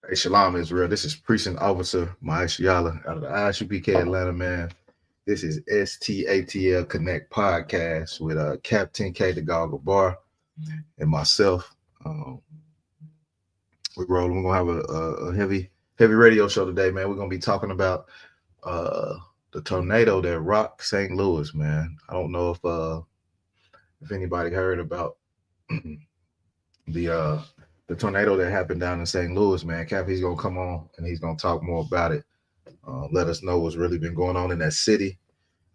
Hey, Shalom Israel. This is Precinct Officer Maisha out of the ISUPK Atlanta, man. This is STATL Connect podcast with Captain K the Goggle Bar and myself. We're rolling. We're gonna have a heavy radio show today, man. We're gonna be talking about uh, the tornado that rocked St. Louis, man. I don't know if anybody heard about the uh, the tornado that happened down in St. Louis, man. Cap, he's gonna come on and he's gonna talk more about it. Let us know what's really been going on in that city.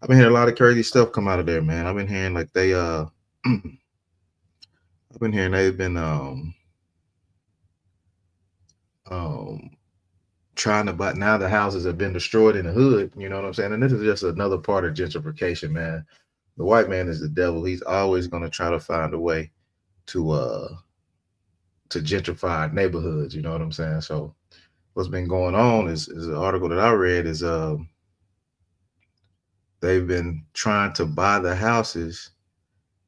I've been hearing a lot of crazy stuff come out of there, man. I've been hearing like I've been hearing they've been um trying to buy. Now the houses have been destroyed in the hood. You know what I'm saying? And this is just another part of gentrification, man. The white man is the devil. He's always gonna try to find a way to gentrify neighborhoods. You know what I'm saying? So what's been going on is an article that I read is they've been trying to buy the houses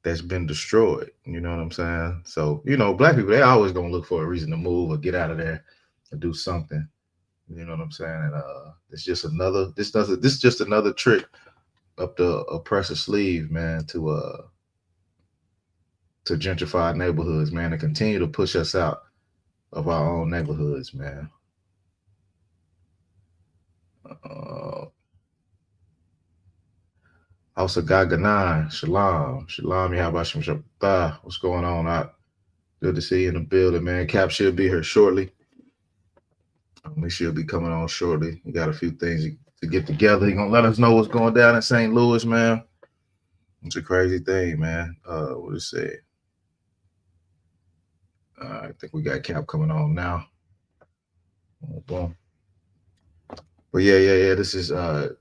that's been destroyed. You know what I'm saying? So, black people, they always gonna look for a reason to move or get out of there and do something. You know what I'm saying? And it's just this is just another trick up the oppressor sleeve, man, to gentrify neighborhoods, man, and continue to push us out of our own neighborhoods, man. Also, Gaganan, Shalom, Yahabashim Shabbat. What's going on out? Good to see you in the building, man. Cap should be here shortly. We should be coming on shortly. We got a few things to get together. He's gonna let us know what's going down in St. Louis, man. It's a crazy thing, man. What is it? I think we got Cap coming on now. Boom. But yeah. This is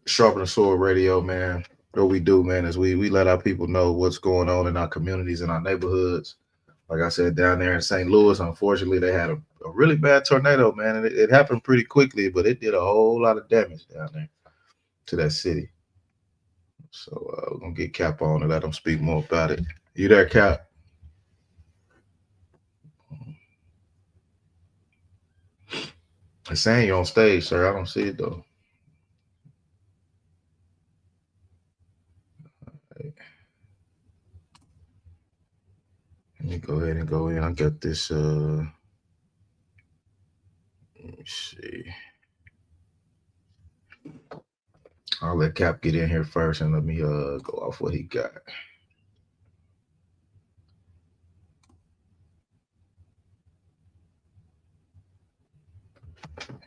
Sharpen the Sword Radio, man. What we do, man, is we let our people know what's going on in our communities and our neighborhoods. Like I said, down there in St. Louis, unfortunately, they had a really bad tornado, man, and it happened pretty quickly, but it did a whole lot of damage down there to that city. So we're gonna get Cap on and let him speak more about it. You there, Cap? It's saying you're on stage, sir. I don't see it though. Let me go ahead and go in. I got this. Let me see. I'll let Cap get in here first and let me go off what he got.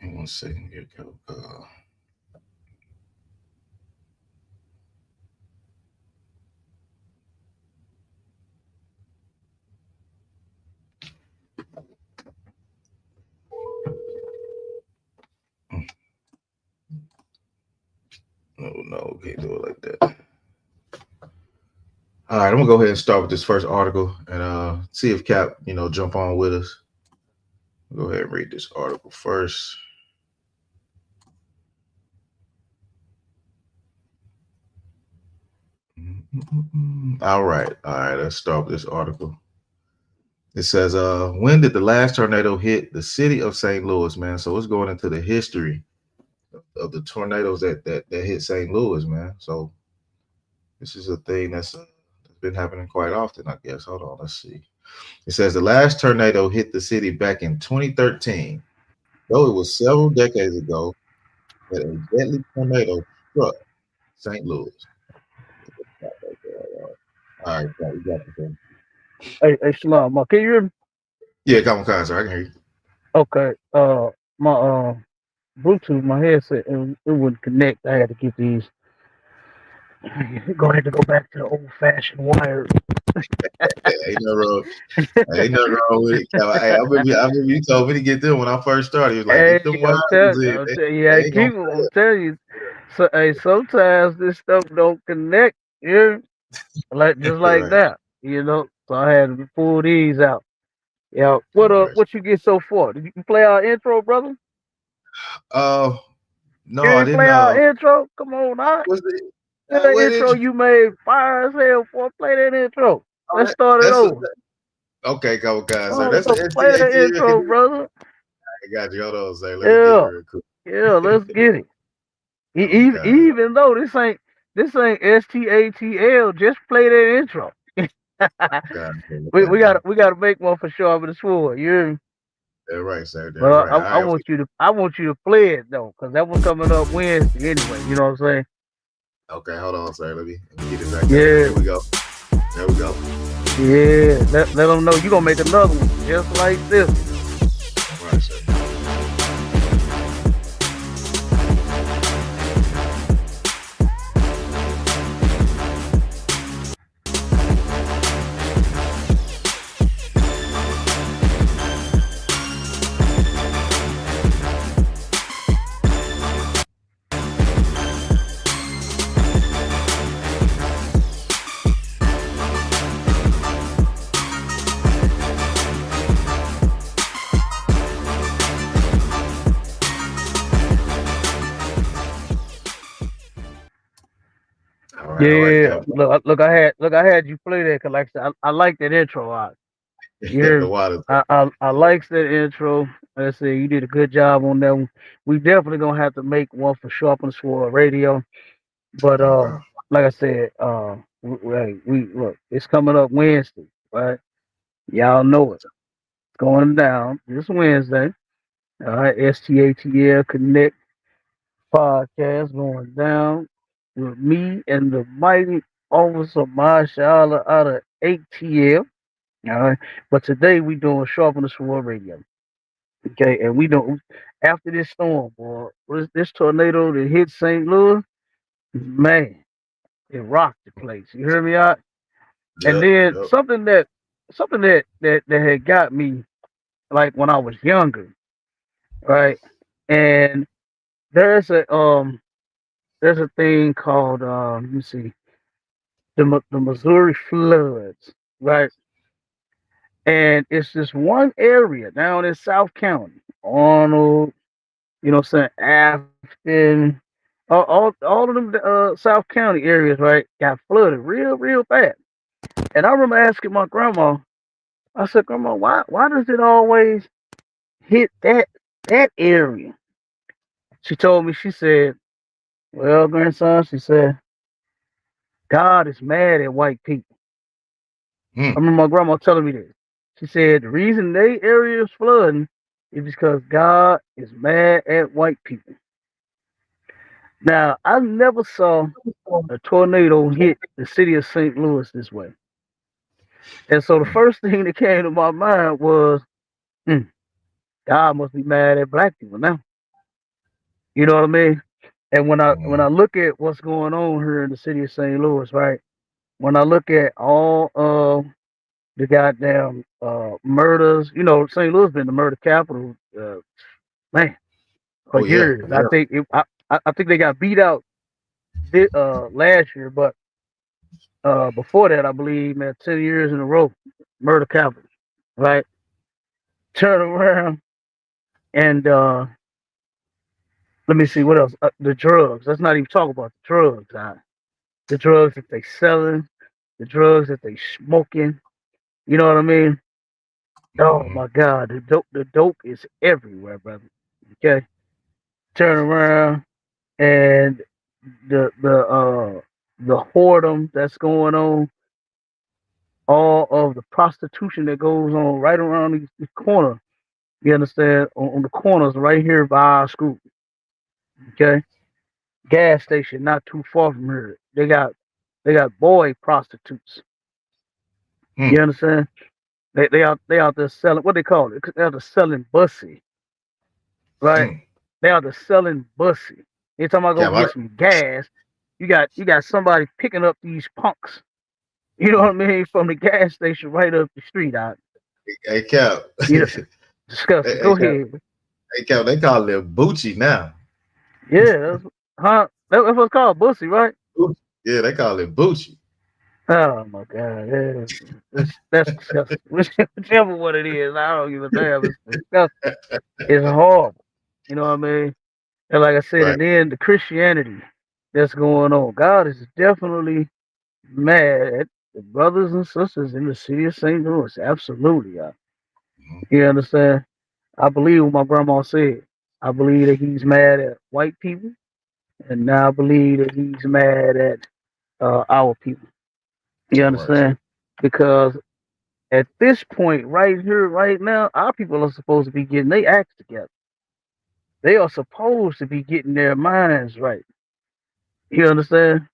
Hang on 1 second here, Cap. No, can't do it like that. All right, I'm gonna go ahead and start with this first article and see if Cap, jump on with us. Go ahead and read this article first. All right, let's start with this article. It says, when did the last tornado hit the city of St. Louis, man? So it's going into the history of the tornadoes that hit St. Louis, man. So this is a thing that's been happening quite often, I guess. Hold on, let's see. It says the last tornado hit the city back in 2013, though it was several decades ago that a deadly tornado struck St. Louis. All right, we got the thing. Hey, Shalom, can you hear me? Yeah, come on, sir. I can hear you. Okay. My Bluetooth, my headset, it wouldn't connect. I had to get these. Gonna have to go back to the old fashioned wire. Ain't no wrong. Ain't nothing wrong with it. Hey, I remember you told me to get them when I first started. You was like, Hey, get them wires in. I'm telling you, They ain't gonna I'm telling you. So, hey, sometimes this stuff don't connect. Yeah, just like right. that. So I had to pull these out. Yeah. Right. What you get so far? Did you play our intro, brother? No, You I didn't didn't. play our intro? Come on, now. Was it? The What intro did you made fire as hell for. Play that intro. Oh, Let's start it that's over. okay. Come on, guys. Sir. Oh, That's the play the intro, SDAT. brother. I got you. Hold on, say. Let me get it Yeah, real quick. yeah, let's get it. Oh God. Even though this ain't STATL, just play that intro. God. we gotta make one for sure with the sword. You. That right, sir. That Well, right. I All right. want you to play it though, cause that one coming up Wednesday anyway. You know what I'm saying? Okay, hold on, sir. Let me get it back up here. Yeah, Here we go. There we go. yeah. Let them know you gonna make another one just like this one. All right, sir. All right, Yeah, Captain. look, I had you play that, cause like I said, I like that intro. You hear The me? water. I likes that intro. Like I said, you did a good job on that one. We definitely gonna have to make one for Sharp and Sword Radio. But Okay. like I said, we look, it's coming up Wednesday, right? Y'all know it. It's going down this Wednesday. All right, STATL Connect podcast going down with me and the mighty Officer Marshala out of ATL. All right, but today we doing Sharp on the Sword Radio. Okay, and we don't after this storm, boy, this tornado that hit St. Louis, man, it rocked the place. You hear me out? And Yep. then Yep. something that had got me like when I was younger, right? And there's a um there's a thing called let me see, the Missouri floods, right? And it's this one area down in South County, Arnold, you know what I'm saying, Afton, all of them South County areas, right, got flooded real bad. And I remember asking my grandma, I said, Grandma, why does it always hit that area? She told me, she said, well, grandson, she said, God is mad at white people. I Hmm. remember my grandma telling me this. She said the reason they area is flooding is because God is mad at white people. Now, I never saw a tornado hit the city of St. Louis this way. And so the Hmm. first thing that came to my mind was, hmm, God must be mad at black people now. You know what I mean? And when I Hmm. look at what's going on here in the city of St. Louis, right? When I look at all of the goddamn murders, St. Louis been the murder capital, man, for Oh yeah. years. I Yeah. think I think they got beat out last year, but before that, I believe, man, 10 years in a row, murder capital, right? Turn around and let me see what else. The drugs. Let's not even talk about the drugs. The drugs that they selling, the drugs that they smoking. You know what I mean? Oh Hmm. my God, the dope is everywhere, brother. Okay, turn around and the whoredom that's going on, all of the prostitution that goes on right around the corner. You understand? On the corners right here by our school. Okay, gas station not too far from here. They got boy prostitutes. Hmm. You understand? They out there selling what they call it. They out there selling bussy, right? Hmm. They out there selling bussy. Anytime I go Cap, get some gas, you got somebody picking up these punks. You know what I mean? From the gas station right up the street. hey Cap. You know, hey, disgusting. hey Go Cap. ahead. Hey Cap, they call it Bucci now. Yeah, huh? That's what's called bussy, right? Bucci. Yeah, they call it Bucci. Oh my God, that's disgusting. Whichever one it is, I don't give a damn. It's disgusting. It's horrible. You know what I mean? And like I said, Right. and then the Christianity that's going on. God is definitely mad at the brothers and sisters in the city of St. Louis. Absolutely. Mhm. You understand? I believe what my grandma said. I believe that he's mad at white people, and now I believe that he's mad at our people. You All right. understand? Because at this point, right here, right now, our people are supposed to be getting their acts together. They are supposed to be getting their minds right. You understand?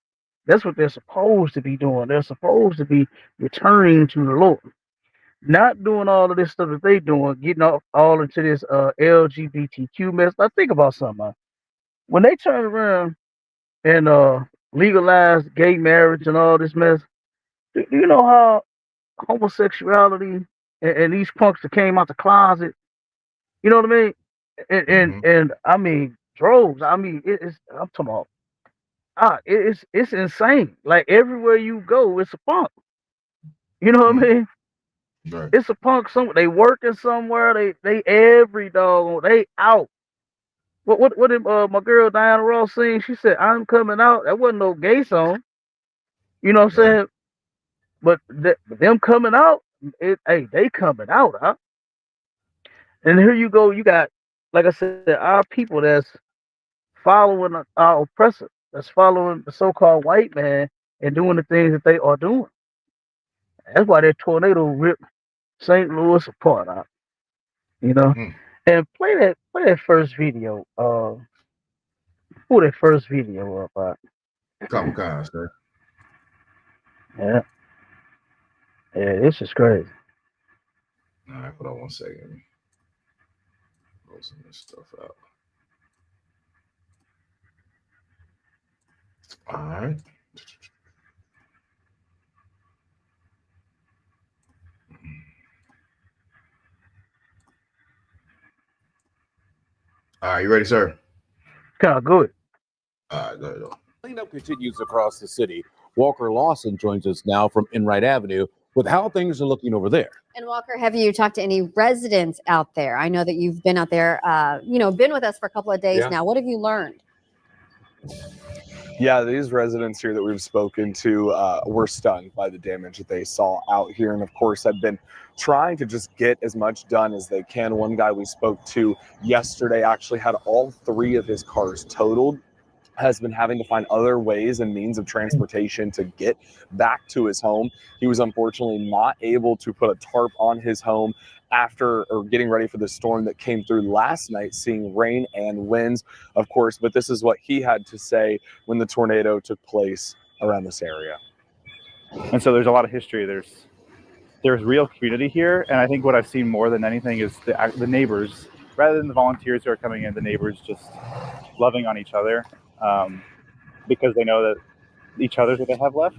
That's what they're supposed to be doing. They're supposed to be returning to the Lord, not doing all of this stuff that they doing, getting all into this LGBTQ mess. Now think about something. Man. When they turn around and legalize gay marriage and all this mess, do you know how homosexuality and these punks that came out the closet? You know what I mean? Mm-hmm. And I mean droves. I mean it's I'm talking about it's insane. Like everywhere you go, it's a punk. You know what I Mm. mean? Right. It's a punk. They working somewhere. They every dog. They out. What did my girl Diana Ross sing? She said, "I'm coming out." That wasn't no gay song. You know what I'm Right. saying? But them coming out, hey, they coming out, huh? And here you go. You got, like I said, our people that's following our oppressor, that's following the so-called white man and doing the things that they are doing. That's why that tornado ripped St. Louis apart, huh? You know. Mm. And play that first video. Pull that first video up. Couple kinds, sir. Yeah, yeah, this is crazy. All right, hold on one second. Let me roll some of this stuff out. All right. All right, you ready, sir? Kind of good. All right, go ahead. Cleanup continues across the city. Walker Lawson joins us now from Enright Avenue with how things are looking over there. And Walker, have you talked to any residents out there? I know that you've been out there, been with us for a couple of days now. What have you learned? Yeah, these residents here that we've spoken to were stunned by the damage that they saw out here, and of course have been trying to just get as much done as they can. One guy we spoke to yesterday actually had all three of his cars totaled, has been having to find other ways and means of transportation to get back to his home. He was unfortunately not able to put a tarp on his home after or getting ready for the storm that came through last night, seeing rain and winds, of course. But this is what he had to say when the tornado took place around this area. And so there's a lot of history. There's real community here, and I think what I've seen more than anything is the neighbors, rather than the volunteers who are coming in, the neighbors just loving on each other, because they know that each other's what they have left.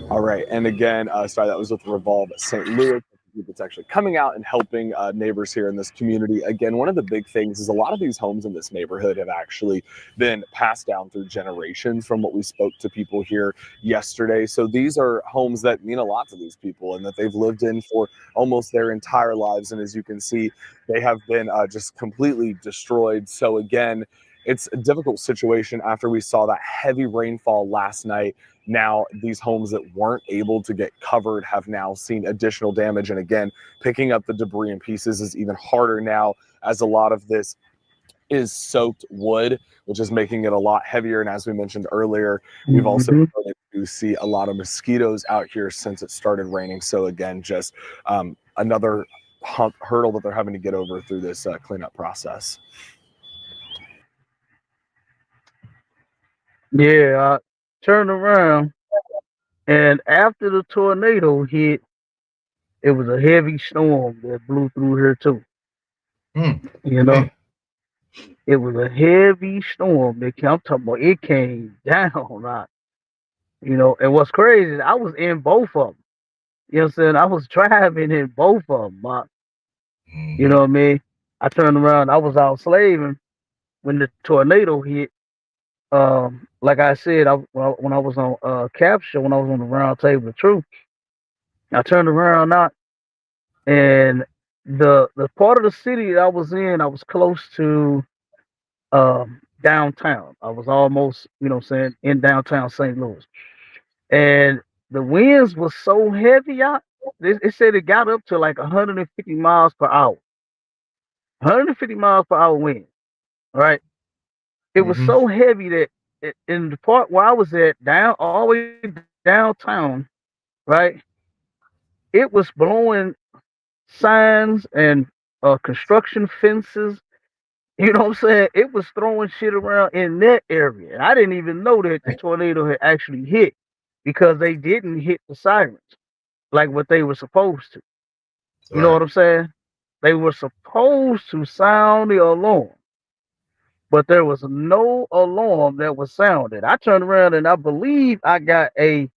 All right, and again, sorry, that was with Revolve St. Louis. That's actually coming out and helping neighbors here in this community. Again, one of the big things is a lot of these homes in this neighborhood have actually been passed down through generations from what we spoke to people here yesterday. So these are homes that mean a lot to these people and that they've lived in for almost their entire lives. And as you can see, they have been just completely destroyed. So again, it's a difficult situation after we saw that heavy rainfall last night. Now, these homes that weren't able to get covered have now seen additional damage. And again, picking up the debris and pieces is even harder now, as a lot of this is soaked wood, which is making it a lot heavier. And as we mentioned earlier, we've also started to see a lot of mosquitoes out here since it started raining. So again, just another hurdle that they're having to get over through this cleanup process. Yeah, I turned around, and after the tornado hit, it was a heavy storm that blew through here too. You know, Man. it was a heavy storm. I'm talking about it came down, right? And what's crazy is I was in both of them. You know what I'm saying? I was driving in both of them. You know Mm-hmm. what I mean? I turned around. I was out slaving when the tornado hit. Like I said, when I was on capture, when I was on the round table of truth, I turned around not, and the part of the city that I was in, I was close to downtown. I was almost, what I'm saying, in downtown St. Louis. And the winds was so heavy out. it said it got up to like 150 miles per hour. 150 miles per hour wind, right? It was Mm-hmm. so heavy that in the part where I was at, down all the way downtown, right? It was blowing signs and construction fences. You know what I'm saying? It was throwing shit around in that area. And I didn't even know that the tornado had actually hit because they didn't hit the sirens like what they were supposed to. You know Right. what I'm saying? They were supposed to sound the alarm, but there was no alarm that was sounded. I turned around and I believe I got a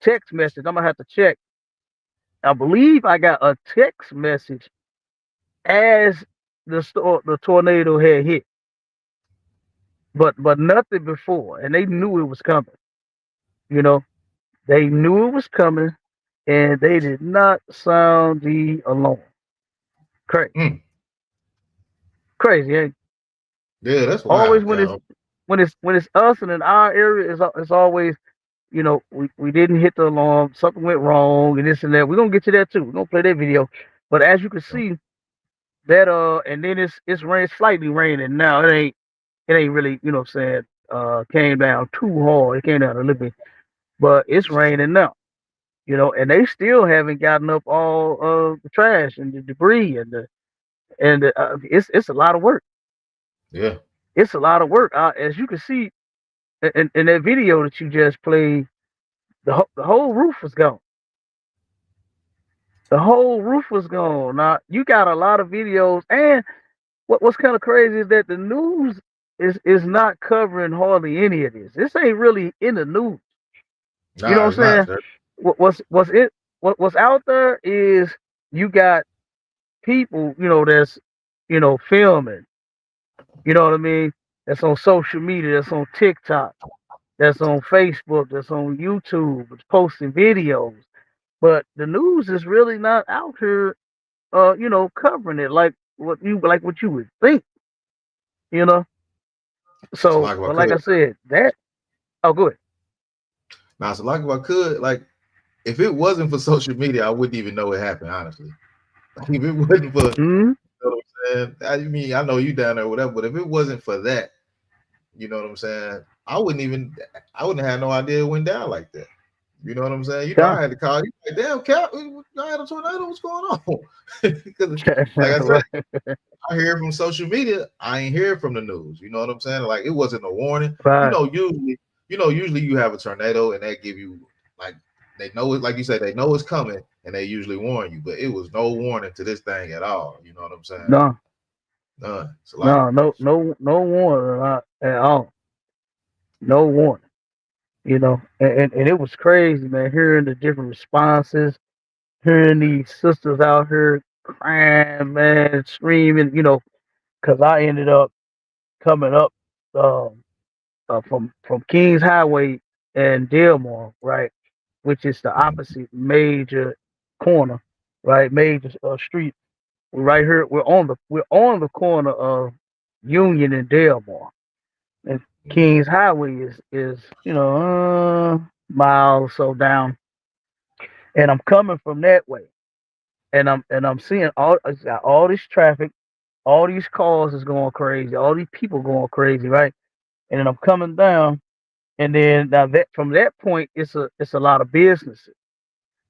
text message. I'm gonna have to check. I believe I got a text message as the tornado had hit, but nothing before, and they knew it was coming. You know, they knew it was coming, and they did not sound the alarm. Crazy, Mm. crazy. Ain't it? Yeah, that's Always wild, Cal. when it's us and in our area, it's always we didn't hit the alarm, something went wrong, and this and that. We're gonna get to that too. We're gonna play that video. But as you can see, that and then it's slightly raining now. It ain't really, what I'm saying, came down too hard. It came down a little bit, but it's raining now, and they still haven't gotten up all of the trash and the debris and it's a lot of work. Yeah. It's a lot of work. As you can see in that video that you just played, the whole roof was gone. The whole roof was gone. Now you got a lot of videos, and what's kind of crazy is that the news is not covering hardly any of this. This ain't really in the news. You know Nah, what it's I'm not, saying? sir. What's out there is you got people, that's filming. You know what I mean? That's on social media. That's on TikTok. That's on Facebook. That's on YouTube. It's posting videos. But the news is really not out here, covering it like what you would think. You know. So So, like if I but could, like I said, that. Oh, good. now so like if I could, like if it wasn't for social media, I wouldn't even know it happened, honestly. Like, if it wasn't for, Hmm. know what I'm saying? I mean, I know you down there, or whatever, but if it wasn't for that, you know what I'm saying? I wouldn't have no idea it went down like that. You know what I'm saying? Yeah. I had to call you, like, damn, Cap, I had a tornado, what's going on? Because, like I said, Right. I hear from social media, I ain't hear from the news. You know what I'm saying? Like, it wasn't a warning. Right. Usually you have a tornado and they give you, like, they know it, like you said, they know it's coming and they usually warn you, but it was no warning to this thing at all. You know what I'm saying? No. None. It's a lot. No. No warning at all. No warning. And it was crazy, man. Hearing the different responses, hearing these sisters out here crying, man, screaming. Because I ended up coming up um, from Kings Highway and Delmar, right, which is the opposite major corner, right, major street. We're right here. We're on the corner of Union and Delmar, and Kings Highway is mile or so down, and I'm coming from that way, and I'm seeing it's got all this traffic, all these cars is going crazy, all these people going crazy, right? And then I'm coming down, and then now that from that point, it's a lot of businesses.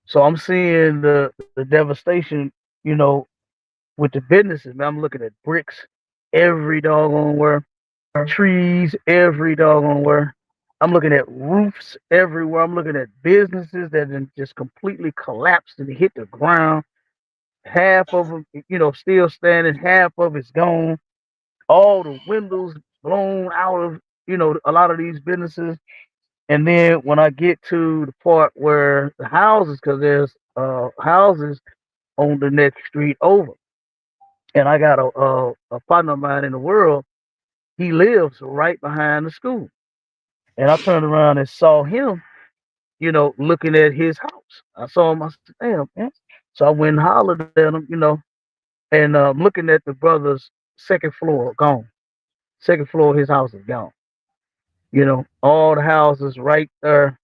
So I'm seeing the devastation, you know, with the businesses. Man, I'm looking at bricks every doggone where, trees every doggone where. I'm looking at roofs everywhere. I'm looking at businesses that then just completely collapsed and hit the ground. Half of them, still standing. Half of it's gone. All the windows blown out of, a lot of these businesses. And then when I get to the part where the houses, because there's houses on the next street over, and I got a partner of mine in the world. He lives right behind the school, and I turned around and saw him, looking at his house. I saw him. I said, "Damn, man!" So I went and hollered at him, and looking at the brother's second floor gone. Second floor of his house is gone. All the houses right there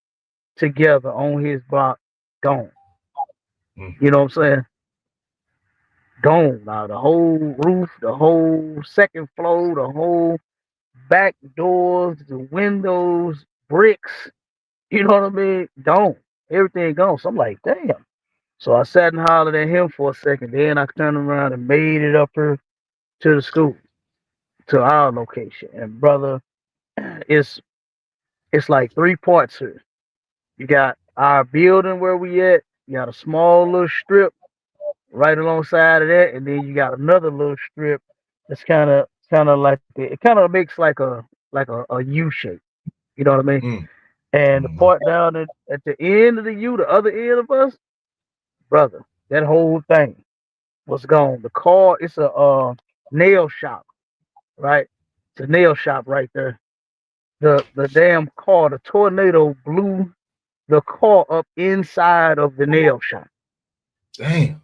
together on his block gone. Mm. You know what I'm saying? Gone. Now the whole roof, the whole second floor, the whole back doors, the windows, bricks. You know what I mean? Gone. Everything gone. So I'm like, damn. So I sat and hollered at him for a second. Then I turned around and made it up here to the school, to our location. And brother, it's it's like three parts here. You got our building where we at. You got a small little strip right alongside of that, and then you got another little strip that's kind of like it kind of makes like a U shape. You know what I mean? Mm. And the Mhm. part down at the end of the U, the other end of us, brother, that whole thing was gone. The car, it's a nail shop, right? It's a nail shop right there. The damn car, the tornado blew the car up inside of the nail shop. Damn.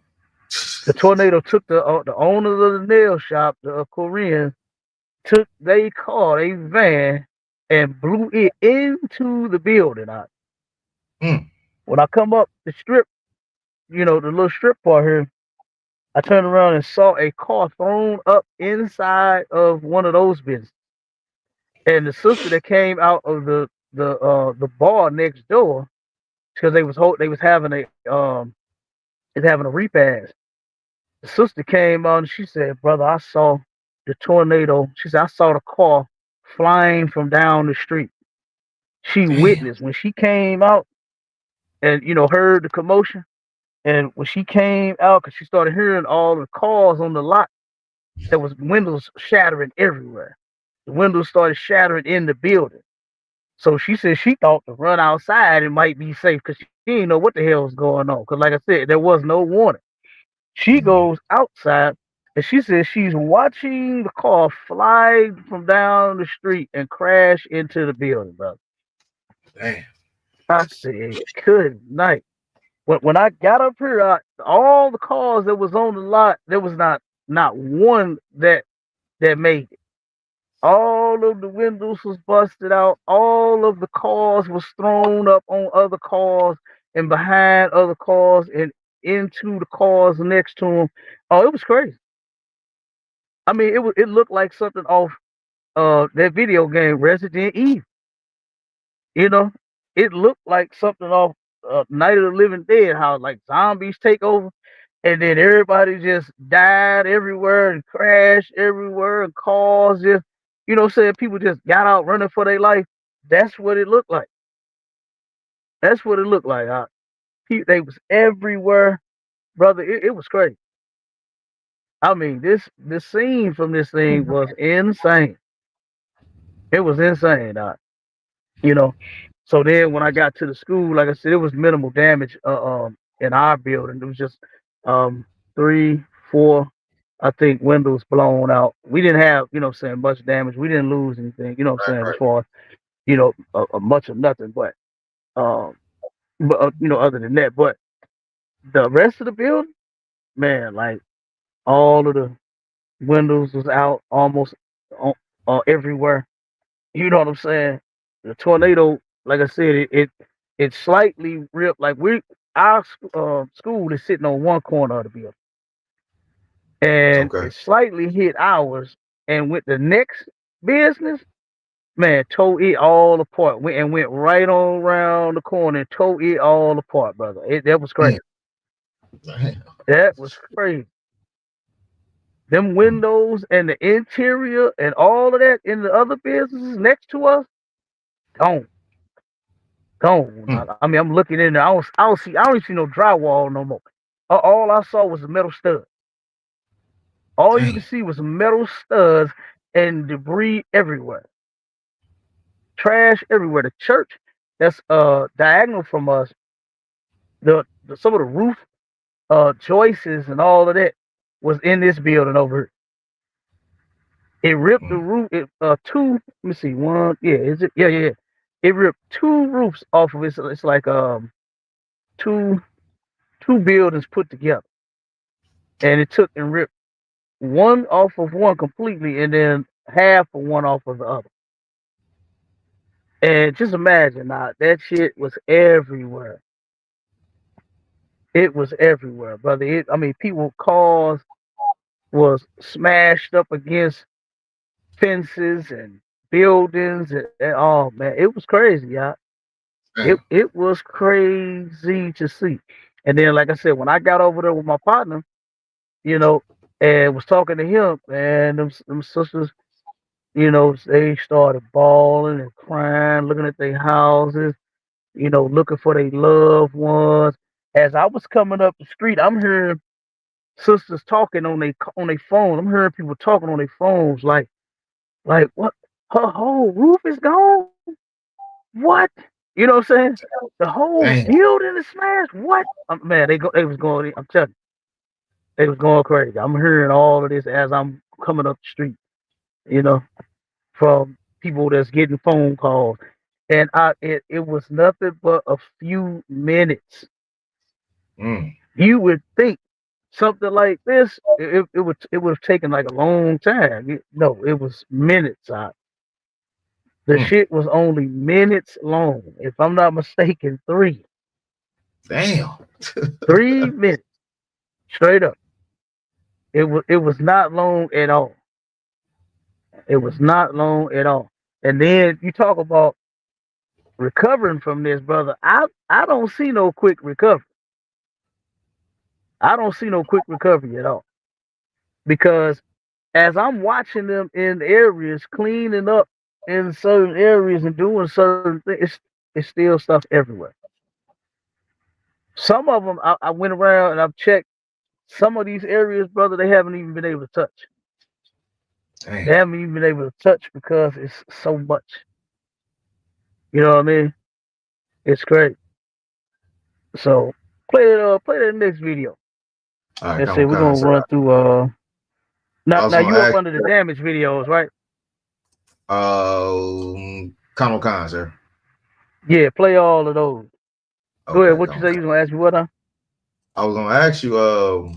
The tornado took the owners of the nail shop, the Koreans, took their car, their van, and blew it into the building. Mm. When I come up the strip, the little strip part here, I turned around and saw a car thrown up inside of one of those businesses. And the sister that came out of the bar next door, because they was having a repast. The sister came out and she said, "Brother, I saw the tornado." She said, "I saw the car flying from down the street." She Damn. witnessed when she came out and heard the commotion. And when she came out, because she started hearing all the cars on the lot, there was windows shattering everywhere. The windows started shattering in the building. So she said she thought to run outside and might be safe because she didn't know what the hell was going on. Because like I said, there was no warning. She Mhm. goes outside and she says she's watching the car fly from down the street and crash into the building, brother. Damn. I said, good night. When I got up here, all the cars that was on the lot, there was not one that made it. All of the windows was busted out. All of the cars was thrown up on other cars and behind other cars and into the cars next to them. Oh, it was crazy. I mean, it looked like something off that video game Resident Evil. You know, it looked like something off Night of the Living Dead. How like zombies take over, and then everybody just died everywhere and crashed everywhere, and cars just, saying people just got out running for their life. That's what it looked like. That's what it looked like. They was everywhere, brother. It was crazy. I mean, the scene from this thing was insane. It was insane. You know. So then when I got to the school, like I said, it was minimal damage in our building. It was just three, four, I think, windows blown out. We didn't have, saying much damage. We didn't lose anything, Right, saying, as right. far as, much of nothing, um other than that. But the rest of the building, man, like all of the windows was out almost everywhere. You know what I'm saying? The tornado, like I said, it slightly ripped. Like our school is sitting on one corner of the building, and Okay. it slightly hit ours. And with the next business, man, tore it all apart. Went right on around the corner and tore it all apart, brother. That was Mm. crazy. Damn. That was crazy. Them Mm. windows and the interior and all of that in the other businesses next to us, gone. Gone. Mm. I mean, I'm looking in there. I don't even see no drywall no more. All I saw was a metal stud. All you could Damn. see was metal studs and debris everywhere. Trash everywhere. The church that's diagonal from us, the some of the roof joists and all of that was in this building over here. It ripped the Mm. roof. Two. Let me see. One. Yeah. Is it? Yeah. Yeah. Yeah. It ripped two roofs off of it. So it's like two two buildings put together, and it took and ripped one off of one completely, and then half of one off of the other. And just imagine now that shit was everywhere. It was everywhere, brother. I mean, people cars was smashed up against fences and buildings and oh man, it was crazy, y'all. It Damn. it was crazy to see. And then, like I said, when I got over there with my partner, you know, and was talking to him, and them sisters, they started bawling and crying, looking at their houses, looking for their loved ones. As I was coming up the street, I'm hearing sisters talking on their phone. I'm hearing people talking on their phones, like what? Her whole roof is gone. What? You know what I'm saying? The whole Damn. building is smashed. What? Man, they was going. I'm telling you, they was going crazy. I'm hearing all of this as I'm coming up the street. You know, from people that's getting phone calls, and it was nothing but a few minutes. Mm. You would think something like this, it would have taken like a long time. No, it was minutes. The Mm. shit was only minutes long. If I'm not mistaken, Damn. 3 minutes straight up. It was not long at all. It was not long at all. And then you talk about recovering from this, brother. I don't see no quick recovery. I don't see no quick recovery at all because as I'm watching them in areas cleaning up in certain areas and doing certain things, it's still stuff everywhere. Some of them I went around and I've checked. Some of these areas, brother, they haven't even been able to touch. They Damn. haven't even been able to touch because it's so much. You know what I mean? It's crazy. So play that next video. All right, Let's come see, on, we're con, gonna sir. run through I was now gonna you up ask, under the damage videos, right? come on, con, sir. Yeah, play all of those. Go ahead. Okay, What come you on, say? con. You was gonna ask me what? Huh? I was gonna ask you,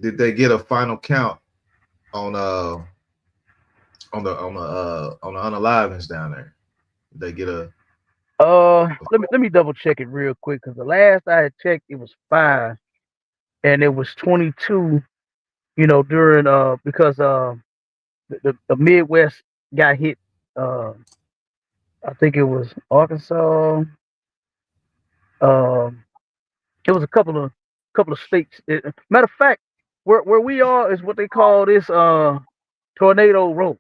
did they get a final count on on the unalivings down there? Did they get a Let me double check it real quick because the last I had checked, it was 5, and it was 22. During because the Midwest got hit. Uh, I think it was Arkansas. Um, it was a couple of states. Matter of fact, where we are is what they call this tornado road.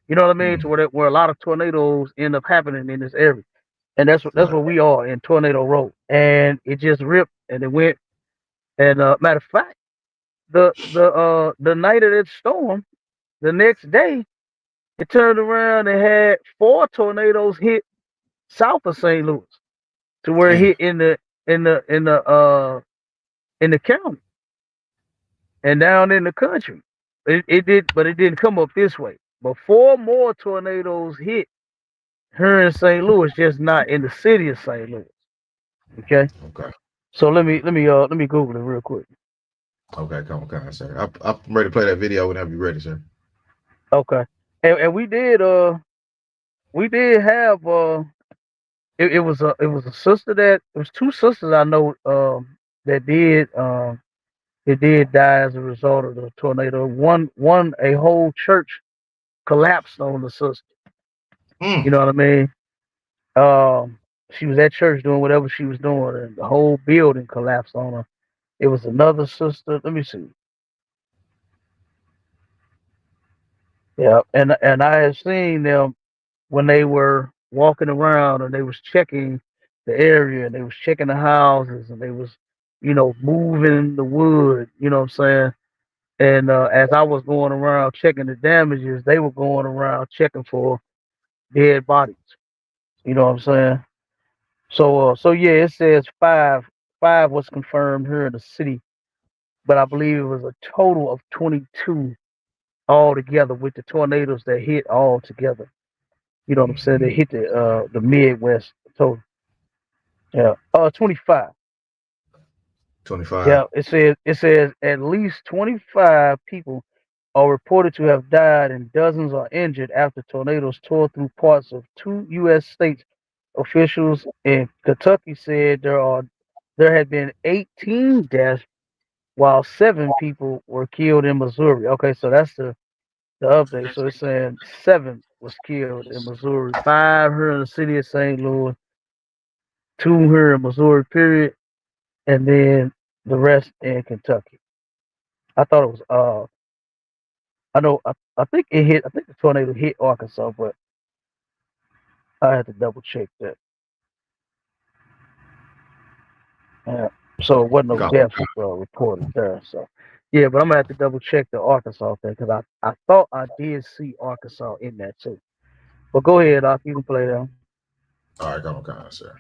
You know what I mean? mm, To where a lot of tornadoes end up happening in this area, and that's right? where we are in Tornado Road. And it just ripped and it went. And matter of fact, the night of that storm, the next day, it turned around and had 4 tornadoes hit south of St. Louis, to where it Damn. hit in the county and down in the country. It did, but it didn't come up this way. But 4 more tornadoes hit here in St. Louis, just not in the city of St. Louis. Okay, Okay. so let me Google it real quick. Okay, come on, con, sir. I'm ready to play that video whenever you're ready, sir. Okay, and we did have it was a sister that it was 2 sisters I know that did die as a result of the tornado. One a whole church collapsed on the sister. Mm. You know what I mean? She was at church doing whatever she was doing, and the whole building collapsed on her. It was another sister. Let me see. Yeah, and I had seen them when they were walking around and they was checking the area and they was checking the houses and they was, moving the wood. You know what I'm saying? And as I was going around checking the damages, they were going around checking for dead bodies. You know what I'm saying? So yeah, it says five was confirmed here in the city, but I believe it was a total of 22 altogether with the tornadoes that hit all together. You know what I'm saying? They hit the Midwest total. Yeah. 25. 25. Yeah, it says at least 25 people are reported to have died and dozens are injured after tornadoes tore through parts of 2 U.S. states. Officials in Kentucky said there are there had been 18 deaths, while 7 people were killed in Missouri. Okay, so that's the update. So it's saying 7 was killed in Missouri, 5 here in the city of St. Louis, 2 here in Missouri, period, and then the rest in Kentucky. I thought it was I know I think it hit I think the tornado hit Arkansas, but I had to double check that. Yeah. So it wasn't no Got deaths reported there. So yeah, but I'm gonna have to double check the Arkansas thing because I thought I did see Arkansas in that too. But go ahead, Doc, you can play them. All right, come on, sir.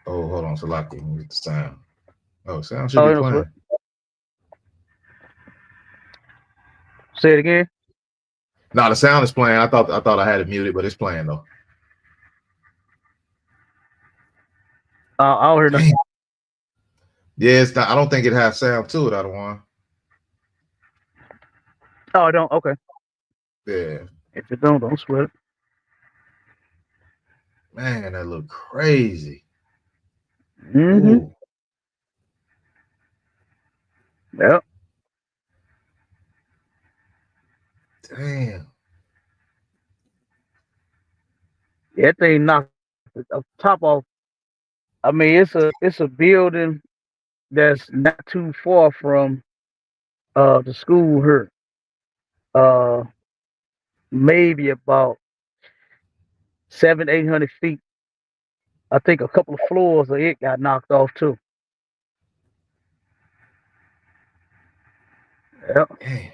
Oh, hold on, Salaki. Let me get the sound. Oh, sound should Oh, be you know, playing. say it again. No, the sound is playing. I thought I had it muted, but it's playing though. I don't hear nothing. Yeah, it's not. I don't think it has sound to it. I don't want. Oh, I don't. Okay. Yeah, If it don't sweat it. man, that look crazy. Mm-hmm. Ooh, Yep. damn. That thing knocked the top off. I mean, it's a building that's not too far from the school here. Uh, maybe about 700-800 feet. I think a couple of floors of it got knocked off too. Yep. Damn,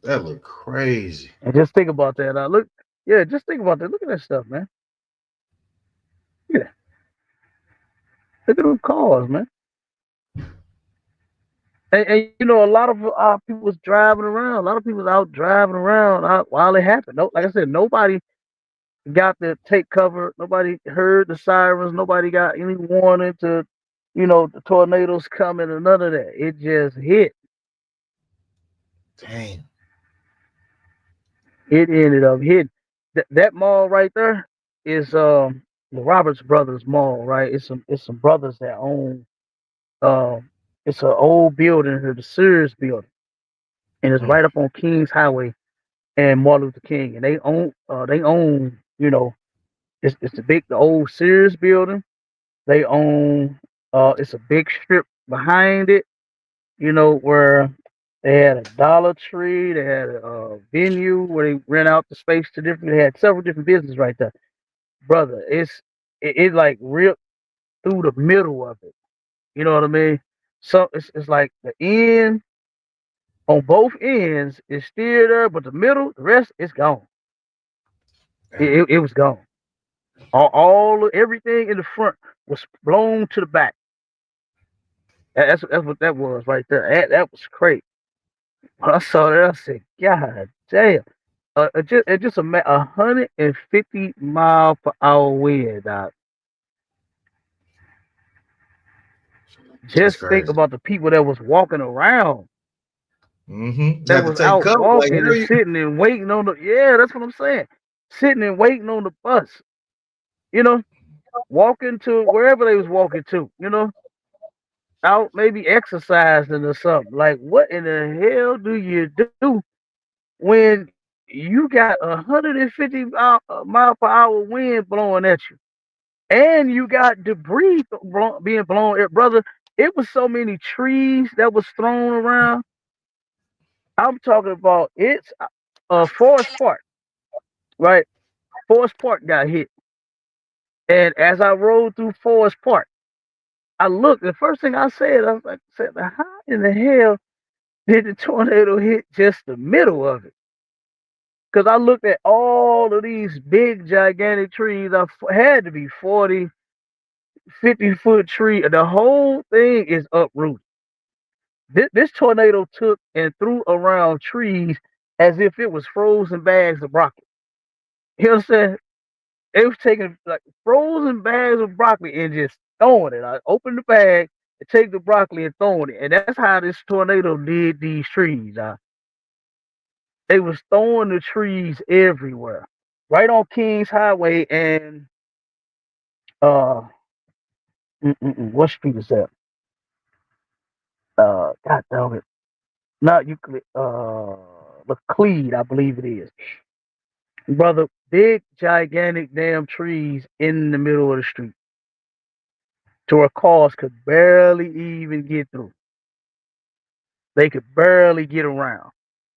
that look crazy. And just think about that. Yeah, just think about that. Look at that stuff, man. Yeah, look at them cars, man. And you know, a lot of people was driving around. A lot of people was out driving around while it happened. No, like I said, nobody got to take cover. Nobody heard the sirens. Nobody got any warning to, the tornadoes coming or none of that. It just hit. Damn. It ended up hitting. That mall right there is the Roberts Brothers Mall, right? It's some brothers that own it's an old building here, the Sears building, and it's right up on Kings Highway and Martin Luther King, and they own it's the old Sears building. They own it's a big strip behind it, where they had a Dollar Tree, they had a venue where they rent out the space to different. They had several different businesses right there, brother. It like ripped through the middle of it. You know what I mean? So it's like the end on both ends is still there, but the middle, the rest is gone. It was gone. Everything in the front was blown to the back. That's what that was right there. That was crazy. When I saw that, I said, God damn. Just 150 mile per hour wind, dog. That's Just think crazy. about the people that was walking around, Mm-hmm. that Had to was take out cover. Like, walking and sitting and waiting on yeah, that's what I'm saying. Sitting and waiting on the bus, you know, walking to wherever they was walking to, out maybe exercising or something. Like, what in the hell do you do when you got 150 mile per hour wind blowing at you, and you got debris being blown at, brother? It was so many trees that was thrown around. I'm talking about it's Forest Park, right? Forest Park got hit, and as I rode through Forest Park, I looked. The first thing I said, I was like, "How in the hell did the tornado hit just the middle of it?" Because I looked at all of these big, gigantic trees. Had to be 40, 50-foot tree. The whole thing is uprooted. This tornado took and threw around trees as if it was frozen bags of broccoli. You know what I'm saying? It was taking like frozen bags of broccoli and just throwing it. I opened the bag and take the broccoli and throwing it. And that's how this tornado did these trees. They was throwing the trees everywhere, right on Kings Highway and uh, what street is that? God damn it, not Euclid. Laclede, I believe it is. Brother, big, gigantic damn trees in the middle of the street to where cars could barely even get through. They could barely get around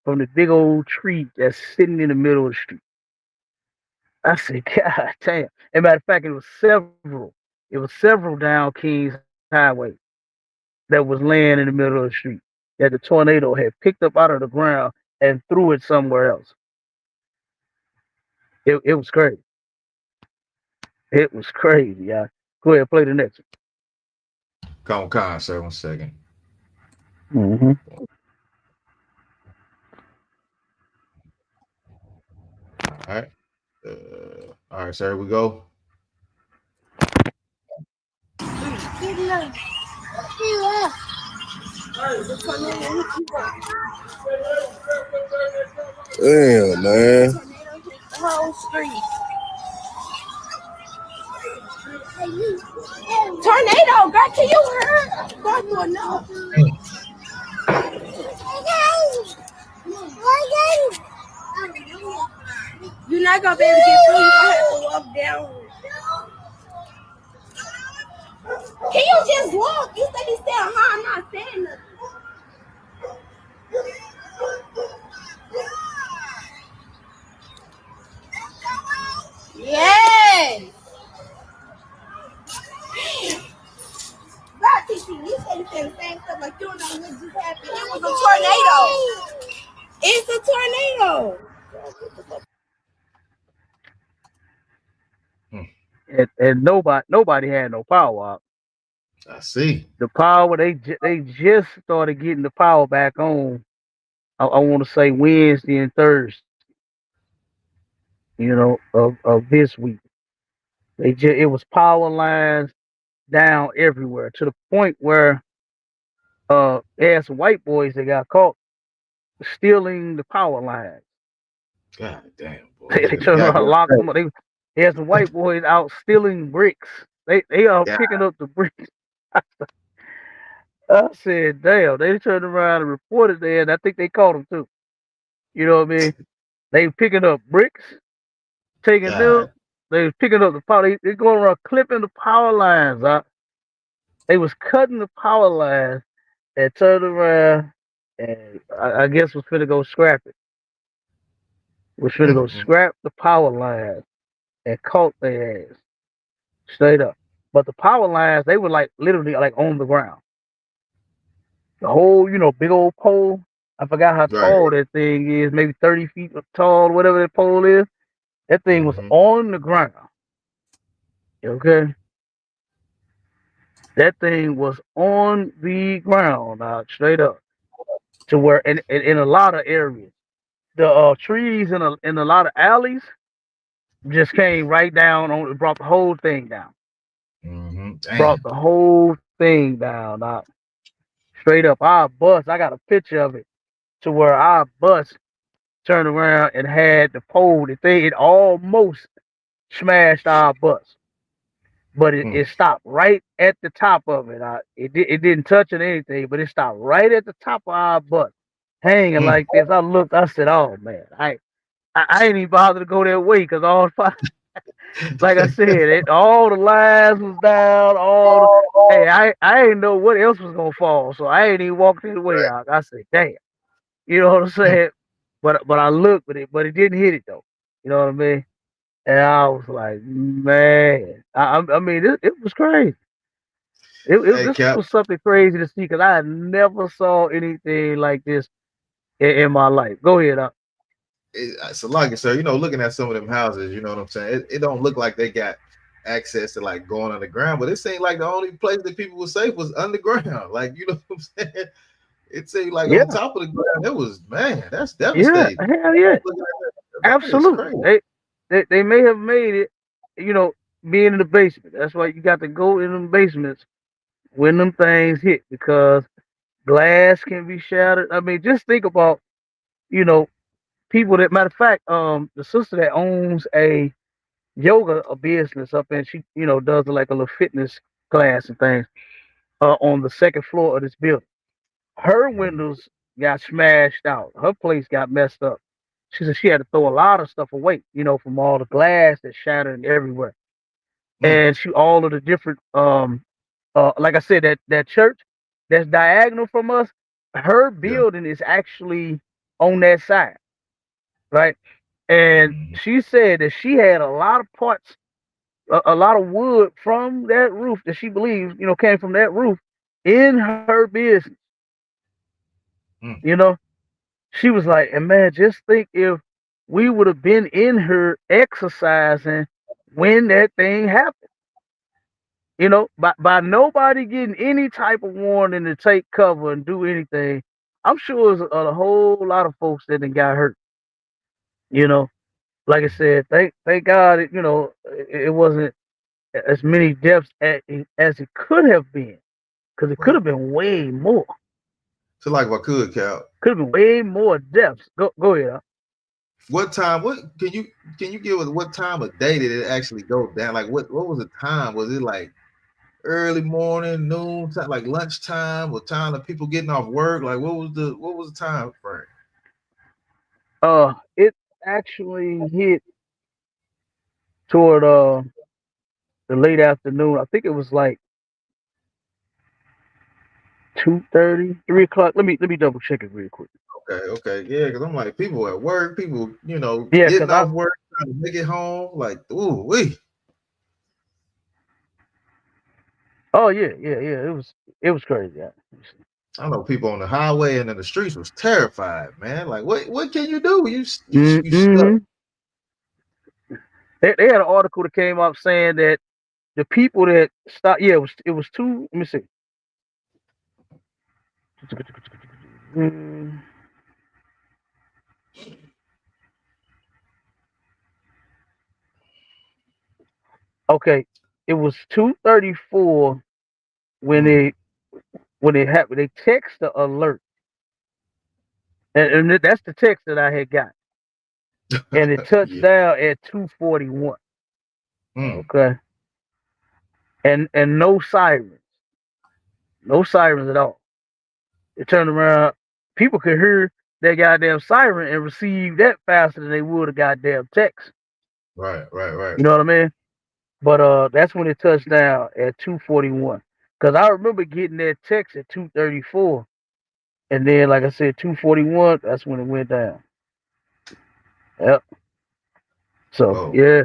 from the big old tree that's sitting in the middle of the street. I said, God damn. As a matter of fact, it was several. It was several down Kings Highway that was laying in the middle of the street that the tornado had picked up out of the ground and threw it somewhere else. It was crazy. It was crazy, y'all. Go ahead, play the next Come on, sir. 1 second. one. Mm-hmm. All right. All right, sir. Here we go. Damn, man. Whole street. Tornado, girl, can you hear? No. You're not gonna be able to get through. You're gonna have to walk down. Can you just walk? You said you stay on high. I'm not saying nothing. Yes. God, TC, you said the same stuff like you don't know what just happened. It was a tornado. It's a tornado. And nobody had no power out. I see. The power they just started getting the power back on. I want to say Wednesday and Thursday. Of this week. It was power lines down everywhere to the point where they had some white boys that got caught stealing the power lines. God damn, boy. They turned around and locked them up. They had some white boys out stealing bricks. They are picking up the bricks. I said, damn, they turned around and reported there, and I think they caught them too. You know what I mean? They picking up bricks, taking them. They was picking up the power. They going around clipping the power lines out. They was cutting the power lines and turned around, and I guess was finna go scrap it. Was finna go scrap the power lines and caught their ass straight up. But the power lines, they were like literally like on the ground. The whole, big old pole. I forgot how tall that thing is, maybe 30 feet tall, whatever that pole is. That thing was on the ground. Okay? That thing was on the ground, straight up. To where in a lot of areas, the trees in a lot of alleys just came right down on, brought the whole thing down. Brought the whole thing down. Straight up. Our bus, I got a picture of it to where our bus turned around and had the pole. The thing, it almost smashed our bus, but it stopped right at the top of it. It didn't touch it or anything, but it stopped right at the top of our bus, hanging like this. I looked, I said, "Oh man, I ain't even bothered to go that way because all like I said, all the lines was down. Hey, I ain't know what else was gonna fall, so I ain't even walked that way out. I said, damn, you know what I'm saying? But I looked at it, but it didn't hit it though. You know what I mean? And I was like, man, I mean, it was crazy. This was something crazy to see because I never saw anything like this in my life. Go ahead. So like sir, looking at some of them houses, you know what I'm saying? It don't look like they got access to like going underground, but it seemed like the only place that people were safe was underground. Like, you know what I'm saying? It seemed like on top of the ground, it was, man, that's devastating. Yeah, hell yeah. Absolutely. They may have made it, being in the basement. That's why you got to go in them basements when them things hit because glass can be shattered. I mean, just think about, people that, matter of fact, the sister that owns a business up, and she, does like a little fitness class and things, on the second floor of this building. Her windows got smashed out. Her place got messed up. She said she had to throw a lot of stuff away, from all the glass that shattered everywhere. Mm. And all of the different, like I said, that church that's diagonal from us, her Yeah. building is actually on that side, right? And Mhm. she said that she had a lot of parts, a lot of wood from that roof that she believes, came from that roof in her business. Mm. You know, she was like, and man, just think if we would have been in her exercising when that thing happened. By nobody getting any type of warning to take cover and do anything, I'm sure there's a whole lot of folks that done got hurt. You know, like I said, thank God, it wasn't as many deaths as it could have been, because it could Right. have been way more. So like if I could, Cal, Could have been way more deaths. Go ahead. what time? What can you give us? What time of day did it actually go down? Like what was the time? Was it like early morning, noon, time, like lunchtime, or time of people getting off work? Like what was the time frame? It actually hit toward the late afternoon. I think it was like 2:30, 3 o'clock. Let me double check it real quick. Okay, yeah, because I'm like people at work, people, Yeah, getting cause I off work, trying to make it home. Like, ooh, wee. oh yeah. It was crazy. Yeah. I know people on the highway and in the streets was terrified, man. Like, what can you do? You stuck. Mm-hmm. They had an article that came up saying that the people that stopped. Yeah, it was two. Let me see. Mm, okay, it was 2:34 when Mm. it happened. They text the alert, and that's the text that I had got, and it touched Yeah. down at 2:41. Mm. Okay, and no sirens at all. It turned around, people could hear that goddamn siren and receive that faster than they would a goddamn text. Right. You know what I mean? But that's when it touched down at 2:41. Cause I remember getting that text at 2:34, and then like I said, 2:41. That's when it went down. Yep. So Whoa. yeah,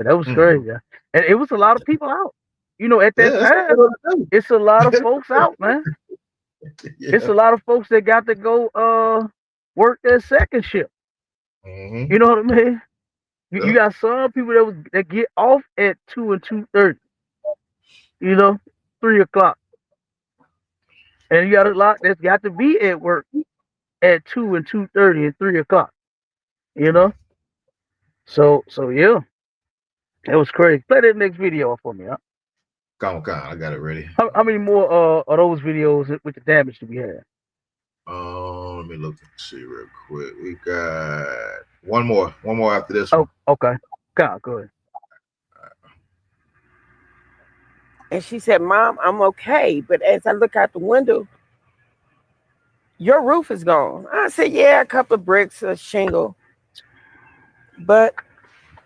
that was Mm. crazy. And it was a lot of people out. At Yeah, that that's what time, I do. it's a lot of folks out, man. It's Yeah. a lot of folks that got to go work their second shift. Mm-hmm. You know what I mean? You Yep. got some people that get off at 2 and 2:30. You know, 3 o'clock, and you got a lot that's got to be at work at 2 and 2:30 and 3 o'clock. You know, so yeah, it was crazy. Play that next video for me. Huh? Come on, I got it ready. How many more of those videos with the damage do we have? Let me look and see real quick. We got one more after this Oh, one. okay. God, good. And she said, Mom, I'm okay. But as I look out the window, your roof is gone. I said, yeah, a couple of bricks, a shingle. But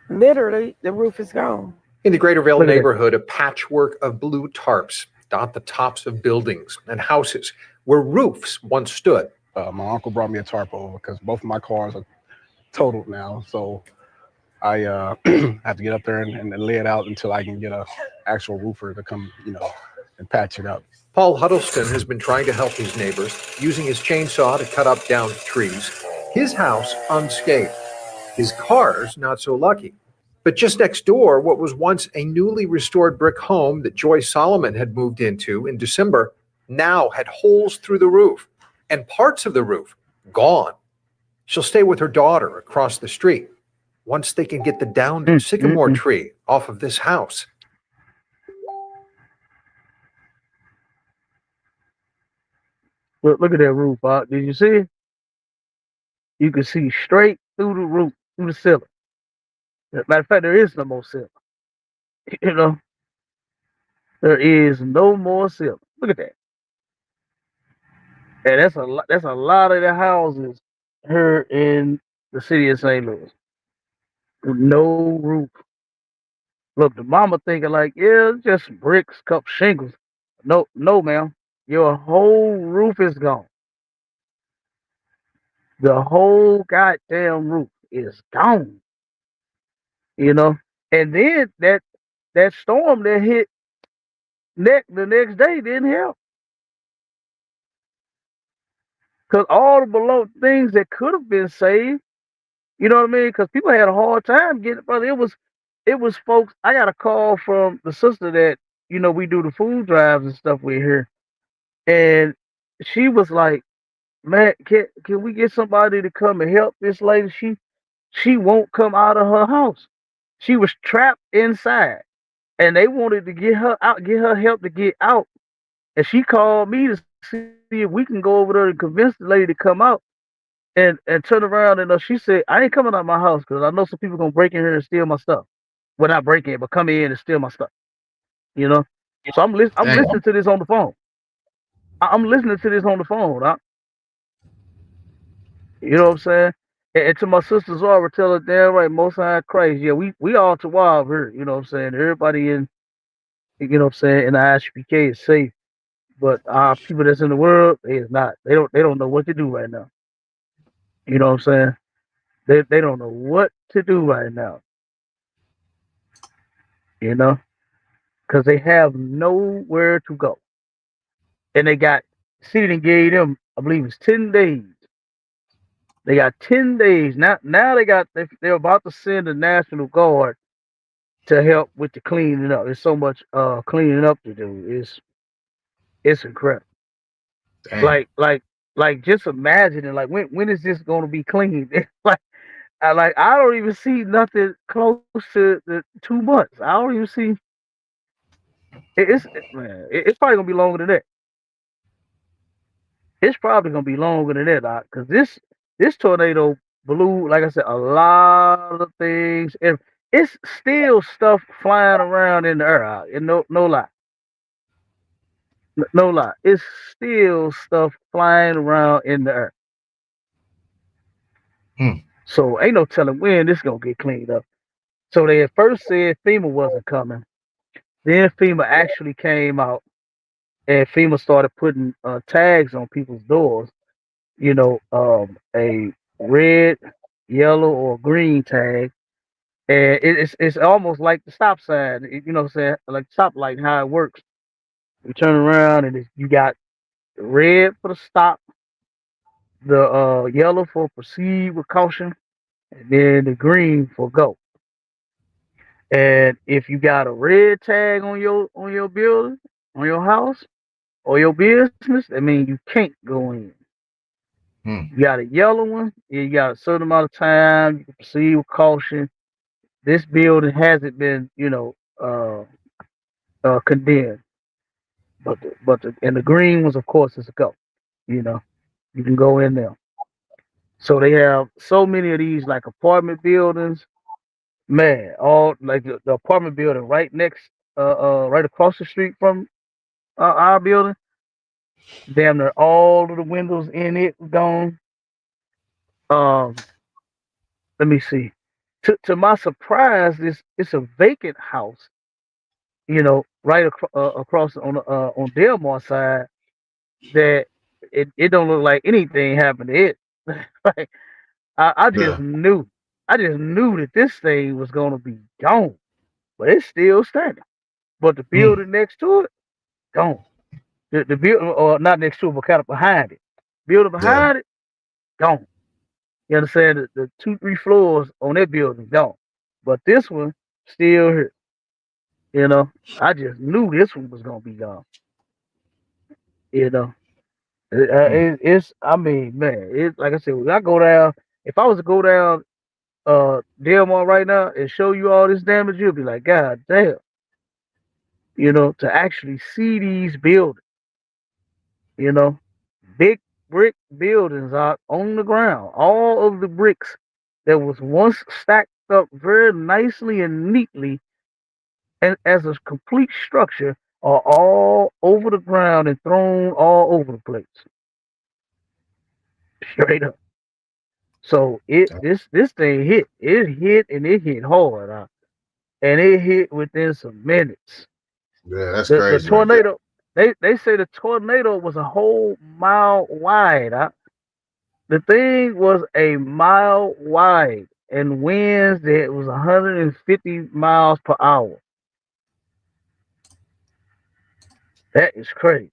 literally, the roof is gone. In the Greaterville Look at that. neighborhood, a patchwork of blue tarps dot the tops of buildings and houses where roofs once stood. My uncle brought me a tarp over because both of my cars are totaled now. So I have to get up there and lay it out until I can get a actual roofer to come, and patch it up. Paul Huddleston has been trying to help his neighbors, using his chainsaw to cut up downed trees. His house unscathed. His cars not so lucky. But just next door, what was once a newly restored brick home that Joy Solomon had moved into in December now had holes through the roof and parts of the roof gone. She'll stay with her daughter across the street once they can get the downed sycamore tree off of this house. Look at that roof, Bob. Did you see it? You can see straight through the roof, through the ceiling. As a matter of fact, there is no more ceiling. You know, there is no more ceiling. Look at that. And that's a lot. That's a lot of the houses here in the city of St. Louis. No roof. Look, the mama thinking like, yeah, it's just some bricks, couple shingles. No, no, ma'am. Your whole roof is gone. The whole goddamn roof is gone. You know, and then that storm that hit the next day didn't help because all the below things that could have been saved. You know what I mean? Because people had a hard time getting. Brother, it was folks. I got a call from the sister that we do the food drives and stuff with here, and she was like, "Man, can we get somebody to come and help this lady? She won't come out of her house. She was trapped inside, and they wanted to get her out, get her help to get out. And she called me to see if we can go over there and convince the lady to come out and turn around. And she said, "I ain't coming out of my house because I know some people gonna break in here and steal my stuff. Well, not break in, but come in and steal my stuff. You know." So I'm Dang. listening to this on the phone. I'm listening to this on the phone. You know what I'm saying? And to my sisters over, tell her damn right, Most High Christ. Yeah, we all to wild here. You know what I'm saying? Everybody in, what I'm saying, in the ISUPK is safe. But our people that's in the world, they is not. They don't know what to do right now. You know what I'm saying? They don't know what to do right now. You know, because they have nowhere to go, and they got city and gave them, I believe it's 10 days. They got 10 days now. Now they're about to send the National Guard to help with the cleaning up. There's so much cleaning up to do. It's incredible. Dang. Like just imagine it. Like when is this going to be cleaned? like I don't even see nothing close to the 2 months. I don't even see man. It's probably gonna be longer than that. It's probably gonna be longer than that, because this tornado blew, like I said, a lot of things, and it's still stuff flying around in the air. And no lie, no lie, it's still stuff flying around in the air. Hmm. So ain't no telling when this gonna get cleaned up. So they at first said FEMA wasn't coming. Then FEMA actually came out, and FEMA started putting tags on people's doors. A red, yellow, or green tag, and it's almost like the stop sign. You know what I'm saying? Like stop light, how it works. You turn around and you got the red for the stop, the yellow for proceed with caution, and then the green for go. And if you got a red tag on your building, on your house, or your business, that means you can't go in. Hmm. You got a yellow one, you got a certain amount of time, you can proceed with caution. This building hasn't been, condemned. And the green ones, of course, is a go. You know, you can go in there. So they have so many of these like apartment buildings, man. All like the apartment building right across the street from our building. Damn near all of the windows in it gone. Um, Let me see. To my surprise, it's a vacant house. Right across on Delmar side, that it don't look like anything happened to it. Like I just Yeah. knew, that this thing was gonna be gone, but it's still standing. But the Hmm. building next to it, gone. The building, or not next to it, but kind of behind it. Building Yeah. behind it, gone. You understand? The 2, 3 floors on that building gone, but this one still here. I just knew this one was gonna be gone. You know, Hmm. it's. I mean, man, it's like I said. When I go down, if I was to go down, Delmar right now and show you all this damage, you'll be like, God damn. To actually see these buildings, you know, big brick buildings out on the ground. All of the bricks that was once stacked up very nicely and neatly and as a complete structure are all over the ground and thrown all over the place. Straight up. So this thing hit. It hit and it hit hard. And it hit within some minutes. Yeah, that's The crazy right there. tornado, they say the tornado was a whole mile wide. The thing was a mile wide and winds that was 150 miles per hour. That is crazy.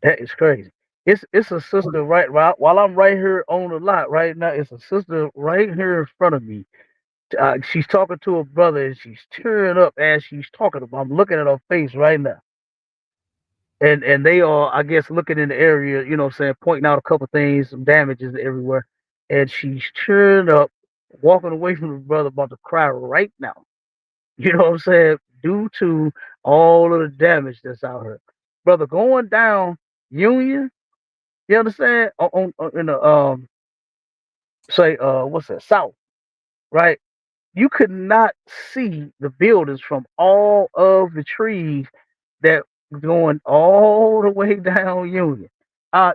That is crazy. It's a sister right while I'm right here on the lot right now. It's a sister right here in front of me. She's talking to her brother and she's tearing up as she's talking about. I'm looking at her face right now. And they are, I guess, looking in the area, you know what I'm saying, pointing out a couple things, some damages everywhere. And she's tearing up, walking away from her brother, about to cry right now. You know what I'm saying? Due to all of the damage that's out here. Brother, going down Union, you understand? In the say what's that, South, right? You could not see the buildings from all of the trees that going all the way down Union.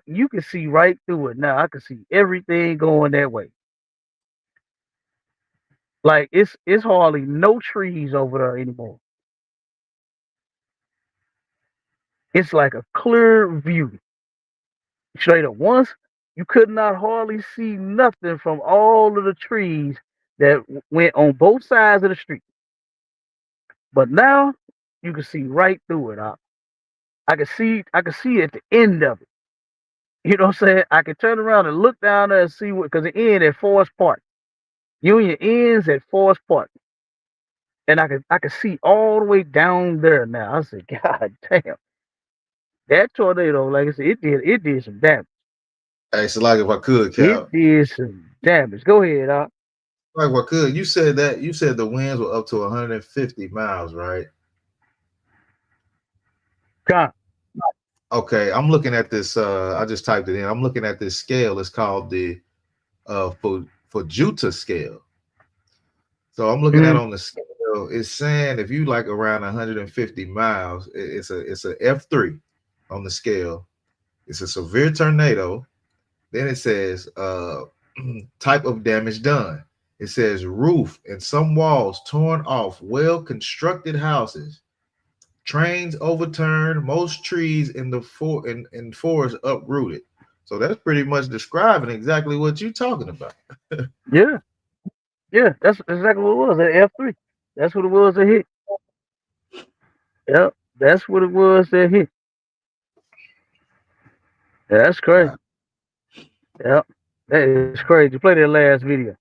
You can see right through it now. I can see everything going that way. Like it's hardly no trees over there anymore. It's like a clear view. Straight up. Once you could not hardly see nothing from all of the trees that went on both sides of the street. But now you can see right through it. I can see at the end of it. You know what I'm saying? I can turn around and look down there and see what, because it ends at Forest Park. Union ends at Forest Park. And I can see all the way down there now. I said, God damn. That tornado, like I said, it did some damage. Hey, so like if I could, It Cal, did some damage. Go ahead, like if I could, you said the winds were up to 150 miles, right? God. Okay, I'm looking at this. I just typed it in. I'm looking at this scale. It's called the Fujitta scale. So I'm looking at on the scale. It's saying if you like around 150 miles, it's a F3 on the scale. It's a severe tornado. Then it says type of damage done. It says roof and some walls torn off, well constructed houses, trains overturned, most trees in the forest uprooted. So that's pretty much describing exactly what you're talking about. Yeah. Yeah, that's exactly what it was at F3. That's what it was that hit. Yep. That's what it was that hit. Yeah, that's crazy. Yep. That is crazy. Play that last video.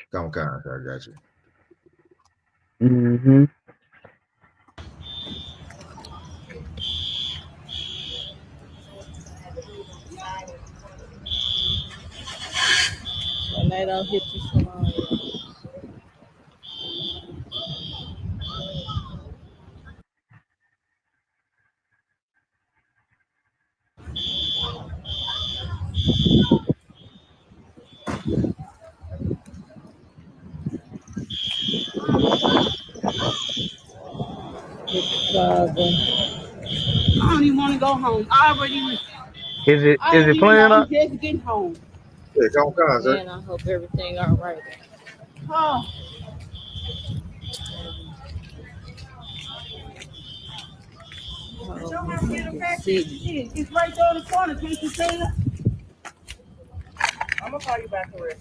Come on, I got you. Mm-hmm. Tornado hit you tomorrow. I don't even want to go home. Is it I don't even playing know. I'm up? just getting home. Yeah, come on, sir. Man, I hope everything all right. Oh. It's right there on the corner. Can't you see it? I'm gonna call you back for it.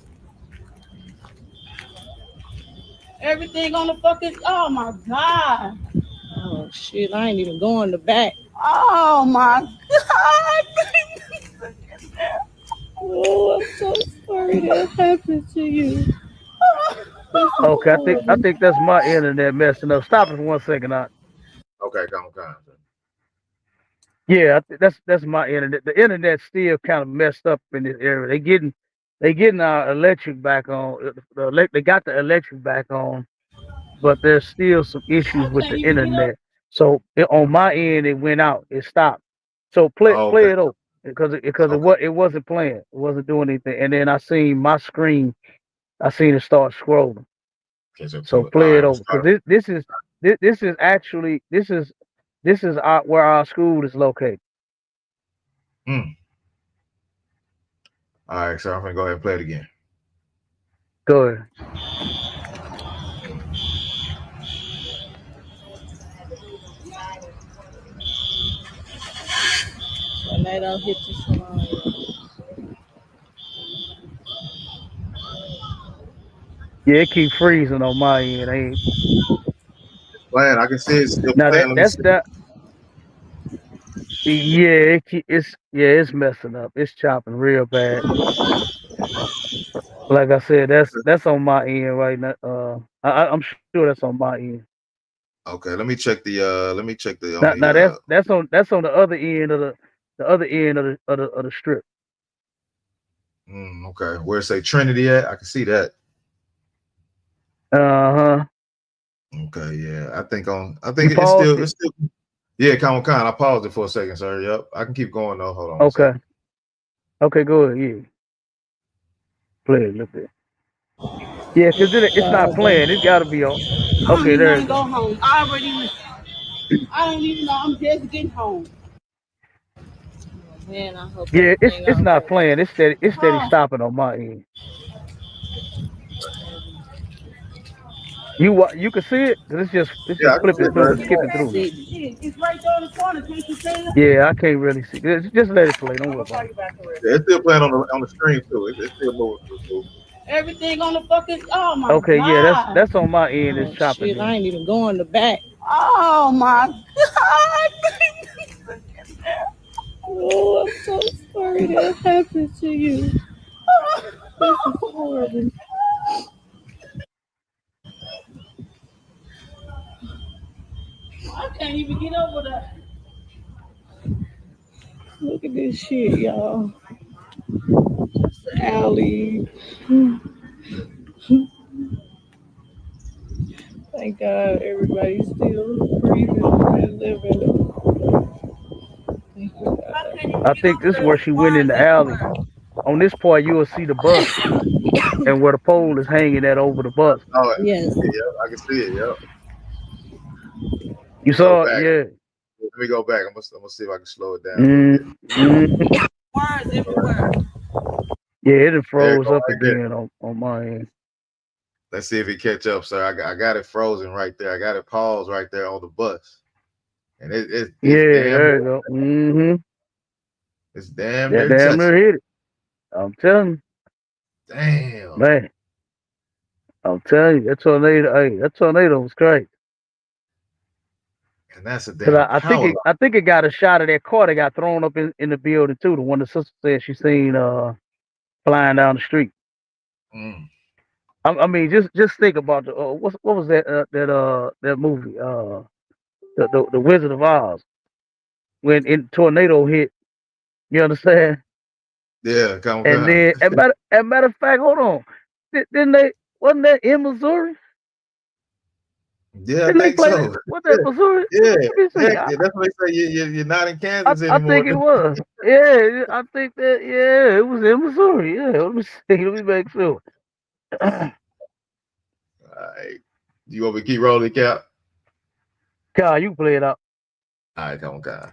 Everything on the fucking. Oh my god. Oh shit! I ain't even going to back. Oh my god. Oh, I'm so sorry that happened to you. Okay, I think that's my internet messing up. Stop it for 1 second, Okay, come on, sir. Yeah, that's my internet. The internet's still kind of messed up in this area. They getting our electric back on. They got the electric back on, but there's still some issues with the internet. So on my end, it went out. It stopped. So play Okay. it over. it wasn't playing. It wasn't doing anything. And then I seen my screen. I seen it start scrolling. So play it over because this is actually where our school is located. All right, so I'm gonna go ahead and play it again. Go ahead. Tornado hit the salon. Yeah, it keep freezing on my end. Ain't Playing, I can see it's still now playing. Let me that's see. that. Yeah, it's messing up. It's chopping real bad. Like I said, that's on my end right now. I'm sure that's on my end. Okay, let me check the on Now the that's on the other end of the other end of the strip. okay. Where it say Trinity at? I can see that. Uh-huh. Okay, yeah. I You think paused it? it's still yeah, come on, I paused it for a second, sir. Yep. I can keep going though. Hold on one Okay. second. Okay, go ahead. Yeah. Play it a little bit. Yeah, because it's not playing. It's got to be on. I don't Okay, even there want you to go go. home. I don't even know. I'm just getting home. Man, I hope Yeah, everything it's all not right. playing. It's steady Oh, stopping on my end. You can see it. 'Cause it's Yeah, just I can see flipping it, through sir. and skipping through now. shit. It's right there on the corner. Can't you see it? Yeah, I can't really see. Just let it play. Don't I'm worry gonna call about you back for it. Yeah, it's still playing on the screen too. It's still moving through. Everything on the fucking. Oh it. my Okay, yeah, god. that's on my end. It's Oh chopping shit! I in. ain't even going to back. Oh my god. Oh, I'm so sorry that happened to you. This is horrible. I can't even get over that. Look at this shit, y'all. Alley. Thank God everybody's still breathing and living. Thank you, God. I think this is where she went in the alley. On this part, you will see the bus and where the pole is hanging at over the bus. Oh, Yes. yeah, I can see it. Yep. Let You me go saw it, back. yeah. Let me go back. I'm gonna see if I can slow it down a little bit. Mm-hmm. Words everywhere. Yeah, it done There you froze go, up right there. again on my end. Let's see if it catch up, sir. I got it frozen right there. I got it paused right there on the bus, and Yeah, it's damn there near you go. Mm-hmm. it's damn That near damn touching. near hit it. I'm telling you, Damn, man. I'm telling you, that tornado. Hey, that tornado was crazy. and that's a Cause damn I power line. think it got a shot of that car that got thrown up in the building too. The one the sister said she seen flying down the street. Mm. I mean, just think about the what was that movie the Wizard of Oz when in tornado hit. You understand? Yeah, come And on. then, matter of fact, hold on. Didn't they? Wasn't that in Missouri? Yeah, I Didn't they think play that? so. Was that Missouri? Yeah, Let me see. heck yeah. That's what they say. You're not in Kansas I anymore. think it was. Yeah, I think that. Yeah, it was in Missouri. Yeah, let me see. Let me make sure. All right. You want me to keep rolling, Cap? Kyle, you play it out. All right, come on, God.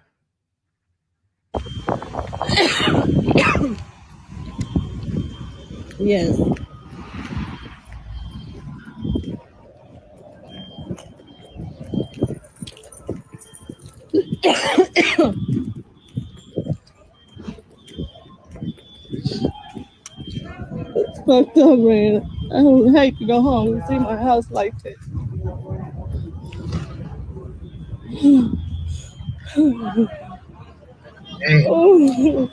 Yes. It's fucked up, man. I would hate to go home and see my house like that. Damn. Oh,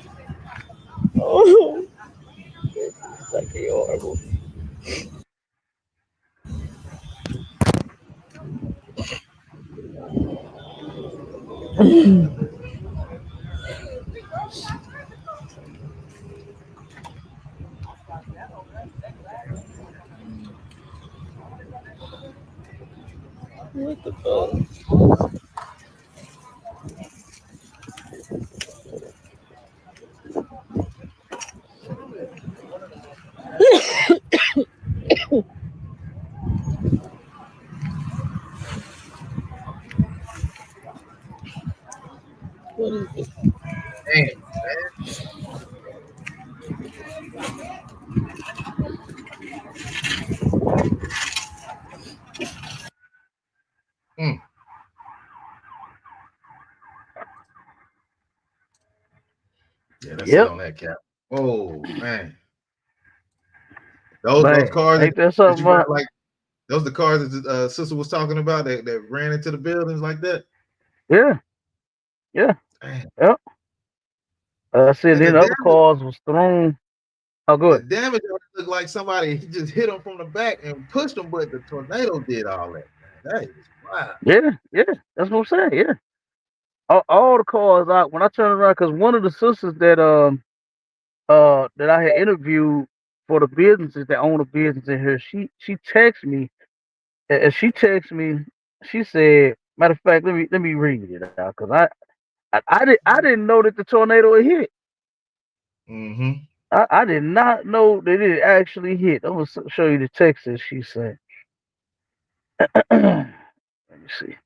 oh, it's fucking horrible. What the fuck? What is this? Damn. Mm. Yeah, that's it Yep. on that cap. Oh man, those Man, cars ain't that that something? you got, like those the cars that sister was talking about that ran into the buildings like that. Yeah, yeah, Damn. yep. I said And then other cars was thrown. Oh, the good. damage looked like somebody just hit them from the back and pushed them, but the tornado did all that. Man, that is wild. Yeah, yeah. That's what I'm saying. Yeah. All the cars out when I turned around because one of the sisters that I had interviewed for the businesses that own a business in here, she texted me and she texted me. She said, matter of fact, let me read it out because I didn't know that the tornado had hit. Mm-hmm. I did not know that it actually hit. I'm gonna show you the text that she said. Let me see.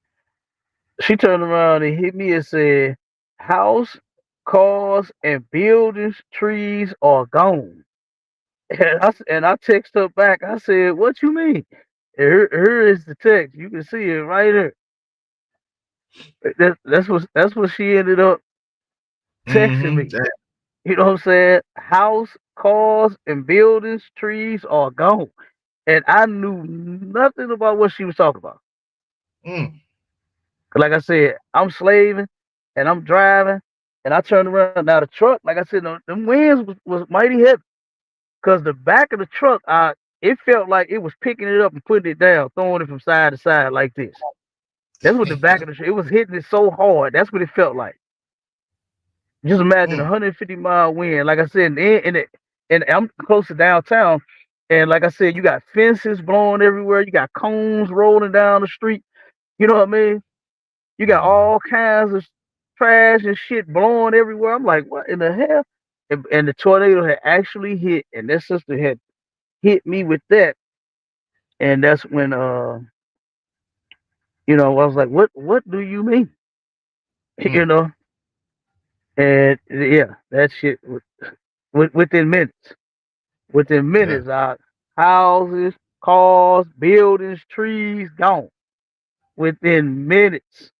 She turned around and hit me and said, "House, cars, and buildings, trees are gone." And I text her back. I said, "What you mean?" And here is the text. You can see it right here. That's what she ended up texting Mm-hmm. me. You know what I'm saying? House, cars, and buildings, trees are gone. And I knew nothing about what she was talking about. Mm. 'Cause like I said, I'm slaving and I'm driving, and I turned around. Now the truck, like I said, them winds was mighty heavy. Cause the back of the truck, it felt like it was picking it up and putting it down, throwing it from side to side like this. That's what the back of the truck. It was hitting it so hard. That's what it felt like. Just imagine a Mm. 150-mile wind. Like I said, and I'm close to downtown, and like I said, you got fences blowing everywhere. You got cones rolling down the street. You know what I mean? You got all kinds of trash and shit blowing everywhere. I'm like, what in the hell? And the tornado had actually hit, and that sister had hit me with that, and that's when I was like, what do you mean? You Mm. know, and yeah, that shit within minutes. Within Yeah. minutes, houses, cars, buildings, trees gone. Within minutes.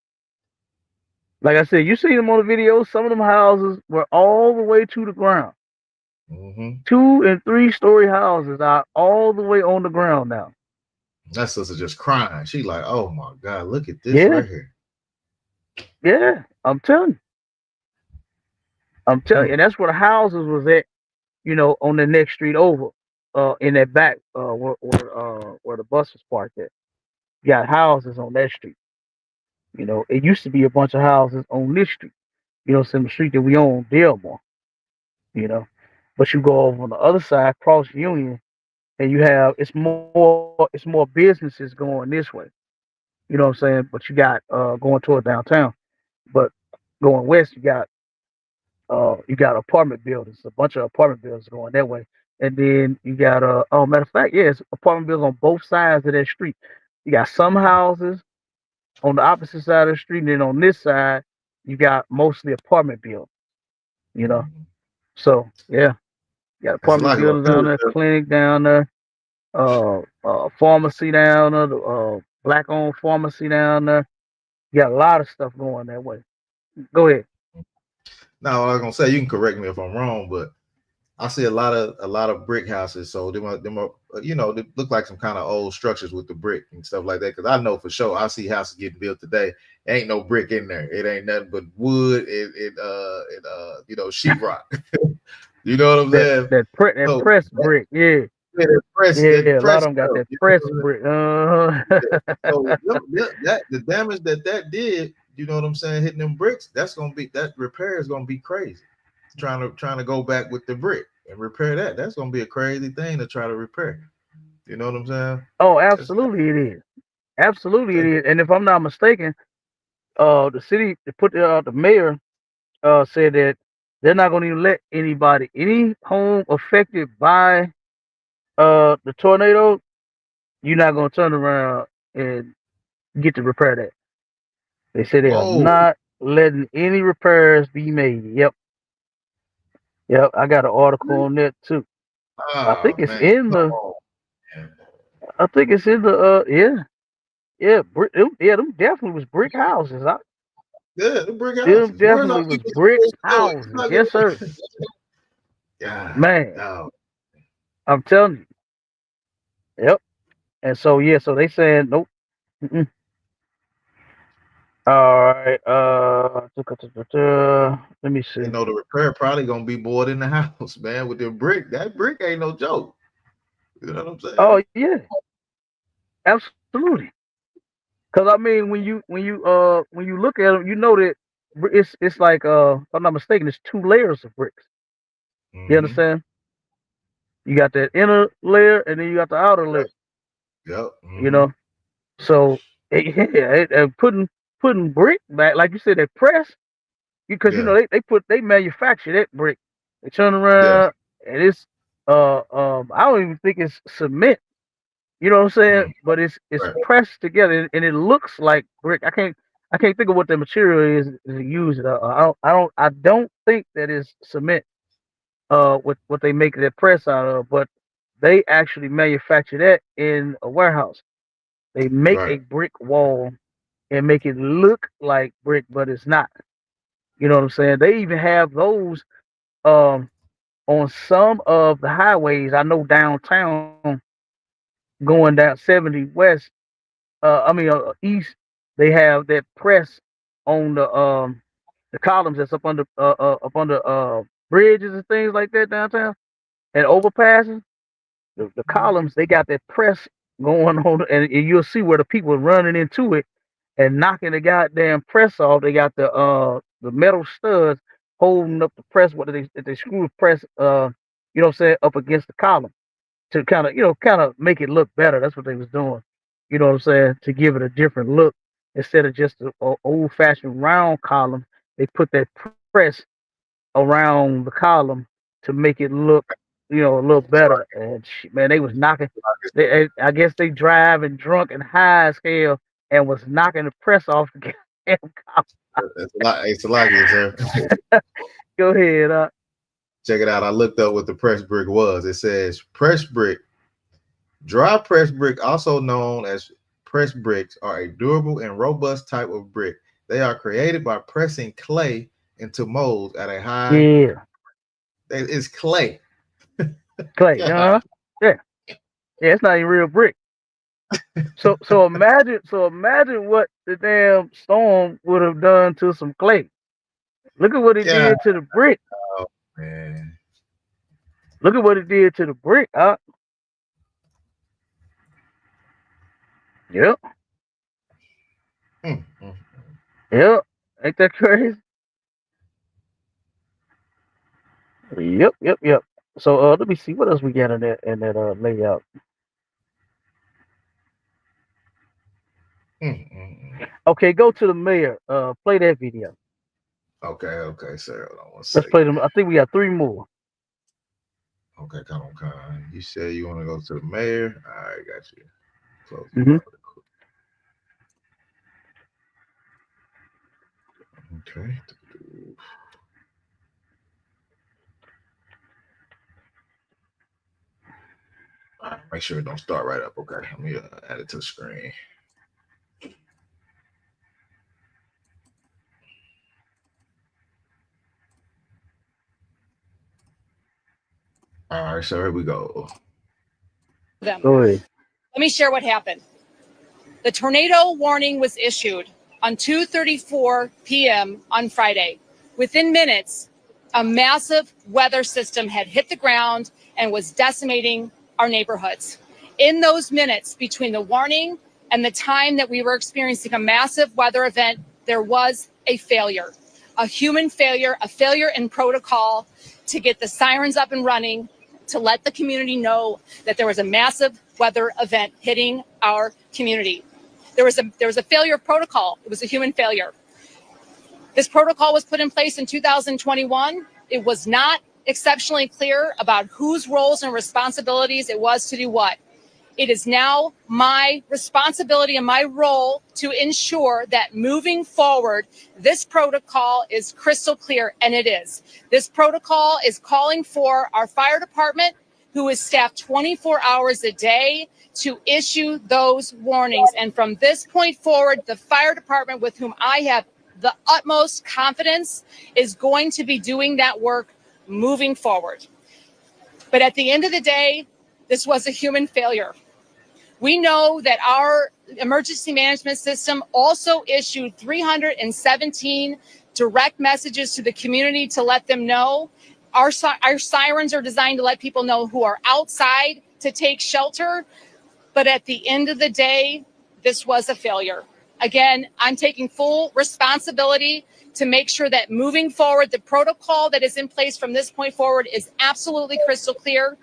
Like I said, you see them on the video. Some of them houses were all the way to the ground. Mm-hmm. 2 and 3 story houses are all the way on the ground now. That sister just crying. She like, oh my God, look at this Yeah, right here. yeah. I'm telling you. I'm telling you. Mm. And that's where the houses was at, on the next street over, in that back, where the bus was parked at. You got houses on that street. It used to be a bunch of houses on this street. Some street that we own, Delmore, you know. But you go over on the other side, cross Union, and it's more businesses going this way. You know what I'm saying? But you got going toward downtown. But going west, you got apartment buildings, a bunch of apartment buildings going that way. And then you got matter of fact, yeah, it's apartment buildings on both sides of that street. You got some houses on the opposite side of the street, and then on this side, you got mostly apartment buildings, you know. So yeah, you got That's a apartment lot going buildings down on. there, clinic down there, pharmacy down there, black owned pharmacy down there. You got a lot of stuff going that way. Go ahead. Now, I was gonna say, you can correct me if I'm wrong, but I see a lot of brick houses. So they look like some kind of old structures with the brick and stuff like that. Because I know for sure, I see houses getting built today. Ain't no brick in there. It ain't nothing but wood sheetrock. You know what I'm That saying? that pre- that So press brick, yeah, that yeah. A lot of press them got stuff. that You know press what I'm brick. saying? So that the damage that did, you know what I'm saying, hitting them bricks, that repair is gonna be crazy. Trying to go back with the brick and repair that. That's gonna be a crazy thing to try to repair. You know what I'm saying? Oh, That's, absolutely it is. Absolutely it that's, is. And if I'm not mistaken, the city they put the mayor said that they're not going to even let any home affected by the tornado. You're not going to turn around and get to repair that. They said they are Whoa. not letting any repairs be made. Yep. I got an article on that too. I Oh think it's man. in Come the. on, man. I think it's in the. Them definitely was brick houses. Yeah, the brick Them houses. Where's our definitely was people brick supposed to know it? It's houses. not Yes, sir. gonna God, Man, no. I'm telling you. Yep. And so so they saying nope. Mm-mm. All right. Let me You see. know the repair probably gonna be more than the house, man. With the brick, that brick ain't no joke. You know what I'm saying? Oh yeah, absolutely. Because I mean, when you look at them, you know that it's like if I'm not mistaken, it's two layers of bricks. You Mm-hmm. understand? You got that inner layer, and then you got the outer layer. Yep. You Mm-hmm. know, so putting brick back, like you said, they press because you Yeah. know they manufacture that brick. They turn Yeah. around and it's I don't even think it's cement. You know what I'm saying? Mm. It's Right. pressed together and it looks like brick. I can't think of what the material is used. I don't think that is cement. What they make that press out of, but they actually manufacture that in a warehouse. They make Right. a brick wall and make it look like brick, but it's not. You know what I'm saying? They even have those um on some of the highways. I know downtown going down 70 west, east, they have that press on the columns that's up under bridges and things like that downtown and overpasses. The columns they got that press going on, and you'll see where the people are running into it and knocking the goddamn press off. They got the metal studs holding up the press. What they screw the press you know what I'm saying, up against the column to kind of make it look better. That's what they was doing. You know what I'm saying? To give it a different look instead of just an old fashioned round column, they put that press around the column to make it look, a little better. And shit, man, they was knocking. I guess they driving drunk and high as hell and was knocking the press off the goddamn column. It's a lot. It's a lot, sir. Go ahead. Check it out. I looked up what the press brick was. It says press brick. Dry press brick, also known as press bricks, are a durable and robust type of brick. They are created by pressing clay into molds at a high. Yeah, It's clay. clay. God. Yeah, it's not even real brick. So imagine what the damn storm would have done to some clay. Look at what it God. did to the brick. Oh, man. Look at what it did to the brick. Yep. Mm. Yep. Ain't that crazy? Yep. So let me see what else we got in that layout. Okay, go to the mayor. Play that video. Okay, sir. Hold on one Let's play second. them. I think we got 3 more. Okay, come on. You said you want to go to the mayor. All right, got you. Close the Mm-hmm. public. Okay. All right, make sure it don't start right up. Okay, let me add it to the screen. All right, so here we go. Go ahead. Let me share what happened. The tornado warning was issued on 2:34 p.m. on Friday. Within minutes, a massive weather system had hit the ground and was decimating our neighborhoods. In those minutes between the warning and the time that we were experiencing a massive weather event, there was a failure, a human failure, a failure in protocol to get the sirens up and running, to let the community know that there was a massive weather event hitting our community. There was a failure of protocol. It was a human failure. This protocol was put in place in 2021. it was not exceptionally clear about whose roles and responsibilities it was to do what. It is now my responsibility and my role to ensure that moving forward, this protocol is crystal clear, and it is. This protocol is calling for our fire department, who is staffed 24 hours a day, to issue those warnings. And from this point forward, the fire department, with whom I have the utmost confidence, is going to be doing that work moving forward. But at the end of the day, this was a human failure. We know that our emergency management system also issued 317 direct messages to the community to let them know. Our sirens are designed to let people know who are outside to take shelter. But at the end of the day, this was a failure. Again, I'm taking full responsibility to make sure that moving forward, the protocol that is in place from this point forward is absolutely crystal clear.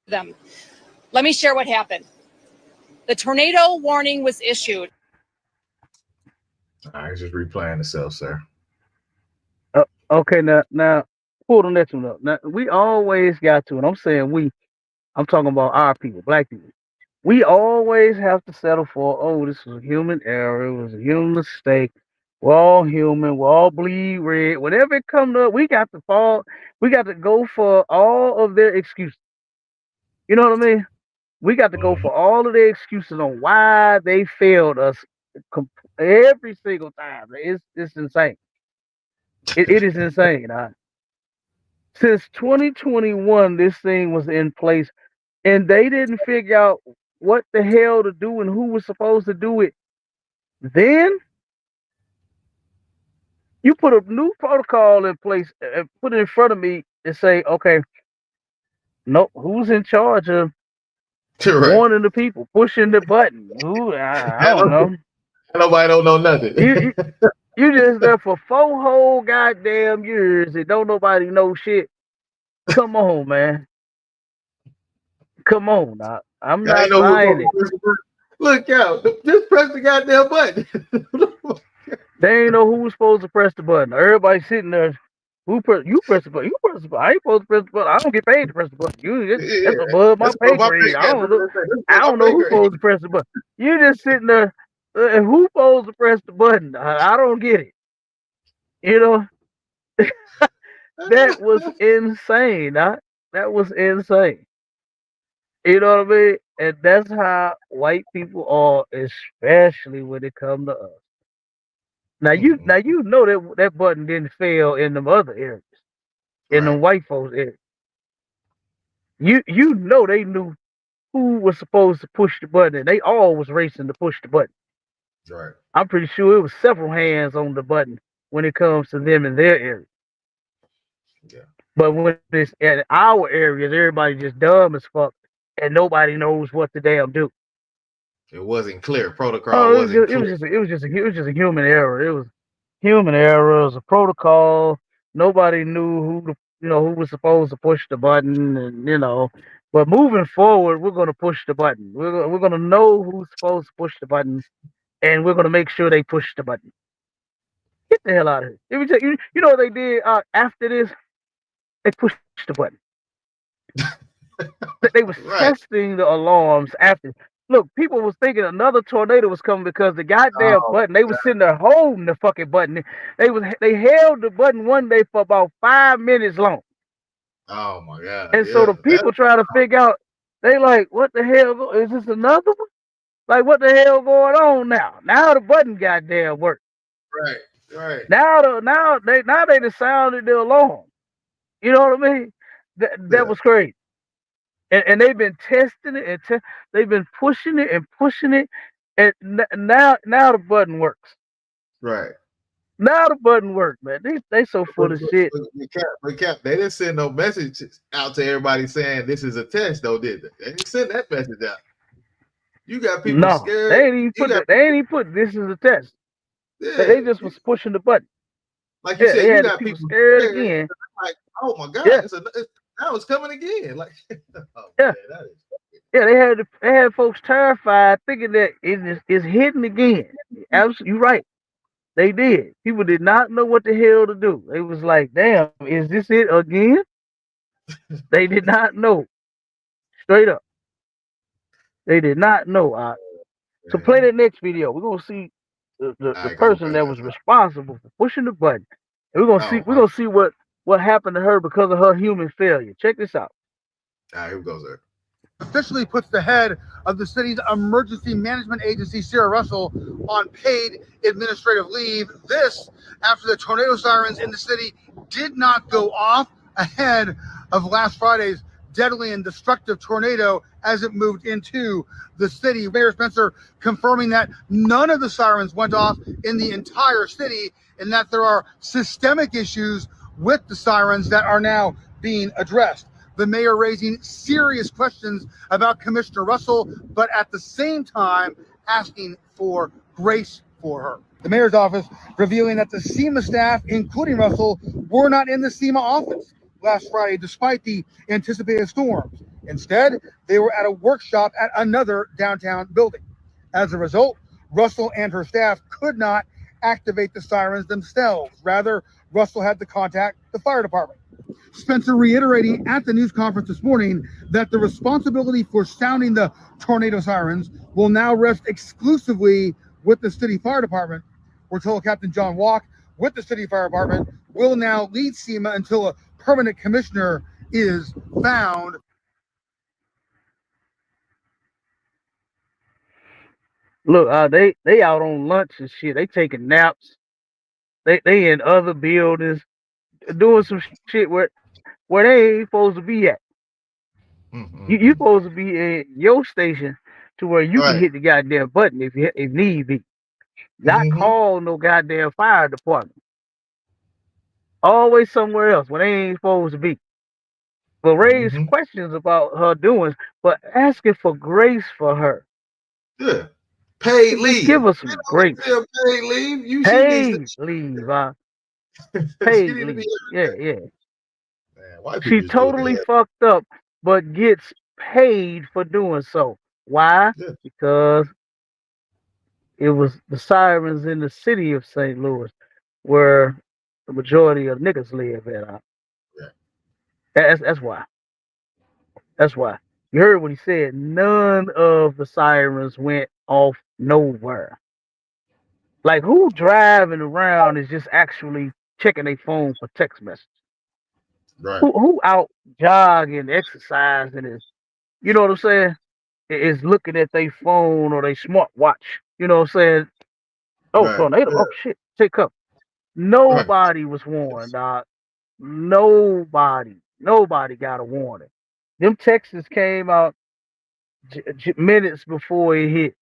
Let me share what happened. The tornado warning was issued. All right, just replaying itself, sir. Okay, now pull the next one up. Now we always got to, and I'm saying I'm talking about our people, black people. We always have to settle for, oh, this was a human error, it was a human mistake. We're all human, we all bleed red. Whenever it comes up, we got to go for all of their excuses. You know what I mean? We got to go for all of their excuses on why they failed us every single time. It's insane. It is insane. Since 2021, this thing was in place, and they didn't figure out what the hell to do and who was supposed to do it. Then you put a new protocol in place and put it in front of me and say, okay, no, who's in charge of warning the people, pushing the button? Who? I don't know. Nobody don't know nothing. You just there for 4 whole goddamn years and don't nobody know shit. Come on, man. Come on, now. I'm not buying it. Look out! Just press the goddamn button. They ain't know who was supposed to press the button. Everybody sitting there. You press the button. You press the button. I ain't supposed to press the button. I don't get paid to press the button. That's above my pay grade. I don't know who's supposed to press the button. You just sitting there. Who's supposed to press the button? I don't get it. You know, that was insane. That was insane. You know what I mean? And that's how white people are, especially when it comes to us. Now you know that button didn't fail in them other areas, in the white folks area. You know they knew who was supposed to push the button. And they all was racing to push the button. Right. I'm pretty sure it was several hands on the button when it comes to them in their area. Yeah. But when it's in our areas, everybody just dumb as fuck, and nobody knows what to damn do. It wasn't clear. Protocol wasn't clear. It was just a human error. It was human error. It was a protocol. Nobody knew who was supposed to push the button, and. But moving forward, we're gonna push the button. We're gonna know who's supposed to push the button, and we're gonna make sure they push the button. Get the hell out of here! Let me tell you. You know what they did after this? They pushed the button. They was testing the alarms after. Look, people was thinking another tornado was coming because the goddamn button. They was sitting there holding the fucking button. They held the button one day for about 5 minutes long. Oh my god! And so the people trying to figure out. They like, what the hell? Is this another one? Like, what the hell going on now? Now the button goddamn work. Right. Now they just sounded the alarm. You know what I mean? That was crazy. And they've been testing it and they've been pushing it, and now the button works. Right. Now the button works, man. They so full of shit. But Cap, they didn't send no message out to everybody saying this is a test, though, did they? They didn't send that message out. You got people scared. They ain't even put this is a test. Yeah. They just was pushing the button. Like you said, you got people scared again. Like, oh my god, now it's coming again. Like, man, they had folks terrified, thinking that it's hidden again. Absolutely, you're right. They did. People did not know what the hell to do. They was like, damn, is this it again? They did not know. Straight up. They did not know. So play that next video. We're gonna see the person that was responsible for pushing the button. And we're gonna see what happened to her because of her human failure. Check this out. All right, here goes there. Officially puts the head of the city's emergency management agency, Sarah Russell, on paid administrative leave. This after the tornado sirens in the city did not go off ahead of last Friday's deadly and destructive tornado as it moved into the city. Mayor Spencer confirming that none of the sirens went off in the entire city and that there are systemic issues with the sirens that are now being addressed. The mayor raising serious questions about Commissioner Russell, but at the same time asking for grace for her. The mayor's office revealing that the SEMA staff, including Russell, were not in the SEMA office last Friday despite the anticipated storms. Instead, they were at a workshop at another downtown building. As a result, Russell and her staff could not activate the sirens themselves. Rather, Russell had to contact the fire department. Spencer reiterating at the news conference this morning that the responsibility for sounding the tornado sirens will now rest exclusively with the city fire department. We're told Captain John Walk with the city fire department will now lead SEMA until a permanent commissioner is found. Look, they out on lunch and shit. They taking naps. They in other buildings doing some shit where they ain't supposed to be at. You supposed to be in your station to where you can hit the goddamn button if need be. Not call no goddamn fire department. Always somewhere else when they ain't supposed to be. But raise questions about her doings, but asking for grace for her. Yeah. Paid leave. Give us some grace. Paid leave. Paid leave. Paid leave. Yeah. Man, she totally fucked up, but gets paid for doing so. Why? Yeah. Because it was the sirens in the city of St. Louis where the majority of niggas live at. Yeah. That's why. That's why. You heard what he said. None of the sirens went off nowhere. Like, who driving around is just actually checking their phone for text messages? Right. Who out jogging, exercising is, you know what I'm saying? Is looking at their phone or their smartwatch. You know what I'm saying? Oh, right. Tornado. Yeah. Oh shit. Take up. Nobody was warned, dog. Nobody got a warning. Them texts came out minutes before it hit.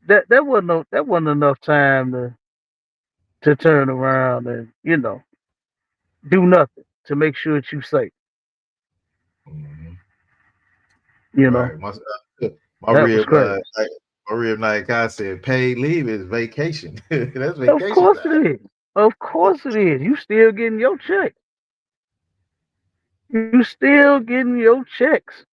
That wasn't enough time to turn around and, you know, do nothing to make sure that you safe. You know, my rib night guy said paid leave is vacation. That's vacation. Of course it is. Of course it is. You still getting your check. You still getting your checks.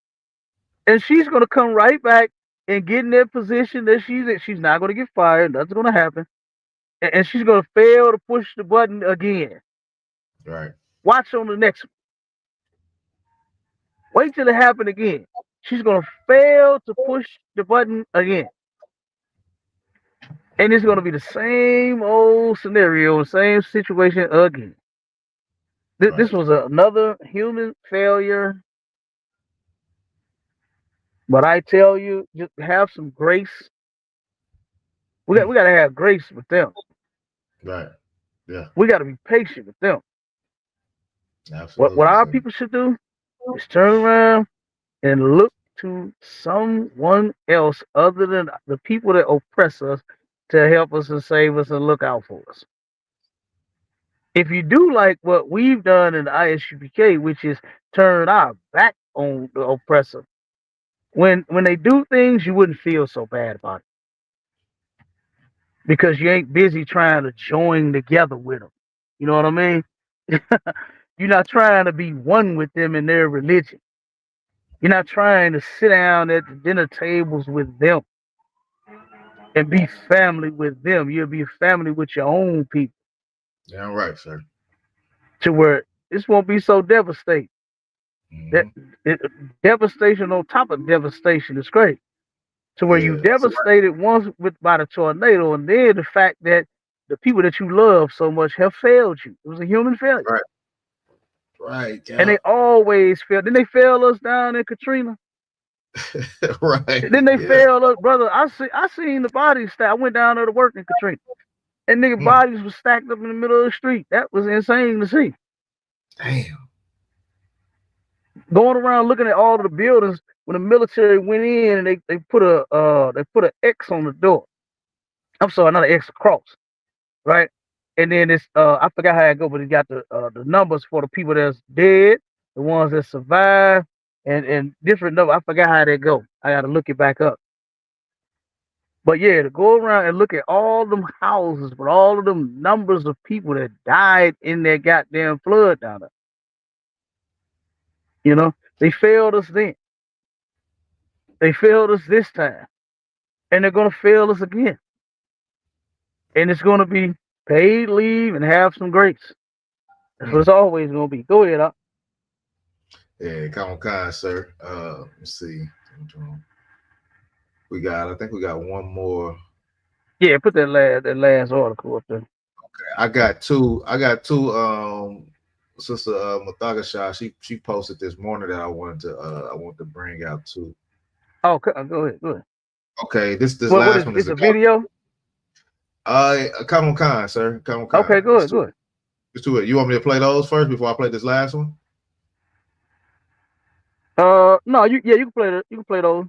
And she's gonna come right back and get in that position that she's not gonna get fired. That's gonna happen. And she's gonna fail to push the button again. Right. Watch on the next one. Wait till it happen again. She's gonna fail to push the button again. And it's gonna be the same old scenario, same situation again. This was another human failure. But I tell you, just have some grace. We gotta have grace with them. Right. Yeah. We gotta be patient with them. Absolutely. What our people should do is turn around and look to someone else other than the people that oppress us to help us and save us and look out for us. If you do like what we've done in the ISUPK, which is turn our back on the oppressor, when they do things, you wouldn't feel so bad about it. Because you ain't busy trying to join together with them. You know what I mean? You're not trying to be one with them in their religion. You're not trying to sit down at the dinner tables with them and be family with them. You'll be family with your own people. Yeah, right, sir. To where this won't be so devastating. That devastation on top of devastation is great. To where you devastated once by the tornado, and then the fact that the people that you love so much have failed you. It was a human failure. Right. Right. And they always fail. Didn't they fail us down in Katrina? Right. Then they failed us, brother. I seen the bodies stacked. I went down there to work in Katrina. And nigga bodies were stacked up in the middle of the street. That was insane to see. Damn. Going around looking at all of the buildings when the military went in and they put an X on the door. I'm sorry, not an X, a cross, right? And then it's I forgot how it go, but it got the numbers for the people that's dead, the ones that survived, and different numbers. I forgot how they go. I got to look it back up. But yeah, to go around and look at all them houses with all of them numbers of people that died in that goddamn flood down there. You know, they failed us then. They failed us this time. And they're going to fail us again. And it's going to be paid leave and have some grace. That's what it's always going to be. Go ahead, up. Yeah, come on, sir. Let's see. I think we got one more. Yeah, put that last article up there. Okay, I got two. Sister Mathaga Shah, she posted this morning that I want to bring out too. Oh, go ahead. Okay, this last one is a video. Come on, sir. Come on. Okay, go ahead. Let's do it. You want me to play those first before I play this last one? No, you can play those.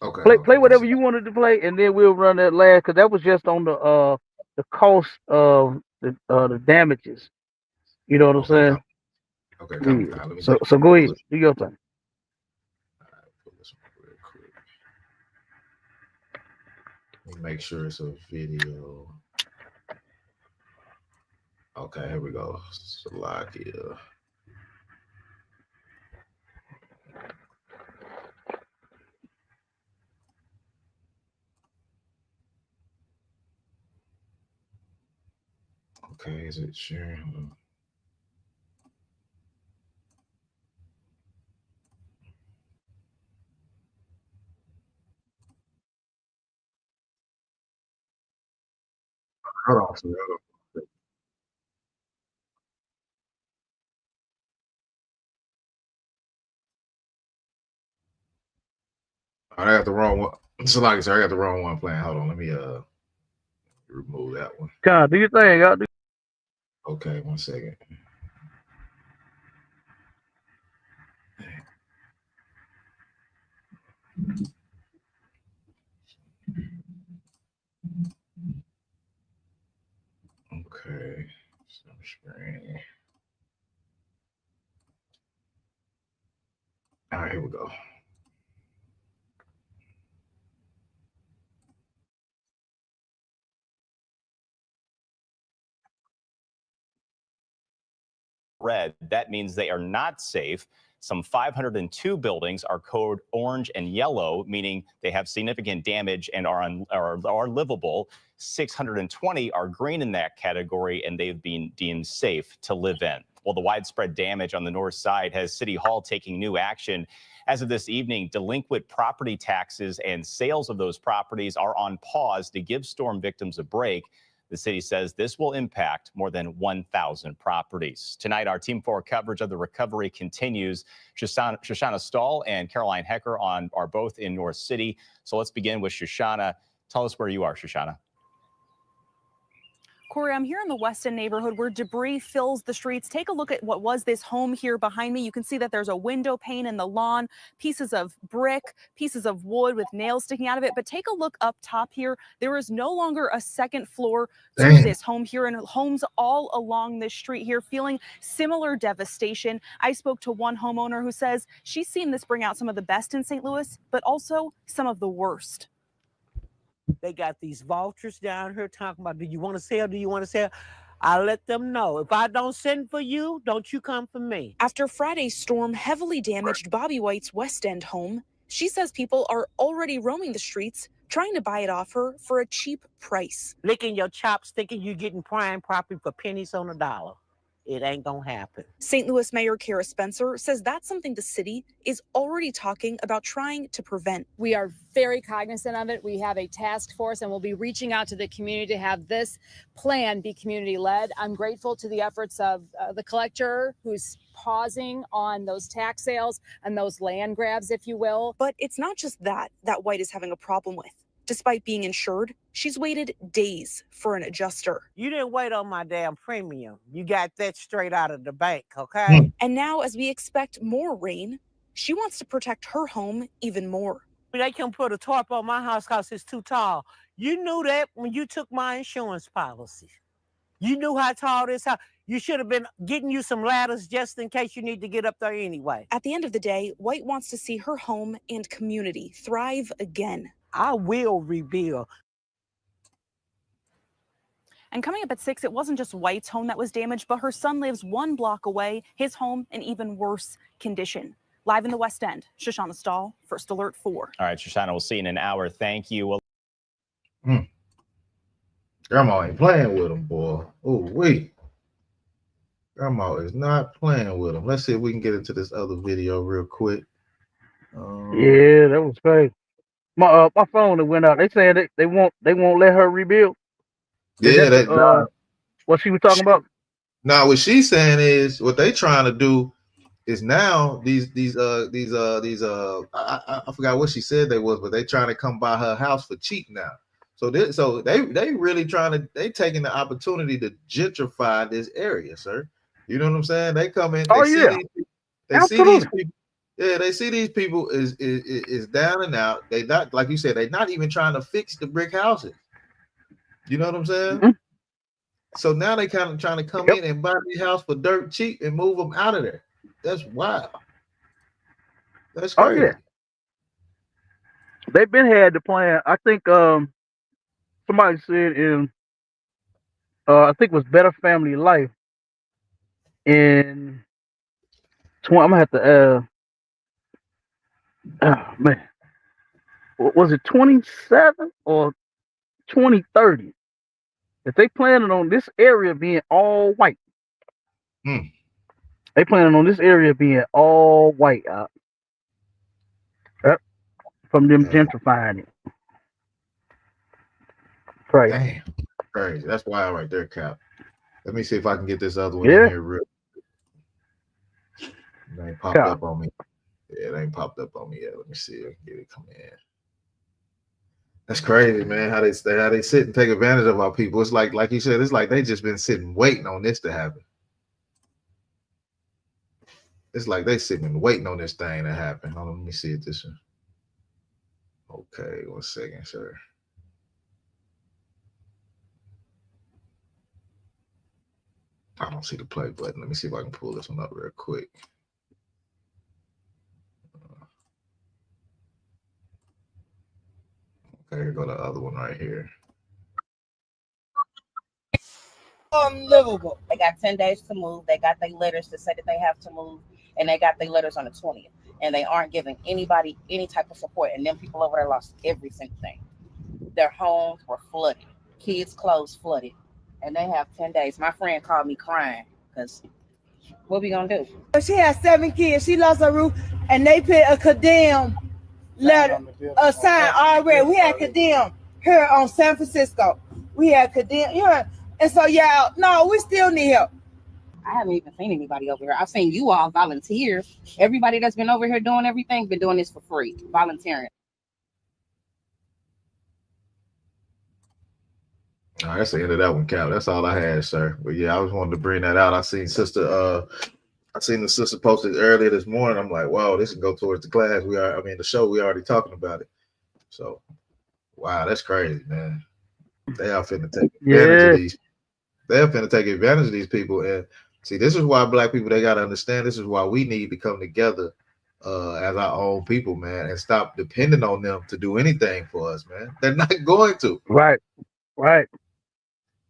Okay. Play whatever you wanted to play, and then we'll run that last because that was just on the cost of the damages. You know what I'm saying? Okay. Come on. So go ahead. Do your thing. Let me make sure it's a video. Okay, here we go. Slovakia. Okay, is it sharing? Hold on. I got the wrong one. Slovakia, sir, I got the wrong one playing. Hold on, let me remove that one. God, do your thing, God. Okay, 1 second. Okay, stop screen. All right, here we go. Red, that means they are not safe. Some 502 buildings are code orange and yellow, meaning they have significant damage and are livable. 620 are green in that category, and they've been deemed safe to live in. Well, the widespread damage on the north side has City Hall taking new action. As of this evening, delinquent property taxes and sales of those properties are on pause to give storm victims a break. The city says this will impact more than 1,000 properties. Tonight, our Team 4 coverage of the recovery continues. Shoshana Stahl and Caroline Hecker are both in North City. So let's begin with Shoshana. Tell us where you are, Shoshana. Corey, I'm here in the Weston neighborhood where debris fills the streets. Take a look at what was this home here behind me. You can see that there's a window pane in the lawn, pieces of brick, pieces of wood with nails sticking out of it. But take a look up top here. There is no longer a second floor to this home here, and homes all along this street here feeling similar devastation. I spoke to one homeowner who says she's seen this bring out some of the best in St. Louis, but also some of the worst. They got these vultures down here talking about, do you want to sell? Do you want to sell? I let them know. If I don't send for you, don't you come for me. After Friday's storm heavily damaged Bobby White's West End home, she says people are already roaming the streets trying to buy it off her for a cheap price. Licking your chops, thinking you're getting prime property for pennies on a dollar. It ain't gonna happen. St. Louis Mayor Kara Spencer says that's something the city is already talking about trying to prevent. We are very cognizant of it. We have a task force and we'll be reaching out to the community to have this plan be community led. I'm grateful to the efforts of the collector who's pausing on those tax sales and those land grabs, if you will. But it's not just that White is having a problem with. Despite being insured, she's waited days for an adjuster. You didn't wait on my damn premium. You got that straight out of the bank, okay? And now, as we expect more rain, she wants to protect her home even more. They can put a tarp on my house because it's too tall. You knew that when you took my insurance policy. You knew how tall this house. You should have been getting you some ladders just in case you need to get up there anyway. At the end of the day, White wants to see her home and community thrive again. I will rebuild. And coming up at 6, it wasn't just White's home that was damaged, but her son lives 1 block away, his home in even worse condition. Live in the West End, Shoshana Stahl, First Alert 4. All right, Shoshana, we'll see you in an hour. Thank you. Grandma ain't playing with him, boy. Oh, wait. Grandma is not playing with him. Let's see if we can get into this other video real quick. Yeah, that was crazy. My phone that went out. They saying they won't let her rebuild. Yeah, what she was talking about. Now, what she's saying is what they trying to do is now these I forgot what she said they was, but they trying to come by her house for cheap now. So they really they taking the opportunity to gentrify this area, sir. You know what I'm saying? They come in. Oh, yeah. They see these people. Yeah, they see these people is down and out. They not, like you said, they not even trying to fix the brick houses. You know what I'm saying? Mm-hmm. So now they kind of trying to come in and buy the house for dirt cheap and move them out of there. That's wild. That's crazy. Oh, yeah. They've been had the plan. I think somebody said in I think it was Better Family Life in I'm gonna have to oh man, was it 27 or 2030? If they planning on this area being all white, they planning on this area being all white out. Yep. From them gentrifying it. Crazy. Damn, crazy. That's wild right there, Cap. Let me see if I can get this other one in here real. It ain't popped up on me. Yeah, it ain't popped up on me yet. Let me see if I can get it come in. That's crazy, man. How they sit and take advantage of our people. It's like you said, it's like they just been sitting waiting on this to happen. It's like they sitting waiting on this thing to happen. Hold on, let me see it this one. Okay, 1 second, sir. I don't see the play button. Let me see if I can pull this one up real quick. Okay, here go the other one right here. Unlivable. They got 10 days to move. They got their letters to say that they have to move, and they got their letters on the 20th. And they aren't giving anybody any type of support. And them people over there lost every single thing. Their homes were flooded. Kids' clothes flooded. And they have 10 days. My friend called me crying because what we gonna do? She has 7 kids. She lost her roof, and they put a condemn letter, a sign already. We had condemn here on San Francisco. We had condemn here, and so no, we still need help. I haven't even seen anybody over here. I've seen you all volunteers. Everybody that's been over here doing everything been doing this for free, volunteering. All right, that's the end of that one, Cal. That's all I had, sir. But yeah, I just wanted to bring that out. I seen the sister posted earlier this morning. I'm like, wow, this can go towards the class. The show, we already talking about it. So wow, that's crazy, man. They are finna take advantage of these. They're finna take advantage of these people. And see, this is why black people, they gotta understand, this is why we need to come together as our own people, man, and stop depending on them to do anything for us, man. They're not going to. Right.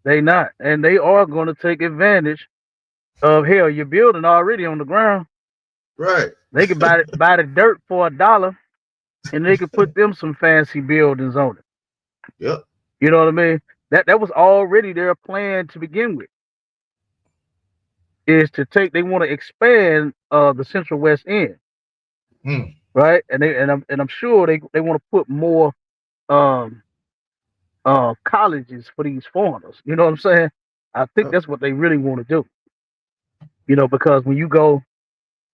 They not, and they are going to take advantage of your building already on the ground. Right. They can buy the dirt for $1. and they could put them some fancy buildings on it. Yep. You know what I mean? That was already their plan to begin with. Is to take they want to expand the Central West End, right? And I'm sure they want to put more um colleges for these foreigners. You know what I'm saying? I think that's what they really want to do. You know, because when you go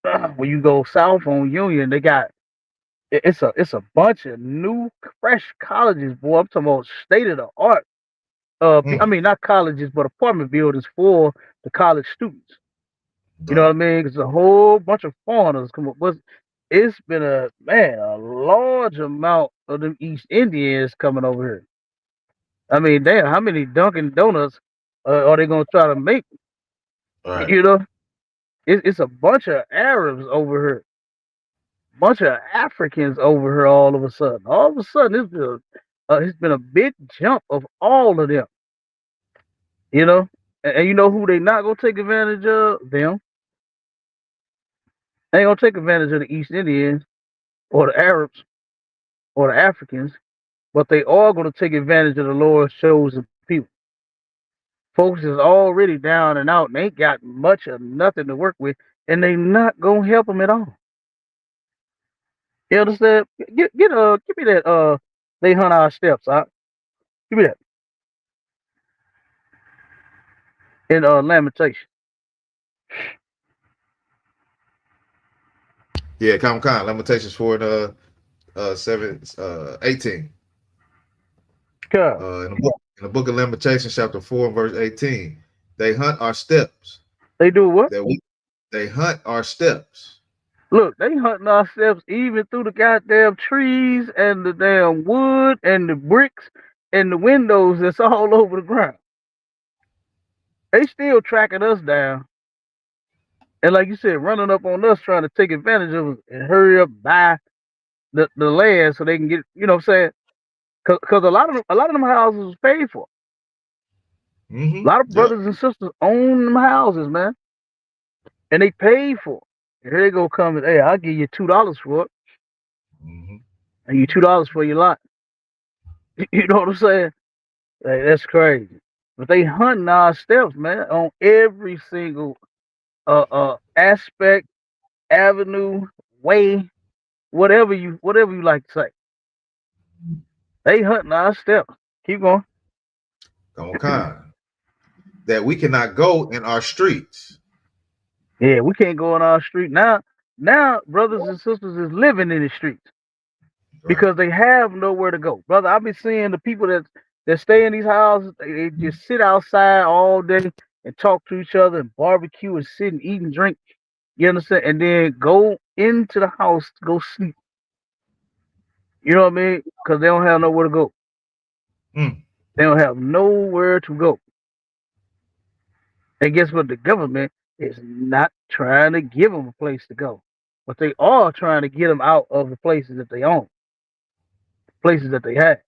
south on Union, they got it's a bunch of new fresh colleges, boy. I'm talking about state of the art. I mean not colleges, but apartment buildings for the college students. You know what I mean? It's a whole bunch of foreigners come up. But it's been a large amount of them East Indians coming over here. I mean, damn, how many Dunkin' Donuts are they gonna try to make? Right. You know, it's a bunch of Arabs over here, bunch of Africans over here. All of a sudden, it's been a big jump of all of them. You know, and you know who they not gonna take advantage of? Them. They ain't gonna take advantage of the East Indians or the Arabs or the Africans, but they are gonna take advantage of the Lord's chosen people. Folks is already down and out and ain't got much or nothing to work with, and they not gonna help them at all. You understand? Give me that they hunt our steps out. Give me that in Lamentation. Yeah, come. Lamentations 4 and 18. In the book of Lamentations, chapter 4 and verse 18. They hunt our steps. They do what? They hunt our steps. Look, they hunting our steps even through the goddamn trees and the damn wood and the bricks and the windows that's all over the ground. They still tracking us down. And like you said, running up on us trying to take advantage of us and hurry up buy the land so they can get, you know what I'm saying? Because a lot of them houses was paid for. A lot of brothers and sisters own them houses, man. And they paid for it. And here they go coming, hey, I'll give you $2 for it. And you $2 for your lot. You know what I'm saying? Like, that's crazy. But they hunting our steps, man, on every single aspect, avenue, way, whatever you like to say. They hunting our steps. Keep going. That we cannot go in our streets. Yeah, we can't go in our street now. Now, brothers and sisters is living in the streets because they have nowhere to go. Brother, I've been seeing the people that stay in these houses. They just sit outside all day and talk to each other and barbecue and sit and eat and drink. You understand? And then go into the house to go sleep. You know what I mean? Because they don't have nowhere to go. They don't have nowhere to go. And guess what? The government is not trying to give them a place to go, but they are trying to get them out of the places that they own, places that they have.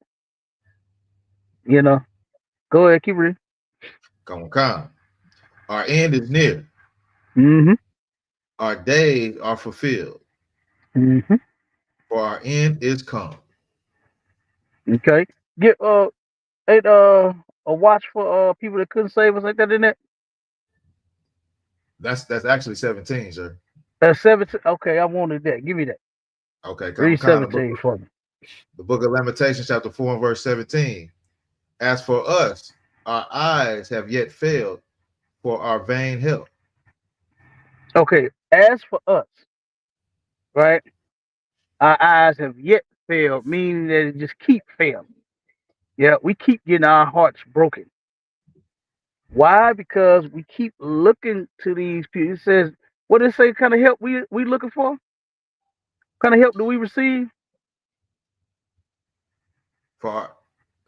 You know, go ahead, keep reading. Our end is near. Our days are fulfilled. For our end is come. Okay, get a watch for people that couldn't save us like that in that. That's actually 17, sir. That's 17. Okay, I wanted that. Give me that. Okay, read 17 for me. The book of Lamentations, chapter 4 and verse 17. As for us, our eyes have yet failed for our vain help. Okay, as for us, right? Our eyes have yet failed, meaning that it just keep failing. Yeah, we keep getting our hearts broken. Why? Because we keep looking to these people. It says, what does it say kind of help we looking for? Kind of help do we receive? So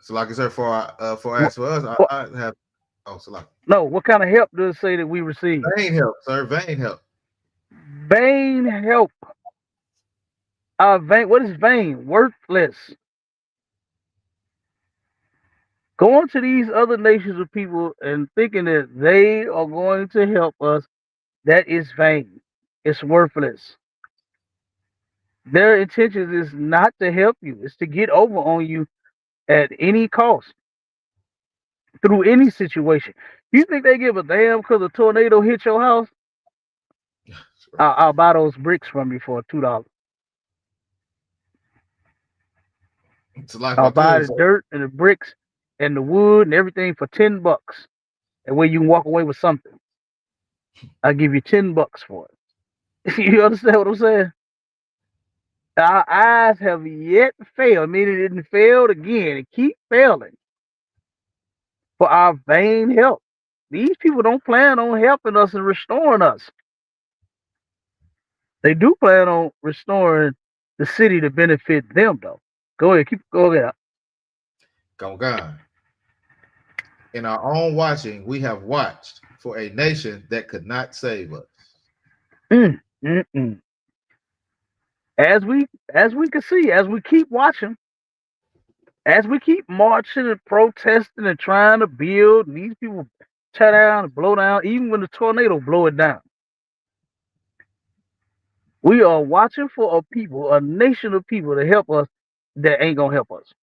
like I said, for us, I have No, what kind of help does it say that we receive? Vain help, sir. Vain help. Vain help. Vain. What is vain? Worthless. Going to these other nations of people and thinking that they are going to help us, that is vain. It's worthless. Their intention is not to help you. It's to get over on you at any cost through any situation. You think they give a damn because a tornado hit your house? I'll buy those bricks from you for $2. It's like I'll my buy cousin the said. dirt and the bricks and the wood and everything for $10. And where you can walk away with something. I'll give you $10 for it. You understand what I'm saying? Our eyes have yet failed. I mean, it didn't fail again. It keep failing for our vain help. These people don't plan on helping us and restoring us. They do plan on restoring the city to benefit them, though. Go ahead, go ahead. Gone. In our own watching, we have watched for a nation that could not save us. Mm, mm, mm. As we can see, as we keep watching, as we keep marching and protesting and trying to build, and these people tear down and blow down, even when the tornado blow it down. We are watching for a people, a nation of people to help us that ain't gonna help us.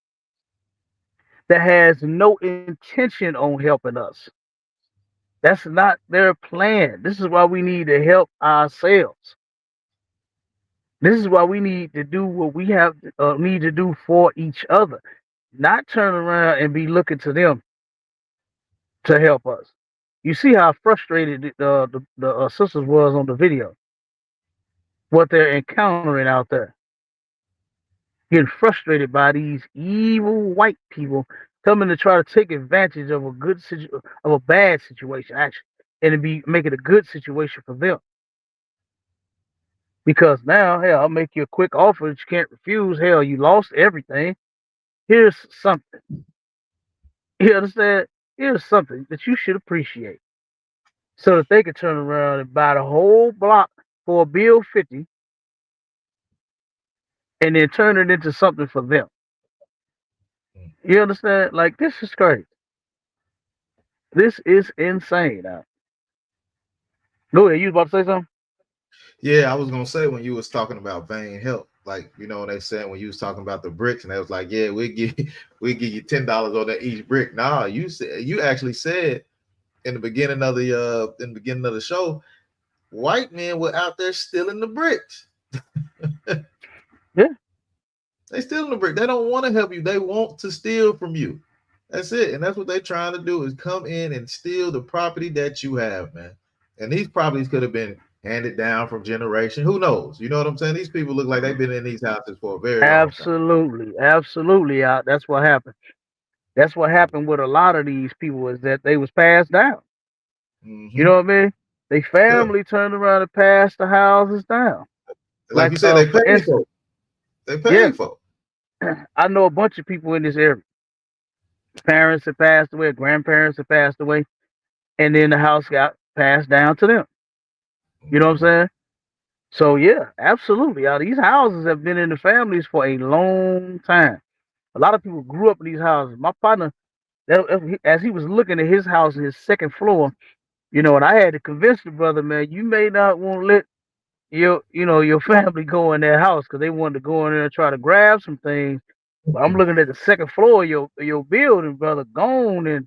That has no intention on helping us. That's not their plan. This is why we need to help ourselves. This is why we need to do what we have need to do for each other, not turn around and be looking to them to help us. You see how frustrated the sisters was on the video, what they're encountering out there, getting frustrated by these evil white people coming to try to take advantage of of a bad situation, actually, and to be make it a good situation for them. Because now, hell, I'll make you a quick offer that you can't refuse. Hell, you lost everything. Here's something. You understand? Here's something that you should appreciate. So that they can turn around and buy the whole block for $1.50 and then turn it into something for them. You understand? Like, this is crazy. This is insane. Go ahead, you was about to say something? Yeah, I was gonna say when you was talking about vain help, like they said when you was talking about the bricks, and they was like, yeah, we give you $10 on that each brick. Nah, you actually said in the beginning of the show, white men were out there stealing the bricks. Yeah. They stealing the brick. They don't want to help you. They want to steal from you. That's it. And that's what they're trying to do is come in and steal the property that you have, man. And these properties could have been handed down from generation. Who knows? You know what I'm saying? These people look like they've been in these houses for a very long time. Absolutely. That's what happened. That's what happened with a lot of these people is that they was passed down. Mm-hmm. You know what I mean? They family turned around and passed the houses down. Like you said, they for paid instance, for it. They paid for it. I know a bunch of people in this area. Parents have passed away, grandparents have passed away, and then the house got passed down to them. You know what I'm saying? So yeah, absolutely. These houses have been in the families for a long time. A lot of people grew up in these houses. My partner, as he was looking at his house, his second floor, and I had to convince the brother, man, you may not want to let your family go in that house because they wanted to go in there and try to grab some things. But I'm looking at the second floor of your building, brother, gone, and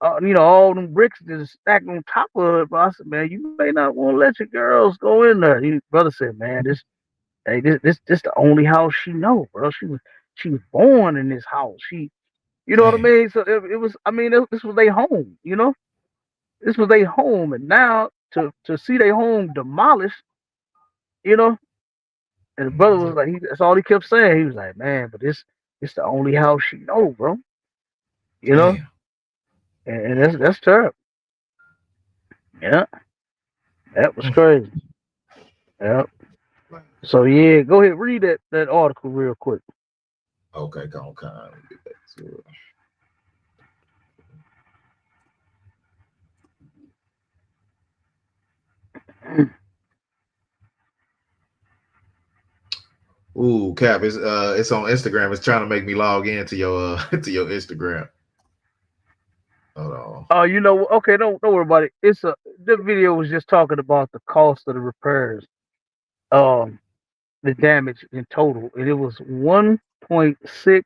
all them bricks just stacked on top of it. But I said, man, you may not want to let your girls go in there. Brother said, man, this the only house she know, bro. She was born in this house. You know what I mean? So it was. I mean, this was their home. This was their home, and now to see their home demolished, and the brother was like, that's all he kept saying. He was like, man, but it's the only house she know, bro. And that's terrible. Yeah, that was crazy. Yeah. So yeah, go ahead, read that article real quick. Okay, come on. Let me get back to it. Ooh, Cap, it's on Instagram. It's trying to make me log into your to your Instagram. Hold on. Oh, okay, don't worry about it. The video was just talking about the cost of the repairs. the damage in total, and it was 1.6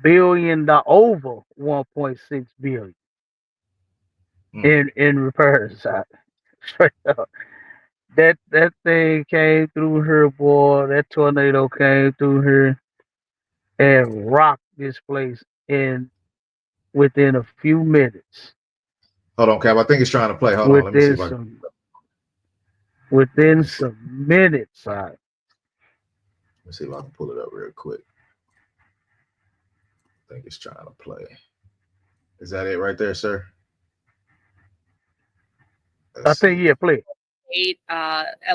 billion, over 1.6 billion in repairs. Straight up. That thing came through here, boy. That tornado came through here and rocked this place in within a few minutes. Hold on, Cap. I think it's trying to play. Hold on. Let me see if I can. Within some minutes, Let me see if I can pull it up real quick. I think it's trying to play. Is that it right there, sir? I think, yeah, play. State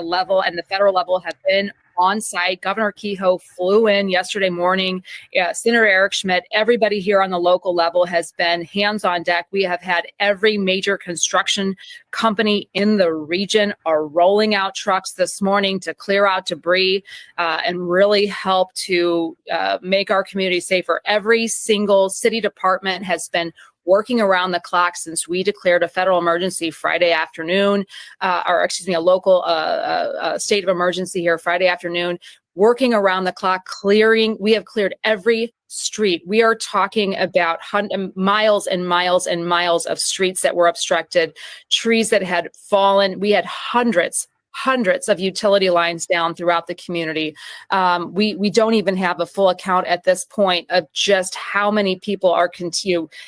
level and the federal level have been on site. Governor Kehoe flew in yesterday morning. Senator Eric Schmidt, everybody here on the local level has been hands on deck. We have had every major construction company in the region are rolling out trucks this morning to clear out debris and really help to make our community safer. Every single city department has been working around the clock since we declared a federal emergency Friday afternoon, a local state of emergency here Friday afternoon, working around the clock, clearing. We have cleared every street. We are talking about miles and miles and miles of streets that were obstructed, trees that had fallen. We had hundreds of utility lines down throughout the community. We don't even have a full account at this point of just how many people are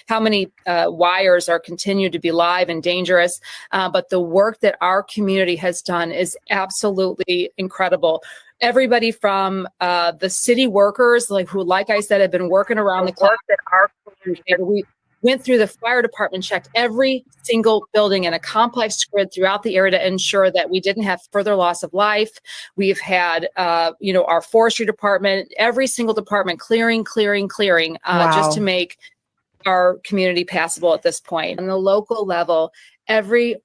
how many wires are continued to be live and dangerous. But the work that our community has done is absolutely incredible. Everybody from the city workers, like I said, have been working around the clock. We went through the fire department, checked every single building and a complex grid throughout the area to ensure that we didn't have further loss of life. We've had, our forestry department, every single department clearing, just to make our community passable at this point. On the local level, every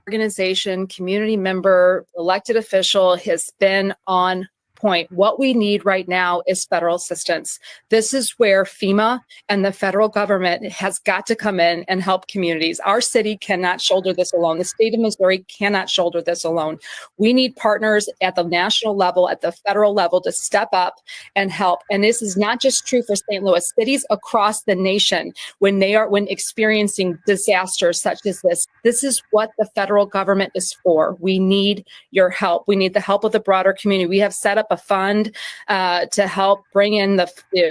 organization, community member, elected official has been on point. What we need right now is federal assistance. This is where FEMA and the federal government has got to come in and help communities. Our city cannot shoulder this alone. The state of Missouri cannot shoulder this alone. We need partners at the national level, at the federal level to step up and help. And this is not just true for St. Louis. Cities across the nation, when experiencing disasters such as this, this is what the federal government is for. We need your help. We need the help of the broader community. We have set up a fund to help bring in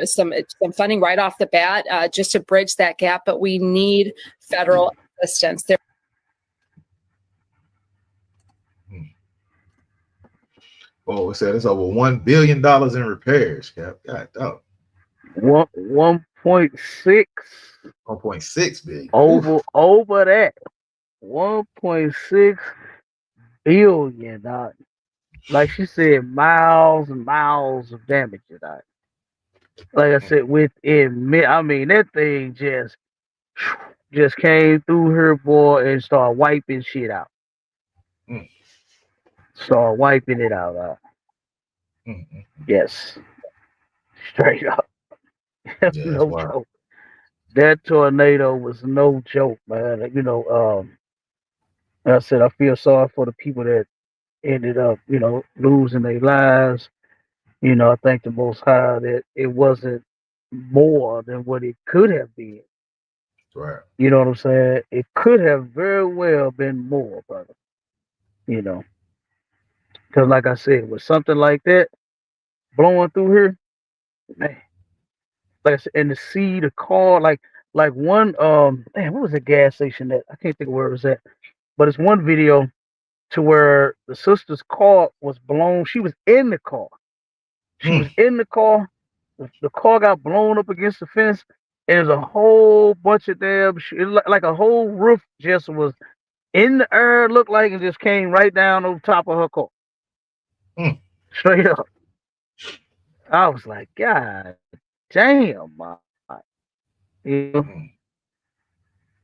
some funding right off the bat, just to bridge that gap. But we need federal assistance. Oh, it said it's over $1 billion in repairs, Cap. God damn. 1.6. 1.6 billion. Over that. 1.6 billion. Like she said, miles and miles of damage. Like I said, that thing just came through her, boy, and started wiping shit out. Start wiping it out. Yes. Straight up. No joke. That tornado was no joke, man. I said I feel sorry for the people that ended up, losing their lives. I thank the Most High that it wasn't more than what it could have been. Right. You know what I'm saying? It could have very well been more, brother. Because like I said, with something like that blowing through here, man, like I said, and to see the car, like one, what was the gas station that I can't think of where it was at, but it's one video to where the sister's car was blown. She was in the car. The car got blown up against the fence. And there's a whole bunch of like a whole roof just was in the air, looked like it just came right down on top of her car. Straight up. I was like, God damn, man.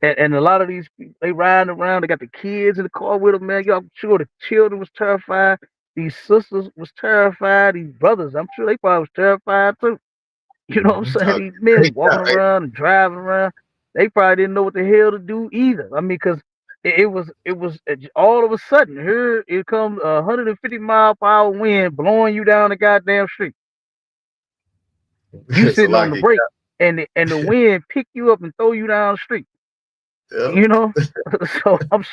And a lot of these people, they riding around, they got the kids in the car with them, man. I'm sure the children was terrified. These sisters was terrified. These brothers, I'm sure they probably was terrified too. You know what I'm saying? These men walking around and driving around, they probably didn't know what the hell to do either. I mean, because it was all of a sudden here it comes a 150-mile-per-hour wind blowing you down the goddamn street. You So sitting on like the it brake, and the wind pick you up and throw you down the street. got, You know, so I'm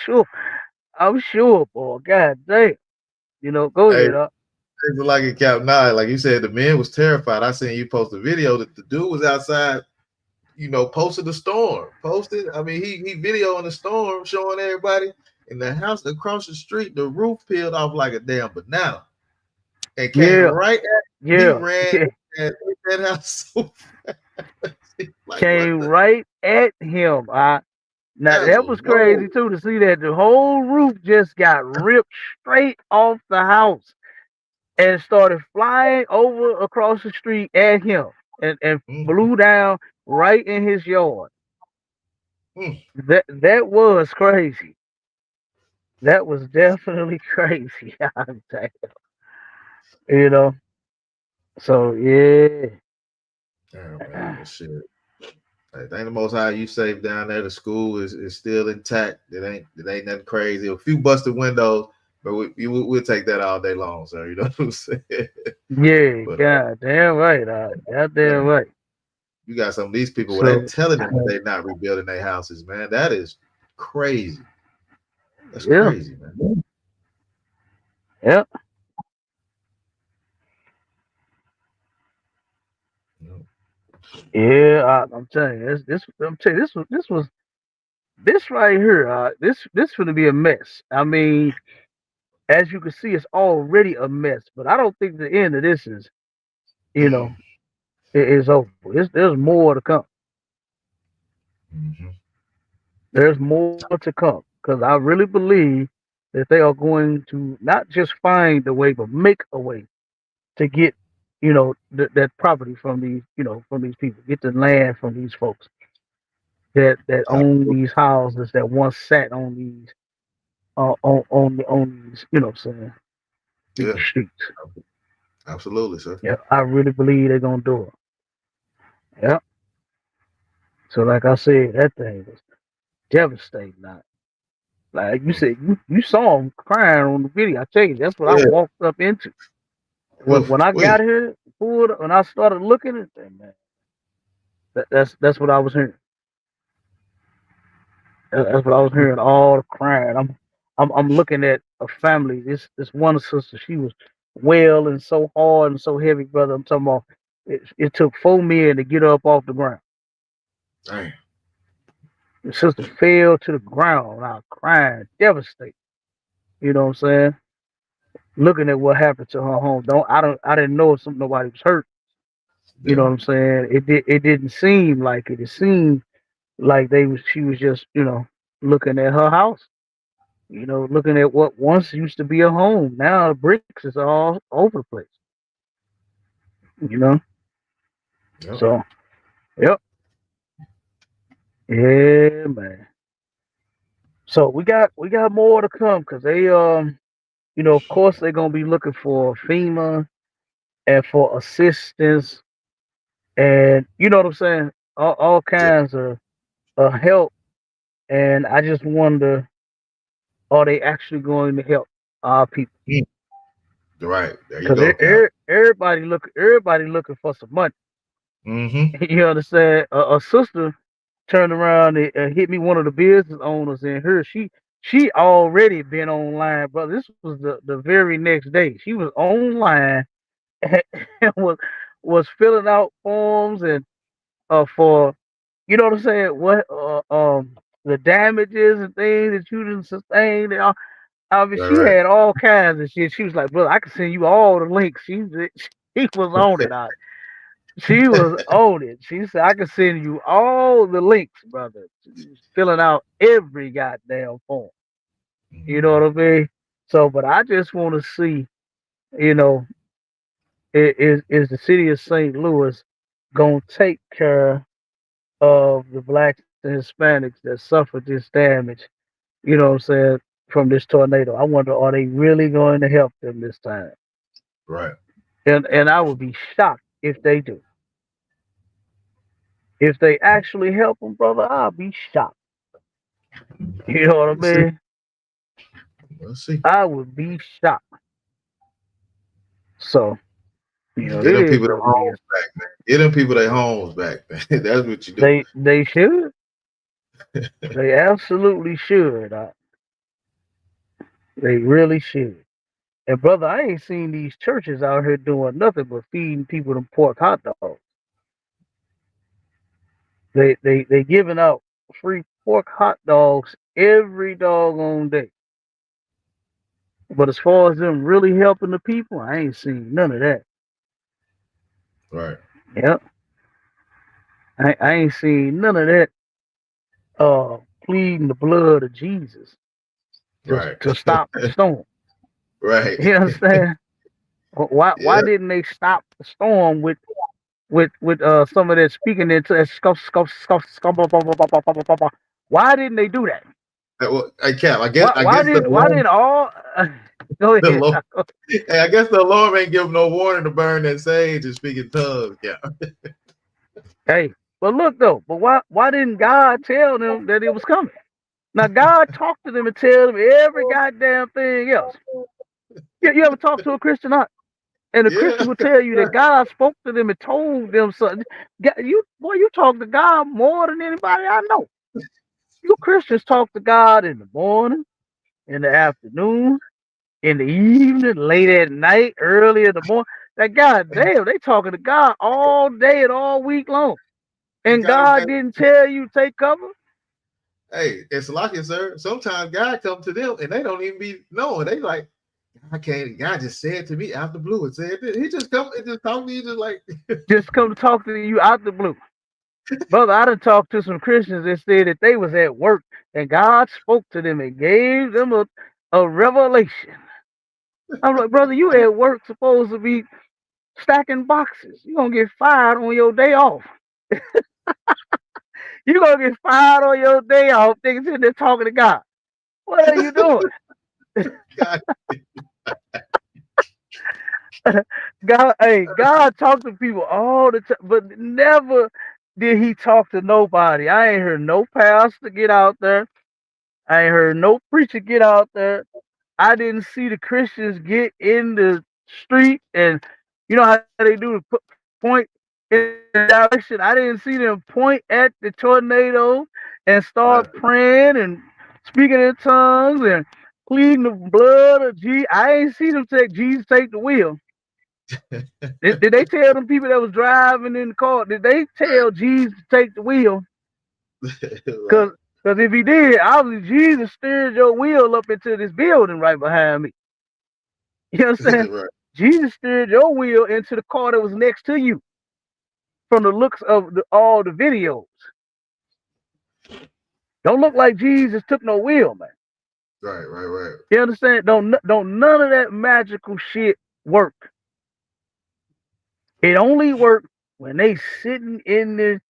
sure, boy. God damn. Go hey, ahead. it's like it Cap 9. Like you said, the man was terrified. I seen you post a video that the dude was outside, posted the storm. Posted. I mean, he videoing the storm, showing everybody in the house across the street, the roof peeled off like a damn banana. And came Yeah, right at he yeah, ran yeah. and hit that house so fast. Like what Came the right at him. Now that was that a was roll. crazy too to see that the whole roof just got ripped straight off the house and started flying over across the street at him and blew down right in his yard. That was crazy. That was definitely crazy. I'm saying. You know. So yeah. Damn, man, but shit. I think the most high you safe down there. The school is still intact. It ain't nothing crazy. A few busted windows, but we'll take that all day long, sir. You know what I'm saying? Yeah, But god damn right. Goddamn right. you got some of these people where they're So telling them that they're not rebuilding their houses, man. That is crazy. That's yeah. crazy, man. Yeah. Yeah, I'm telling you, I'm telling you, this right here. This gonna be a mess. I mean, as you can see, it's already a mess. But I don't think the end of this is, you know, is over. There's more to come. There's more to come because I really believe that they are going to not just find a way, but make a way to get, that property from from these people, get the land from these folks that own these houses that once sat on these on these, what I'm saying, these Yeah, streets. absolutely, sir. Yeah, I really believe they're gonna do it. Yeah. So like I said, that thing was devastating. Now, like you said, you saw him crying on the video. I tell you, that's what I Yeah. walked up into. When I got here, when I started looking at that, man, that's what I was hearing. That's what I was hearing. All the crying. I'm looking at a family. This one sister, she was well and so hard and so heavy, brother. I'm talking about. It took 4 men to get her up off the ground. Dang. The sister fell to the ground. I was crying, devastated. You know what I'm saying? Looking at what happened to her home. I didn't know if nobody was hurt. You know Yeah. what I'm saying? It didn't seem like it. It seemed like she was just, looking at her house. Looking at what once used to be a home. Now the bricks is all over the place. You know? Yep. So yep. Yeah, man. So we got more to come because they of course they're gonna be looking for FEMA and for assistance and you know what I'm saying? All kinds of help. And I just wonder, are they actually going to help our people? Right. There you Because go, Cap. everybody looking for some money. Mm-hmm. You understand? A sister turned around and hit me, one of the business owners in her. She already been online, brother. This was the very next day. She was online and was filling out forms and for you know what I'm saying, what the damages and things that you didn't sustain and all. I mean, Right, she right. had all kinds of shit. She was like, brother, I can send you all the links. She was on it. She was on it. She said, I can send you all the links, brother. She was filling out every goddamn form. You know what I mean? So, but I just want to see, you know, is the city of St. Louis gonna take care of the blacks and Hispanics that suffered this damage? You know what I'm saying, from this tornado. I wonder, are they really going to help them this time? Right. And I would be shocked if they do. If they actually help them, brother, I'll be shocked. You know what I Let's see. mean? Let's see. I would be shocked. So, you know, Get it them is people their what it homes is. back, man. Get them people their homes back, man. That's what you do. They should. They absolutely should. They really should. And brother, I ain't seen these churches out here doing nothing but feeding people them pork hot dogs. They giving out free pork hot dogs every doggone day. But as far as them really helping the people, I ain't seen none of that. Right. Yep. I ain't seen none of that pleading the blood of Jesus Right. to stop the storm. Right. You understand? Why Yeah. didn't they stop the storm with some of that speaking into why didn't they do that? Well, hey, Cap, I Why guess the didn't alarm, all go the ahead. alarm, hey, I guess the alarm ain't give no warning to burn that sage and speak in tongues, Cap. Hey, but look though, but why didn't God tell them that it was coming? Now God talked to them and tell them every goddamn thing else. You ever talk to a Christian? And the Yeah. Christian will tell you that God spoke to them and told them something. You talk to God more than anybody I know. You Christians talk to God in the morning, in the afternoon, in the evening, late at night, early in the morning. That God damn, they talking to God all day and all week long. You And got God them. didn't tell you to take cover. Hey, it's lucky, sir. Sometimes God come to them and they don't even be knowing. They like, I can't. God just said to me out the blue. It said he just come and just talk to you just like. Just come to talk to you out the blue. Brother, I done talked to some Christians that said that they was at work and God spoke to them and gave them a revelation. I'm like, brother, you at work supposed to be stacking boxes. You gonna get fired on your day off. You gonna get fired on your day off, niggas sitting there talking to God. What are you doing? God. God talked to people all the time, but never did he talk to nobody. I ain't heard no pastor get out there. I ain't heard no preacher get out there. I didn't see the Christians get in the street and you know how they do the point in the direction. I didn't see them point at the tornado and start praying and speaking in tongues and pleading the blood of Jesus. I ain't see them take Jesus take the wheel. Did they tell them people that was driving in the car? Did they tell Jesus to take the wheel? Right. Because if he did, obviously Jesus steered your wheel up into this building right behind me. You understand? Right. Jesus steered your wheel into the car that was next to you. From the looks of all the videos, don't look like Jesus took no wheel, man. Right. You understand? Don't none of that magical shit work. It only work when they sitting in the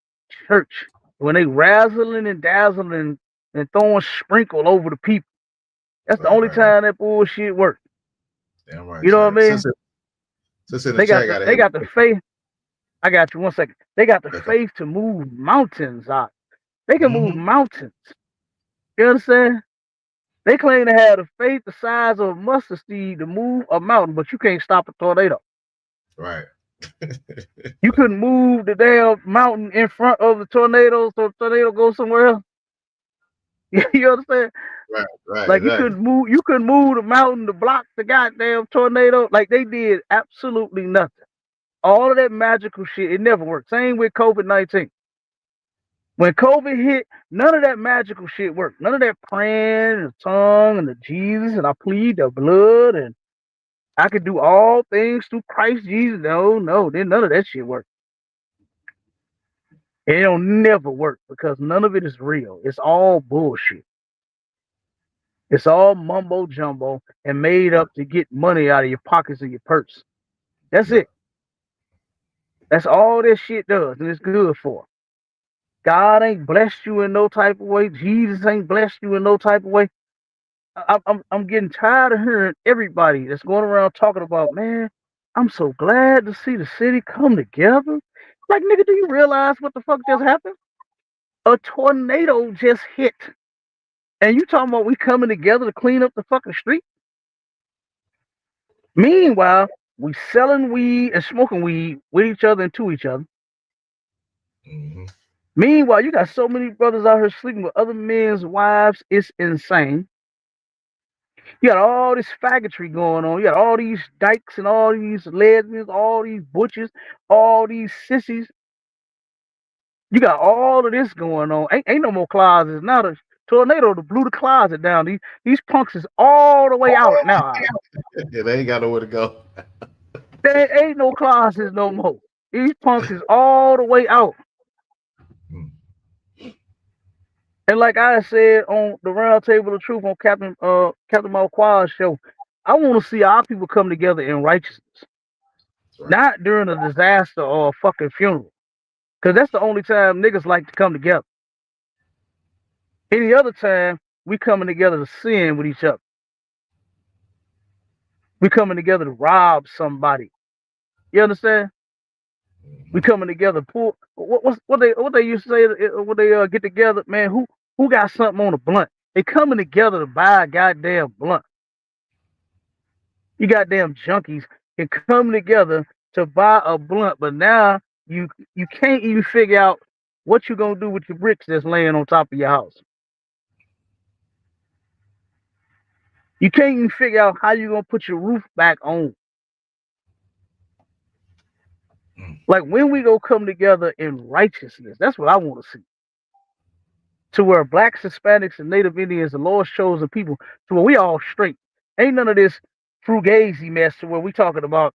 church, when they razzling and dazzling and throwing sprinkle over the people. That's the only time that bullshit work. Damn right. You know what I mean? Since in the They got chat, the faith. I got you 1 second. They got the faith to move mountains out. They can move mountains. You understand? They claim to have the faith the size of a mustard seed to move a mountain, but you can't stop a tornado. Right. You couldn't move the damn mountain in front of the tornado so the tornado goes somewhere else. You understand? Right. Like Exactly. you couldn't move the mountain to block the goddamn tornado. Like they did absolutely nothing. All of that magical shit, it never worked. Same with COVID-19. When COVID hit, none of that magical shit worked. None of that praying and the tongue and the Jesus and I plead the blood and I could do all things through Christ Jesus. No, then none of that shit worked. It don't never work because none of it is real. It's all bullshit. It's all mumbo jumbo and made up to get money out of your pockets and your purse. That's it. That's all this shit does, and it's good for. God ain't blessed you in no type of way. Jesus ain't blessed you in no type of way. I'm getting tired of hearing everybody that's going around talking about, man, I'm so glad to see the city come together. Like, nigga, do you realize what the fuck just happened? A tornado just hit. And you talking about we coming together to clean up the fucking street? Meanwhile, we selling weed and smoking weed with each other and to each other. Mm-hmm. Meanwhile, you got so many brothers out here sleeping with other men's wives. It's insane. You got all this faggotry going on. You got all these dykes and all these lesbians, all these butchers, all these sissies. You got all of this going on. Ain't no more closets now. The tornado blew the closet down. These punks is all the way out now. Yeah, they ain't got nowhere to go. There ain't no closets no more. These punks is all the way out. And like I said on the Round Table of Truth on Captain Marquard's show, I want to see our people come together in righteousness. Right. Not during a disaster or a fucking funeral. Because that's the only time niggas like to come together. Any other time, we coming together to sin with each other. We coming together to rob somebody. You understand? We coming together. Pull what they used to say when they get together, man. Who got something on a blunt? They coming together to buy a goddamn blunt. You goddamn junkies can come together to buy a blunt, but now you can't even figure out what you gonna do with your bricks that's laying on top of your house. You can't even figure out how you gonna put your roof back on. Like when we go come together in righteousness, that's what I want to see. To where blacks, Hispanics, and Native Indians, the Lord's chosen people, to where we all straight. Ain't none of this fugazi mess to where we talking about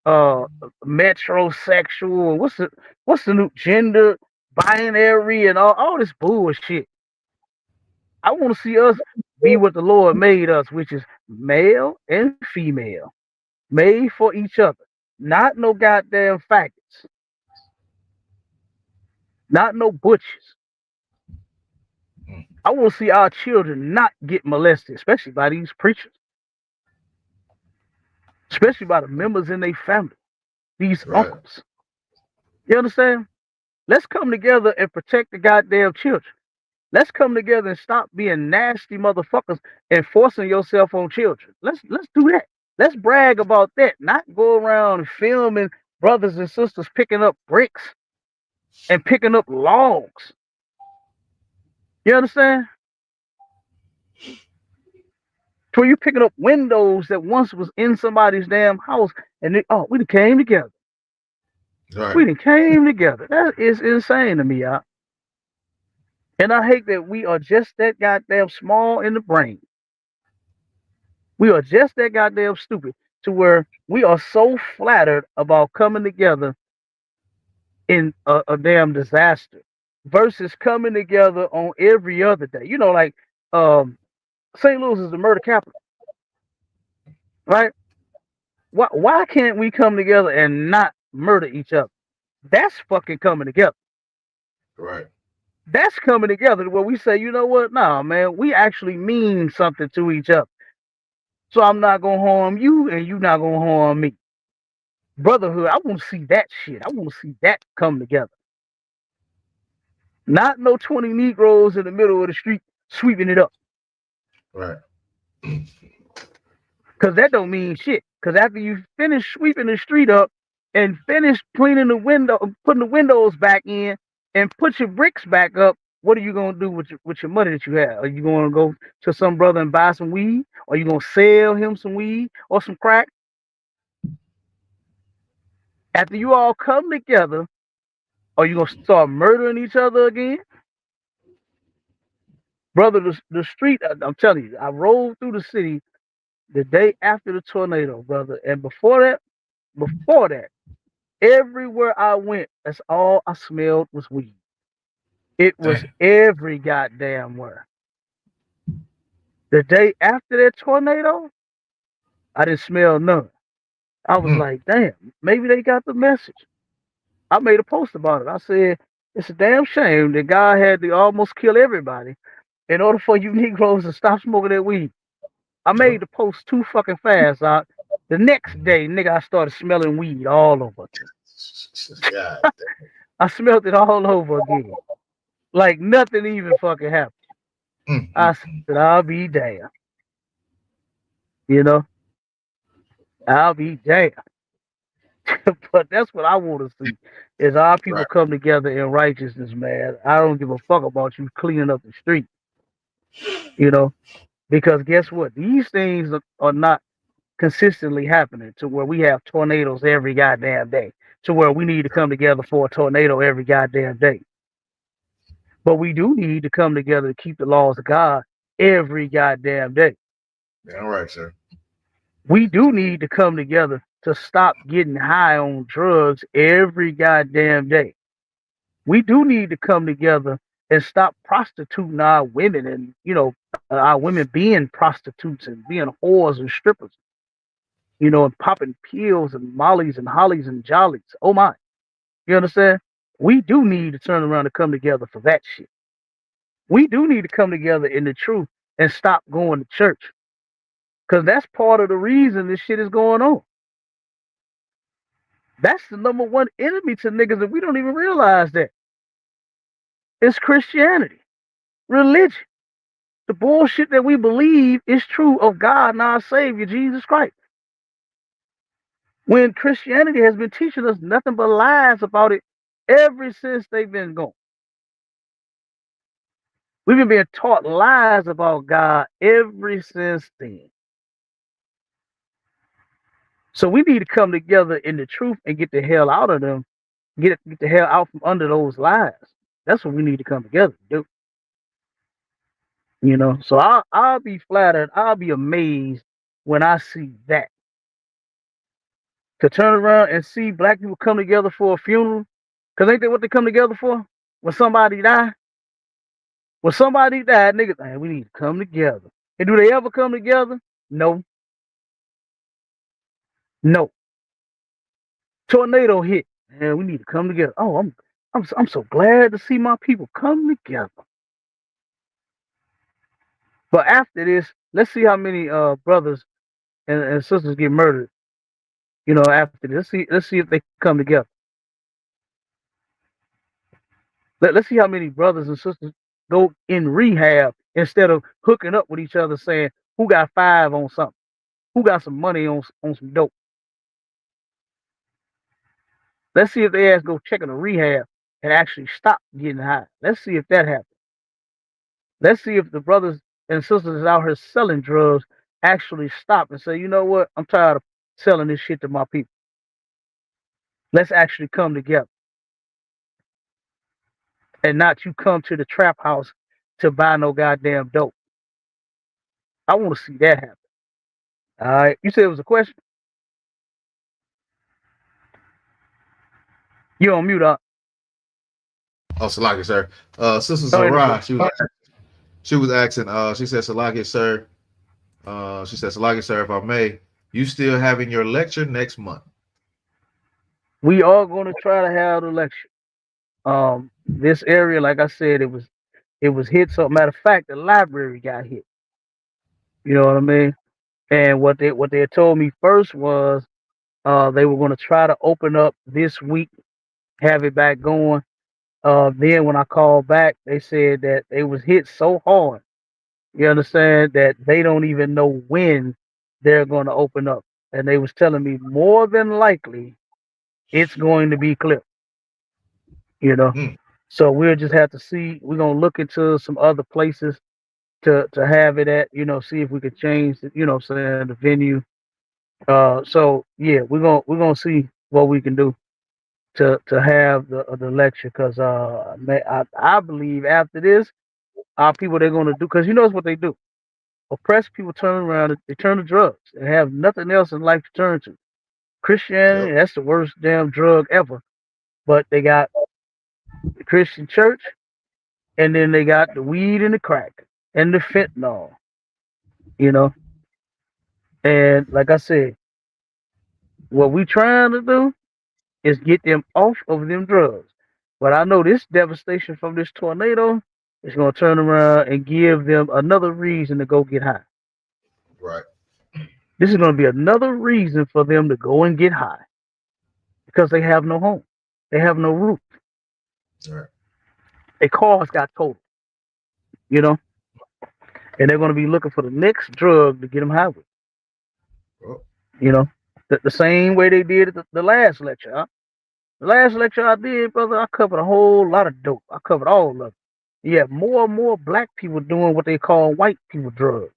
metrosexual, what's the new gender binary and all this bullshit. I want to see us be what the Lord made us, which is male and female, made for each other. Not no goddamn faggots. Not no butchers. I want to see our children not get molested, especially by these preachers. Especially by the members in their family. These uncles. You understand? Let's come together and protect the goddamn children. Let's come together and stop being nasty motherfuckers and forcing yourself on children. Let's do that. Let's brag about that. Not go around filming brothers and sisters picking up bricks and picking up logs. You understand? So you picking up windows that once was in somebody's damn house and we done came together. Right. We done came together. That is insane to me, y'all. And I hate that we are just that goddamn small in the brain. We are just that goddamn stupid to where we are so flattered about coming together in a damn disaster versus coming together on every other day. You know, like St. Louis is the murder capital, right? Why can't we come together and not murder each other? That's fucking coming together. Right. That's coming together where we say, you know what? Nah, man, we actually mean something to each other. So I'm not gonna harm you and you not gonna harm me. Brotherhood, I want to see that shit. I want to see that come together. Not no 20 Negroes in the middle of the street sweeping it up. Right. Because that don't mean shit. Because after you finish sweeping the street up and finish cleaning the window, putting the windows back in and put your bricks back up, what are you going to do with your money that you have? Are you going to go to some brother and buy some weed? Or are you going to sell him some weed or some crack? After you all come together, are you going to start murdering each other again? Brother, the street, I'm telling you, I rode through the city the day after the tornado, brother. And before that, everywhere I went, that's all I smelled was weed. It was every goddamn where. The day after that tornado, I didn't smell none. I was like, damn, maybe they got the message. I made a post about it. I said, it's a damn shame that God had to almost kill everybody in order for you Negroes to stop smoking that weed. I made the post too fucking fast. The next day, nigga, I started smelling weed all over. I smelled it all over again. Like nothing even fucking happened. I said, I'll be damned. You know, I'll be damned. But that's what I want to see is our people come together in righteousness, man. I don't give a fuck about you cleaning up the street, you know, because guess what? These things are not consistently happening to where we have tornadoes every goddamn day, to where we need to come together for a tornado every goddamn day. But we do need to come together to keep the laws of God every goddamn day. All right, sir. We do need to come together to stop getting high on drugs every goddamn day. We do need to come together and stop prostituting our women and, you know, our women being prostitutes and being whores and strippers, you know, and popping pills and mollies and hollies and jollies. Oh my. You understand? We do need to turn around and come together for that shit. We do need to come together in the truth and stop going to church. Because that's part of the reason this shit is going on. That's the number one enemy to niggas, and we don't even realize that. It's Christianity, religion. The bullshit that we believe is true of God and our Savior, Jesus Christ. When Christianity has been teaching us nothing but lies about it ever since they've been gone. We've been being taught lies about God ever since then. So we need to come together in the truth and get the hell out of them. Get the hell out from under those lies. That's what we need to come together to do. You know, so I'll be flattered. I'll be amazed when I see that. To turn around and see black people come together for a funeral, because ain't that what they come together for? When somebody die? When somebody died, niggas, man, we need to come together. And do they ever come together? No. No. Tornado hit. Man, we need to come together. Oh, I'm so glad to see my people come together. But after this, let's see how many brothers and sisters get murdered. You know, after this, let's see if they come together. Let's see how many brothers and sisters go in rehab instead of hooking up with each other, saying who got 5 on something, who got some money on some dope. Let's see if they ass go check in a rehab and actually stop getting high. Let's see if that happens. Let's see if the brothers and sisters out here selling drugs actually stop and say, you know what, I'm tired of selling this shit to my people. Let's actually come together. And not you come to the trap house to buy no goddamn dope. I want to see that happen. All right. You said it was a question? You on mute, up. Oh, Salaki, sir. Sister Zara, she was asking, she said, Salaki, sir. She said, Salaki, sir, if I may, you still having your lecture next month? We are going to try to have the lecture. This area, like I said, it was hit. So matter of fact, the library got hit. You know what I mean? And what they had told me first was they were going to try to open up this week, have it back going. Then when I called back, they said that they was hit so hard, you understand, that they don't even know when they're going to open up. And they was telling me more than likely it's going to be clipped, you know. So we'll just have to see. We're gonna look into some other places to have it at, you know, see if we could change the, you know, saying the venue. So yeah, we're gonna see what we can do to have the lecture, because I believe after this, our people, they're gonna do, because you know what they do. Oppressed people turn around, they turn to drugs and have nothing else in life to turn to. Christianity, that's the worst damn drug ever. But they got the Christian church, and then they got the weed and the crack and the fentanyl, you know. And like I said, what we trying to do is get them off of them drugs. But I know this devastation from this tornado is going to turn around and give them another reason to go get high. Right. This is going to be another reason for them to go and get high, because they have no home. They have no roof. Right. Their cars got totaled, you know. and they're going to be looking for the next drug to get them high with. Oh. You know, the same way they did at the last lecture. Huh? The last lecture I did, brother, I covered a whole lot of dope. I covered all of it. You have more and more black people doing what they call white people drugs.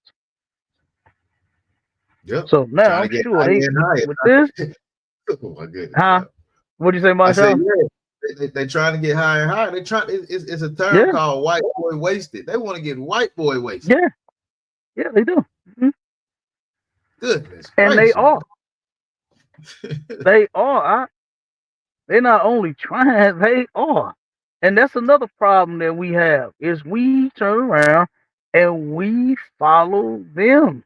Yep. So now Trying I'm to get sure higher they and higher. with this, Oh my goodness. huh? What'd you say, I said, Marshall? yeah, they trying to get higher and higher. They try. It's a term Yeah. called white boy wasted. They want to get white boy wasted. Yeah, yeah, they do. Mm-hmm. Goodness And they gracious. are. They are. They're not only trying, they are. And that's another problem that we have is we turn around and we follow them.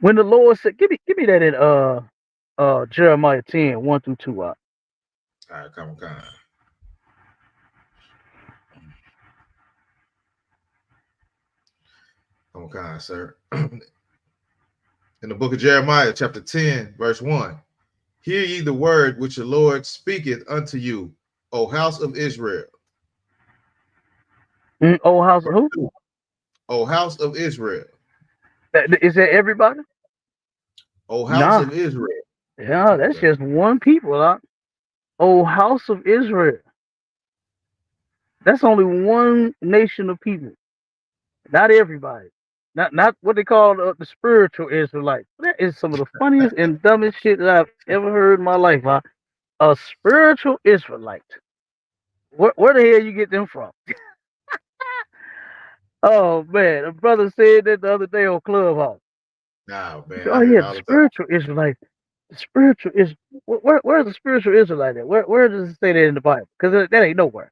When the Lord said, give me that in Jeremiah 10, 1 through 2. All right, come on. Come on, sir. In the book of Jeremiah, chapter 10, verse 1. Hear ye the word which the Lord speaketh unto you, O house of Israel. Oh, house of who? O house of Israel. Is that everybody? O house Nah. of Israel. Yeah, that's just one people. Huh? Oh, house of Israel. That's only one nation of people. Not everybody. Not what they call the spiritual Israelites. That is some of the funniest and dumbest shit that I've ever heard in my life. Huh? A spiritual Israelite. Where the hell you get them from? Oh man, a brother said that the other day on Clubhouse. Nah, man. Oh yeah, the spiritual Israelite. The spiritual is where's the spiritual Israelite at? Where does it say that in the Bible? Because that ain't nowhere.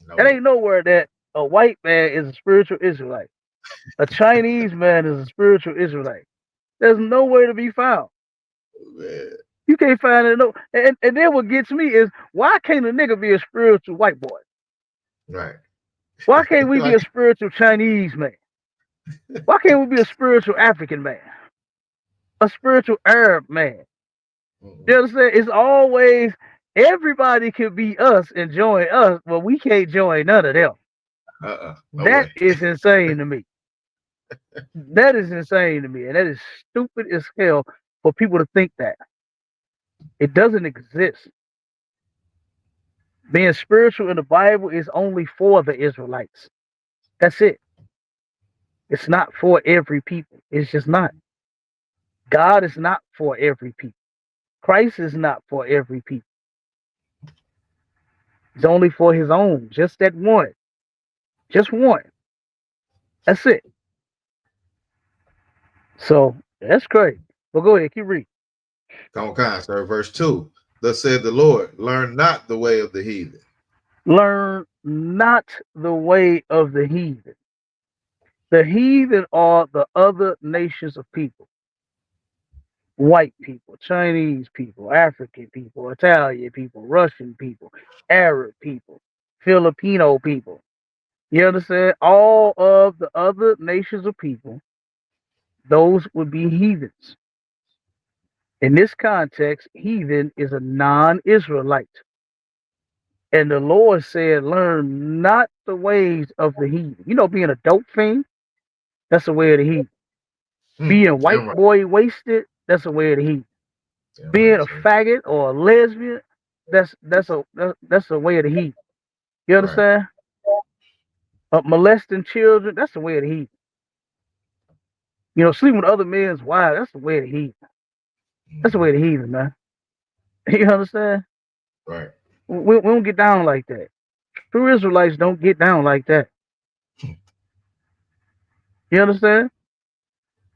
No. That ain't nowhere that a white man is a spiritual Israelite. A Chinese man is a spiritual Israelite. There's nowhere to be found. Man. You can't find it. No. And then what gets me is why can't a nigga be a spiritual white boy? Right. Why can't we be a spiritual Chinese man? Why can't we be a spiritual African man? A spiritual Arab man? You understand? It's always everybody can be us and join us, but we can't join none of them. No That way. is insane to me. That is insane to me, and that is stupid as hell for people to think that. It doesn't exist. Being spiritual in the Bible is only for the Israelites. That's it. It's not for every people. It's just not. God is not for every people. Christ is not for every people. It's only for his own. Just that one. Just one. That's it. So that's crazy. But go ahead, keep reading. Come on, sir. Verse 2. Thus said the Lord, learn not the way of the heathen. Learn not the way of the heathen. The heathen are the other nations of people. White people, Chinese people, African people, Italian people, Russian people, Arab people, Filipino people. You understand? All of the other nations of people, those would be heathens. In this context, heathen is a non-Israelite. And the Lord said, learn not the ways of the heathen. You know, being a dope fiend, that's the way of the heathen. Being white boy wasted, that's the way of the heathen. Being a faggot or a lesbian, that's the way of the heathen. You understand? Molesting children, that's the way of the heathen. You know, sleeping with other men's wives, that's the way of the heathen. That's the way of the heathen, man. You understand? Right. We don't get down like that. True Israelites don't get down like that. You understand?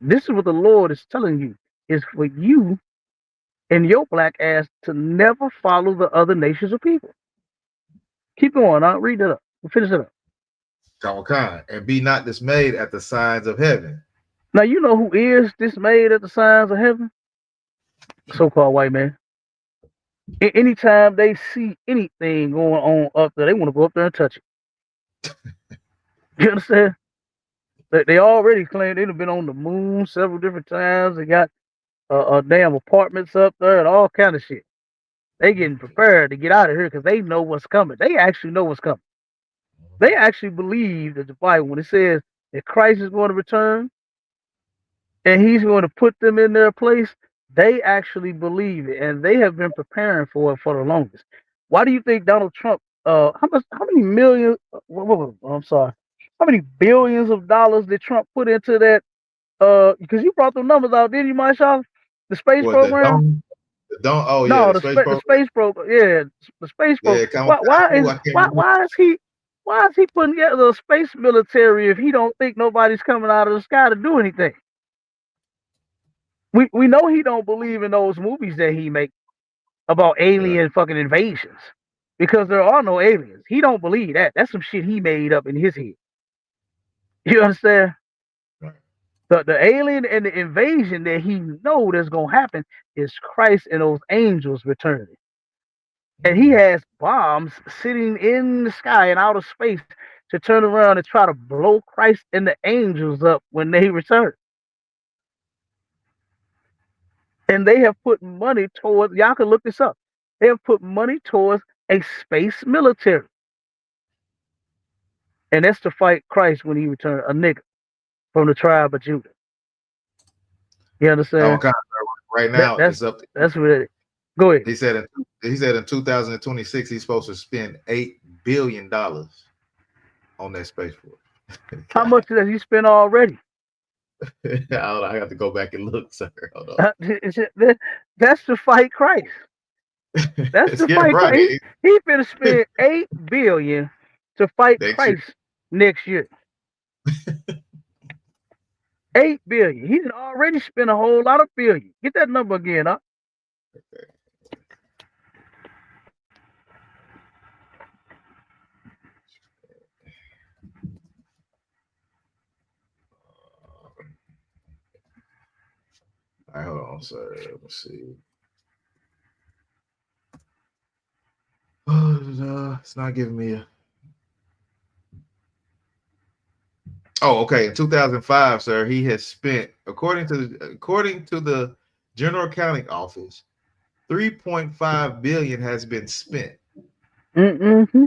This is what the Lord is telling you, is for you and your black ass to never follow the other nations of people. Keep going. I'll read it up. We'll finish it up. And be not dismayed at the signs of heaven. Now, you know who is dismayed at the signs of heaven? So-called white man. Anytime they see anything going on up there, they want to go up there and touch it. You understand? They already claim they've been on the moon several different times. They got damn apartments up there and all kind of shit. They getting prepared to get out of here because they know what's coming. They actually know what's coming. They actually believe that the Bible, when it says that Christ is going to return and he's going to put them in their place, they actually believe it, and they have been preparing for it for the longest. Why do you think Donald Trump? How many millions? I'm sorry. How many billions of dollars did Trump put into that? Because you brought the numbers out, didn't you, Marshall? The space What the program? don't oh yeah, No, the space the program. space program. Yeah, the space program. Yeah, I can't remember. Why is he putting together a space military if he don't think nobody's coming out of the sky to do anything? We know he don't believe in those movies that he make about alien fucking invasions because there are no aliens. He don't believe that. That's some shit he made up in his head. You understand? The alien and the invasion that he know that's gonna happen is Christ and those angels returning. And he has bombs sitting in the sky and outer space to turn around and try to blow Christ and the angels up when they return. And they have put money towards, y'all can look this up. They have put money towards a space military. And that's to fight Christ when he returns, a nigga from the tribe of Judah. You understand? Right now, it's up. That's what it is. Go ahead. He said in 2026 he's supposed to spend $8 billion on that space force. How much has he spent already? I have to go back and look, sir. Hold on. That's to fight Christ. That's to fight Christ. He's gonna spend $8 billion to fight Christ next year. $8 billion. He already spent a whole lot of billion. Get that number again, huh? Okay. All right, hold on, sir. Let me see. It's not giving me a. Oh, okay. In 2005, sir, he has spent, according to the General Accounting Office, 3.5 billion has been spent. Mm-hmm.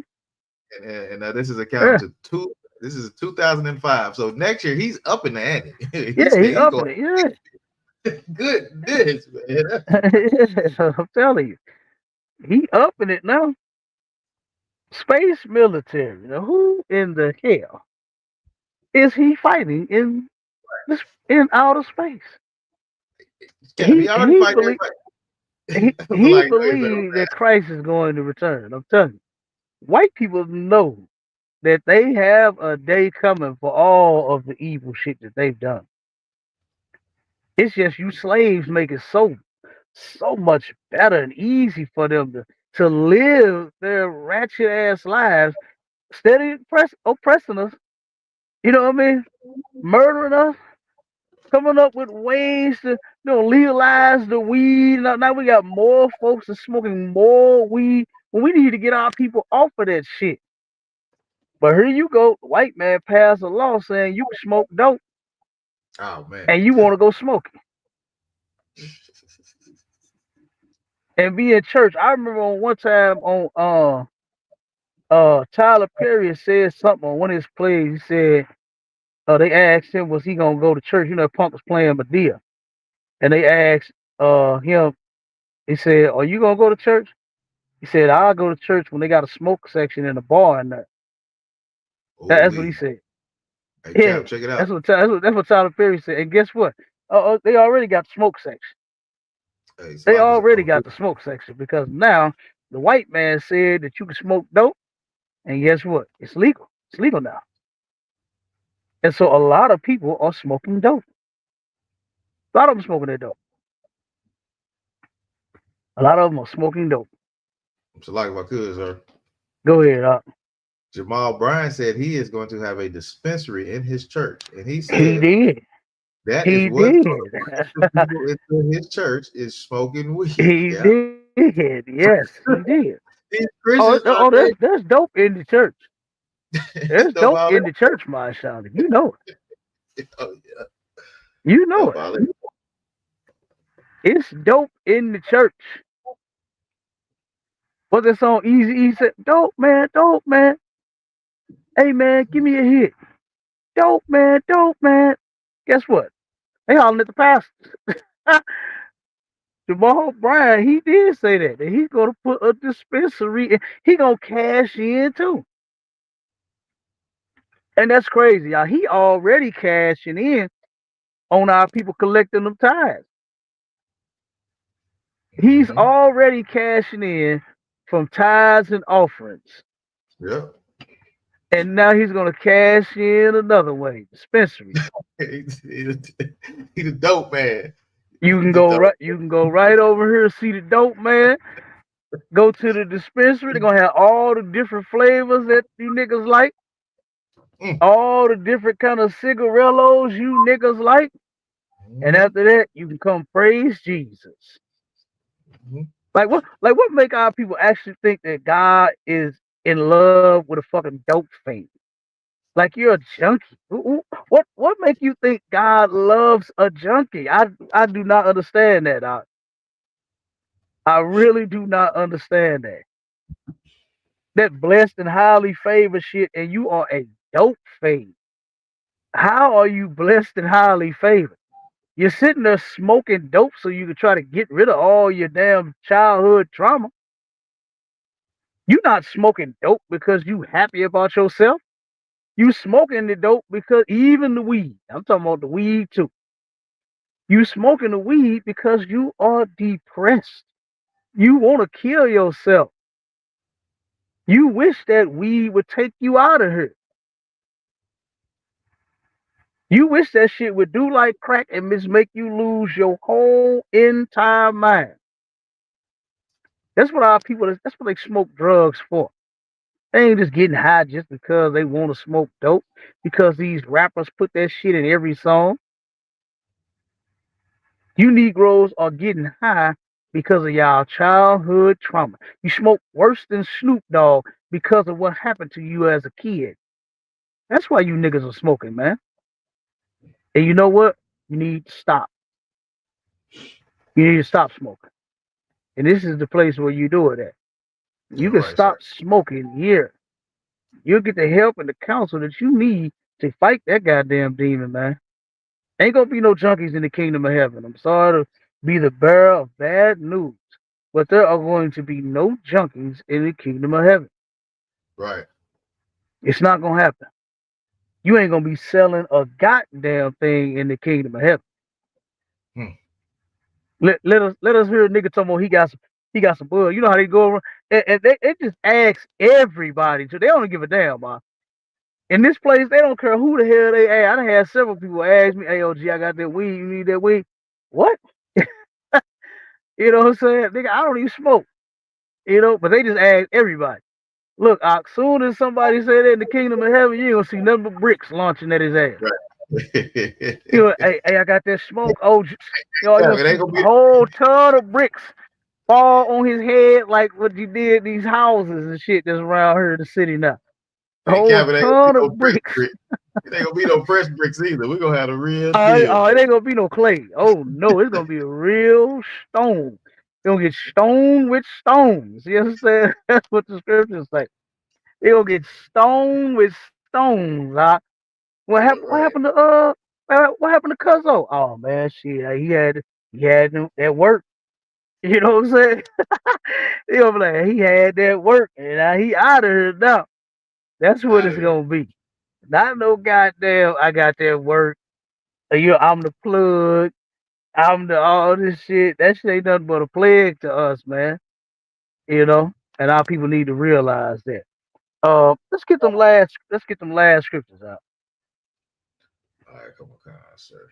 And this is accounting to two. This is 2005. So next year he's up in the ante. He's upping it. Yeah. Goodness, man. I'm telling you, he upping it now. Space military. Now, who in the hell is he fighting in outer space? He believes that Christ is going to return. I'm telling you, white people know that they have a day coming for all of the evil shit that they've done. It's just you slaves make it so much better and easy for them to live their ratchet ass lives, steady oppressing us. You know what I mean? Murdering us, coming up with ways to legalize the weed. Now we got more folks that's smoking more weed. Well, we need to get our people off of that shit. But here you go, the white man passed a law saying you can smoke dope. Oh man. And you want to go smoke it. And be in church. I remember on one time on Tyler Perry said something on one of his plays. He said they asked him was he gonna go to church. You know, Punk was playing Medea. And they asked him, he said, are you gonna go to church? He said, I'll go to church when they got a smoke section in the bar in there. That's what he said. Hey, check it out. That's what Tyler Perry said. And guess what? They already got the smoke section. They already got the smoke section because now the white man said that you can smoke dope, and guess what? It's legal. It's legal now. And so a lot of people are smoking dope. A lot of them smoking that dope. A lot of them are smoking dope. So like if I could, sir. Go ahead. Jamal Bryan said he is going to have a dispensary in his church, and he said he did. That he is what did. people in his church is smoking weed. He did. Yes, he did. These Christians there's dope in the church. There's dope in the church, my son. You know it. Oh yeah. You know it. It's dope in the church. What's that song? Easy said, dope man. Hey man, give me a hit. Dope man, dope man. Guess what? They hollering at the pastors. Jamal Bryant, he did say that he's gonna put a dispensary and he gonna cash in too. And that's crazy, y'all. He already cashing in on our people collecting them tithes. He's already cashing in from tithes and offerings. Yeah. And now he's gonna cash in another way, dispensary. He's a dope man. You can go right. You can go right over here, see the dope man. Go to the dispensary. They're gonna have all the different flavors that you niggas like. All the different kind of cigarillos you niggas like. And after that, you can come praise Jesus. Like what make our people actually think that God is in love with a fucking dope fiend? Like you're a junkie. What make you think God loves a junkie? I do not understand that. I really do not understand that. That blessed and highly favored shit, and you are a dope fiend. How are you blessed and highly favored? You're sitting there smoking dope so you can try to get rid of all your damn childhood trauma. You're not smoking dope because you happy about yourself. You smoking the dope because even the weed. I'm talking about the weed too. You smoking the weed because you are depressed. You want to kill yourself. You wish that weed would take you out of here. You wish that shit would do like crack and just make you lose your whole entire mind. That's what our people, that's what they smoke drugs for. They ain't just getting high just because they want to smoke dope, because these rappers put that shit in every song. You Negroes are getting high because of y'all childhood trauma. You smoke worse than Snoop Dogg because of what happened to you as a kid. That's why you niggas are smoking, man. And you know what? You need to stop. You need to stop smoking. And this is the place where you do it at. You can stop smoking here. You'll get the help and the counsel that you need to fight that goddamn demon, man. Ain't gonna be no junkies in the kingdom of heaven. I'm sorry to be the bearer of bad news, but there are going to be no junkies in the kingdom of heaven. Right. It's not gonna happen. You ain't gonna be selling a goddamn thing in the kingdom of heaven. Let us hear a nigga talking about he got some bud. You know how they go around and they just ask everybody to. They don't give a damn, man. In this place, they don't care who the hell they ask. I done had several people ask me, "Hey, OG, I got that weed. You need that weed?" What? You know what I'm saying? Nigga, I don't even smoke. You know, but they just ask everybody. Look, as soon as somebody say that in the kingdom of heaven, you ain't gonna see nothing but bricks launching at his ass. You know, hey, I got that smoke. Oh, you know, you're gonna see a whole ton of bricks fall on his head like what you did these houses and shit that's around here in the city now. A whole ton of bricks. It ain't gonna be no fresh bricks either. We're gonna have a real Oh, it ain't gonna be no clay. Oh no, it's gonna be a real stone. You're gonna get stoned with stones. You understand? That's what the scriptures say. They gonna get stoned with stones. What happened to what happened to Cuzzo? Oh man, shit, he had that work. You know what I'm saying? He gonna be like, he had that work, and now he out of here now. That's what it's gonna be. Not no goddamn. I got that work. I'm the plug. I'm the all this shit. That shit ain't nothing but a plague to us, man. You know, and our people need to realize that. Let's get them last scriptures out. All right, come on, sir.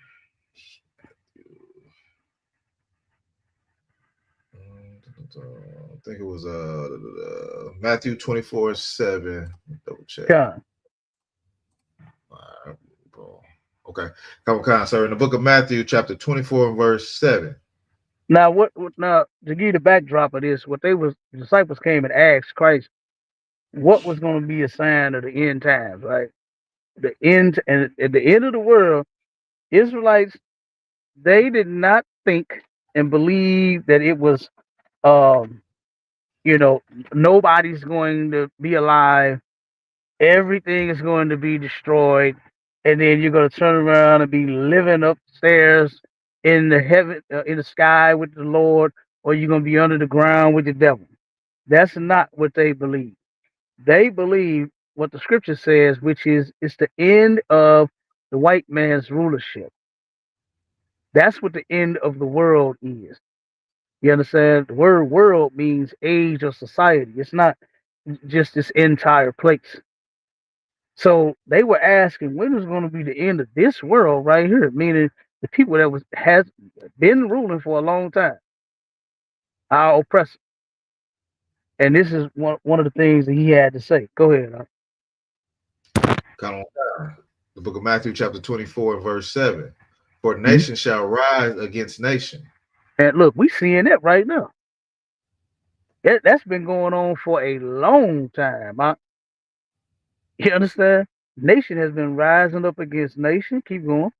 I think it was Matthew 24:7. Double check. Yeah. Okay, come on, sir. In the book of Matthew, chapter 24, verse 7. Now, now to give you the backdrop of this, the disciples came and asked Christ what was going to be a sign of the end times, right? The end, and at the end of the world, Israelites, they did not think and believe that it was, you know, nobody's going to be alive Everything is going to be destroyed, and then you're going to turn around and be living upstairs in the heaven, in the sky with the Lord, or you're going to be under the ground with the devil. That's not what they believe. They believe what the scripture says, which is it's the end of the white man's rulership. That's what the end of the world is. You understand? The word world means age or society. It's not just this entire place. So they were asking when is going to be the end of this world right here, meaning the people that has been ruling for a long time, our oppressor. And this is one of the things that he had to say. Go ahead. Come on. The book of Matthew, chapter 24, verse 7. For nation shall rise against nation. And look, we seeing that right now. That's been going on for a long time. You understand? Nation has been rising up against nation. Keep going.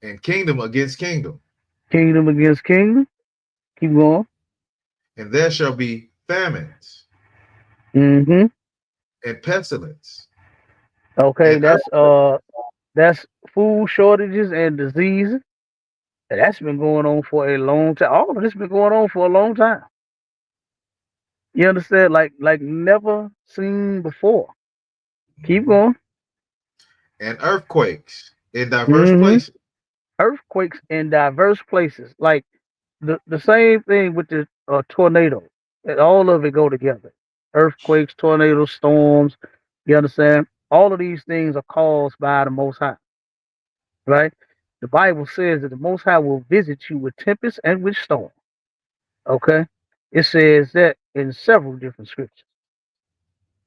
And kingdom against kingdom. Kingdom against kingdom. Keep going. And there shall be famines. Mm-hmm. And pestilence. Okay, and that's food shortages and diseases. And that's been going on for a long time. All of this been going on for a long time. You understand? Like never seen before. Keep going. And earthquakes in diverse places. Earthquakes in diverse places. Like the same thing with the tornado. And all of it go together. Earthquakes, tornadoes, storms. You understand? All of these things are caused by the Most High. Right? The Bible says that the Most High will visit you with tempest and with storm. Okay? It says that in several different scriptures.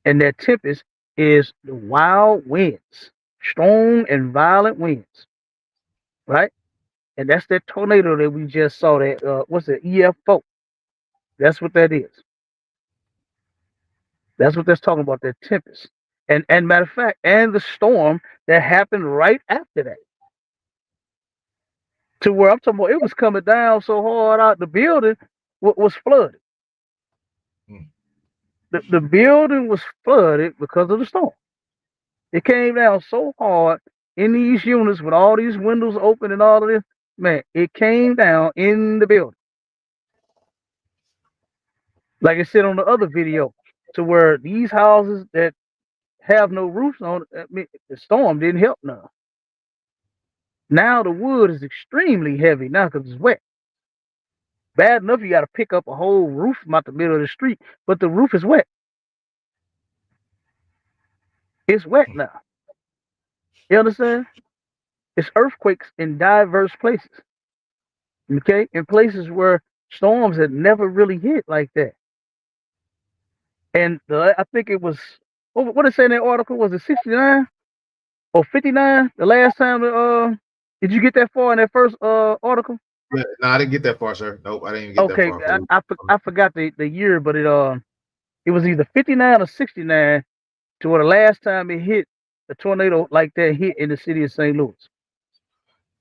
And that tempest is the wild winds, strong and violent winds. Right? And that's that tornado that we just saw. That what's it? EF4. That's what that is. That's what that's talking about. That tempest. And matter of fact, and the storm that happened right after that. To where I'm talking about, it was coming down so hard out the building was flooded. The building was flooded because of the storm. It came down so hard in these units with all these windows open and all of this. Man, it came down in the building. Like I said on the other video, to where these houses that have no roofs on, I mean, the storm didn't help none. Now the wood is extremely heavy now because it's wet. Bad enough you got to pick up a whole roof from out the middle of the street, but the roof is wet. It's wet now. You understand? It's earthquakes in diverse places. Okay? In places where storms had never really hit like that. And I think it was, what did it say in that article? Was it 69 or 59? The last time, did you get that far in that first article? No, I didn't get that far, sir. Nope, I didn't even get that far. I forgot the year, but it was either 59 or 69 to where the last time it hit a tornado like that hit in the city of St. Louis.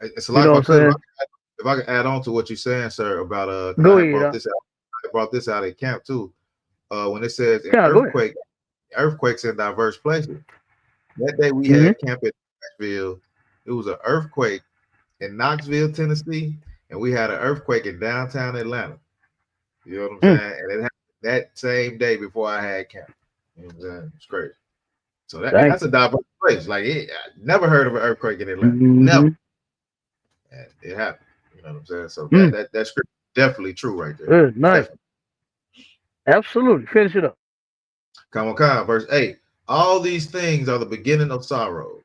It's like if I could add on to what you're saying, sir, about go ahead. I brought this out at camp too. When it says earthquakes in diverse places. That day we had camp in Knoxville. It was an earthquake in Knoxville, Tennessee, and we had an earthquake in downtown Atlanta. You know what I'm saying? And it happened that same day before I had camp. You know what I'm saying? It's crazy. So that's a diverse place. Like I never heard of an earthquake in Atlanta. Never. And it happened. You know what I'm saying? So that's definitely true right there. Nice. Definitely. Absolutely. Finish it up. Come on, verse 8. All these things are the beginning of sorrows.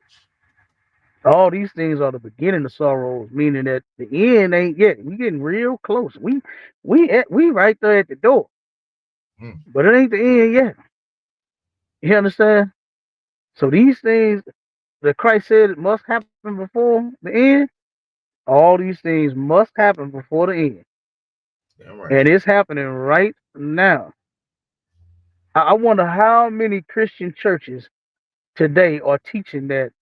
All these things are the beginning of sorrows, meaning that the end ain't yet. We getting real close. We right there at the door. But it ain't the end yet. You understand? So these things that Christ said must happen before the end, all these things must happen before the end. Yeah, right. And it's happening right now. I wonder how many Christian churches today are teaching that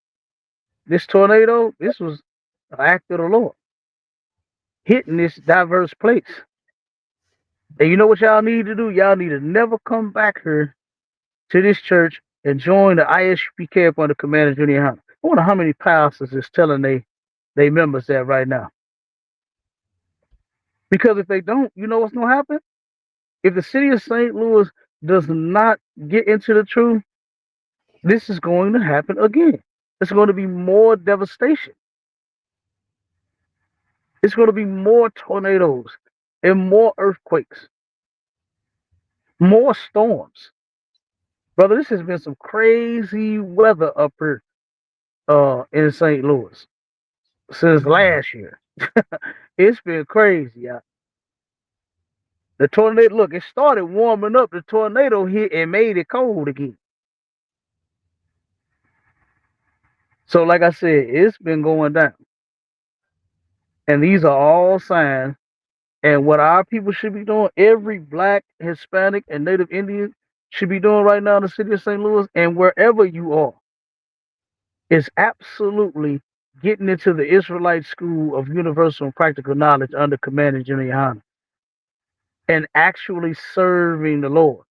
this tornado, this was an act of the Lord hitting this diverse place. And you know what y'all need to do? Y'all need to never come back here to this church and join the ISUPK up under Commander Junior Yohana. I wonder how many pastors is telling they members that right now. Because if they don't, you know what's going to happen? If the city of St. Louis does not get into the truth, this is going to happen again. It's going to be more devastation. It's going to be more tornadoes and more earthquakes, more storms. Brother, this has been some crazy weather up here in St. Louis since last year. It's been crazy. The tornado, look, it started warming up. The tornado hit and made it cold again. So, like I said, it's been going down. And these are all signs. And what our people should be doing, every Black, Hispanic, and Native Indian should be doing right now in the city of St. Louis and wherever you are, is absolutely getting into the Israelite school of universal and practical knowledge under Commander Junior Yohana and actually serving the Lord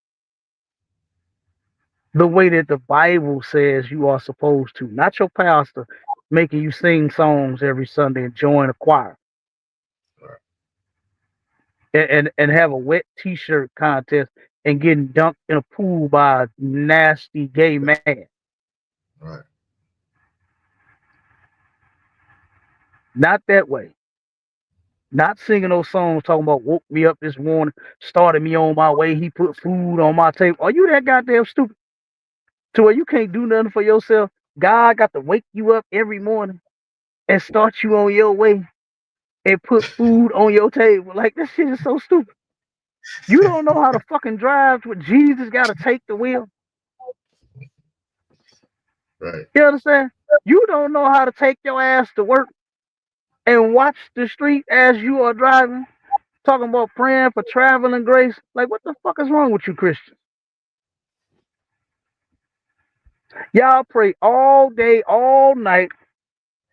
the way that the Bible says you are supposed to, not your pastor making you sing songs every Sunday and join a choir and have a wet t-shirt contest and getting dunked in a pool by a nasty gay man. Right. Not that way. Not singing those songs talking about woke me up this morning, started me on my way, he put food on my table. Are you that goddamn stupid? To where you can't do nothing for yourself? God got to wake you up every morning and start you on your way and put food on your table. Like, this shit is so stupid. You don't know how to fucking drive to Jesus got to take the wheel. Right. You understand? You don't know how to take your ass to work and watch the street as you are driving, talking about praying for traveling grace. Like, what the fuck is wrong with you Christians? Y'all pray all day, all night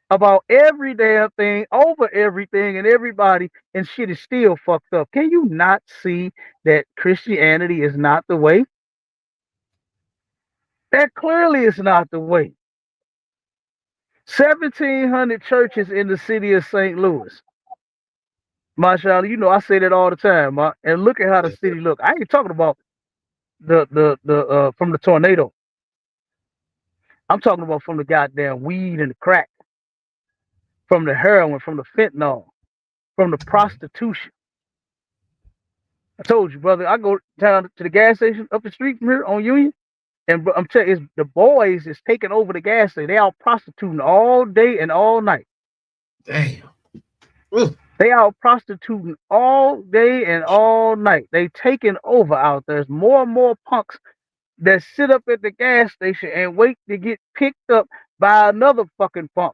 about every damn thing, over everything and everybody, and shit is still fucked up. Can you not see that Christianity is not the way? That clearly is not the way. 1,700 churches in the city of St. Louis. Mashallah, you know I say that all the time, and look at how the city look. I ain't talking about the from the tornado. I'm talking about from the goddamn weed and the crack, from the heroin, from the fentanyl, from the prostitution. I told you, brother, I go down to the gas station up the street from here on Union, and I'm telling you, the boys is taking over the gas station. They out prostituting all day and all night. Damn. They out prostituting all day and all night. They taking over out there. There's more and more punks that sit up at the gas station and wait to get picked up by another fucking punk.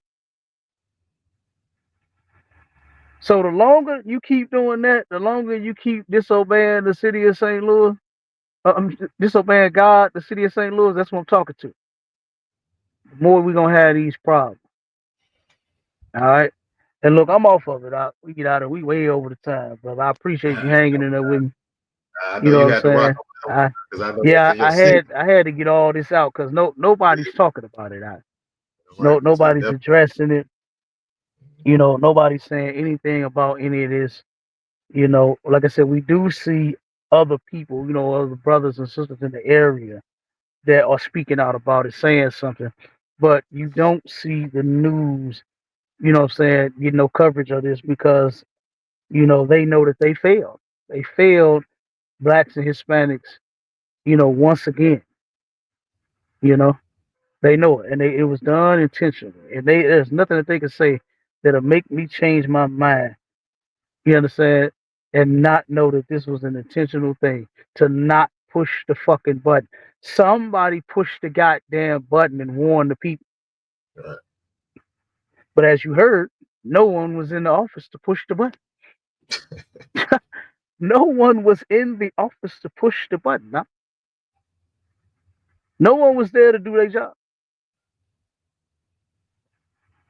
So the longer you keep doing that, the longer you keep disobeying the city of St. Louis, disobeying God, the city of St. Louis, that's what I'm talking to. The more we're going to have these problems. All right? And look, I'm off of it. We get out of it. We way over the time, brother. I appreciate you hanging in there with me. I know You know you what had to I'm rock saying? because I know Yeah, that's in your city. I had to get all this out because nobody's talking about it. Right. Nobody's addressing it. You know, nobody's saying anything about any of this. You know, like I said, we do see other people, you know, other brothers and sisters in the area that are speaking out about it, saying something, but you don't see the news, you know what I'm saying, getting no coverage of this because, you know, they know that they failed. They failed Blacks and Hispanics, you know, once again, you know, they know it. And it was done intentionally. And there's nothing that they can say that'll make me change my mind. You understand? And not know that this was an intentional thing to not push the fucking button. Somebody pushed the goddamn button and warned the people. Right. But as you heard, no one was in the office to push the button. No one was in the office to push the button. Huh? No one was there to do their job.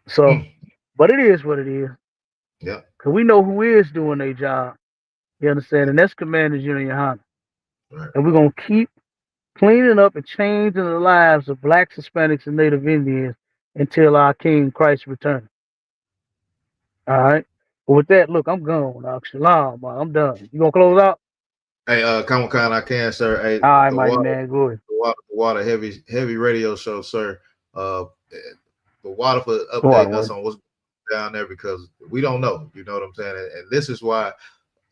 So, but it is what it is. Yeah. Because we know who is doing their job. You understand? And that's Commander Junior Yohana. Right. And we're going to keep cleaning up and changing the lives of blacks, Hispanics, and Native Indians until our King Christ return. All right. But with that, look, I'm gone. Shalom, man. I'm done. You gonna close out? Hey, come on, I can, sir. Hey, All right, the mighty water, man. Go ahead. the water, heavy radio show, sir. The water for Go on, updating us on what's down there because we don't know. You know what I'm saying? And this is why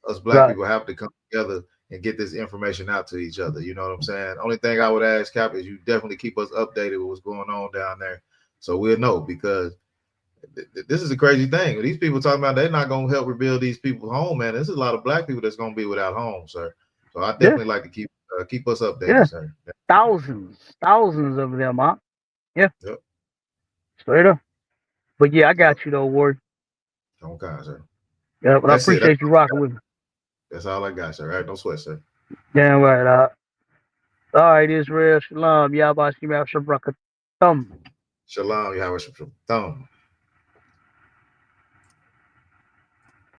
us black people have to come together and get this information out to each other. You know what I'm saying? Only thing I would ask, Cap, is you definitely keep us updated with what's going on down there, so we'll know because this is a crazy thing. These people talking about they're not going to help rebuild these people's home, man. This is a lot of black people that's going to be without home, sir. So I definitely like to keep us updated, sir. Thousands of them, huh? Yeah. Yep. Straight up. But yeah, I got you though, Ward. Okay, sir. Yeah, but I appreciate you rocking with me. That's all I got, sir. All right, don't sweat, sir. Damn right. All right, Israel, shalom, Yabashim, Shabrak, thumb. Shalom, Yahweh, thumb.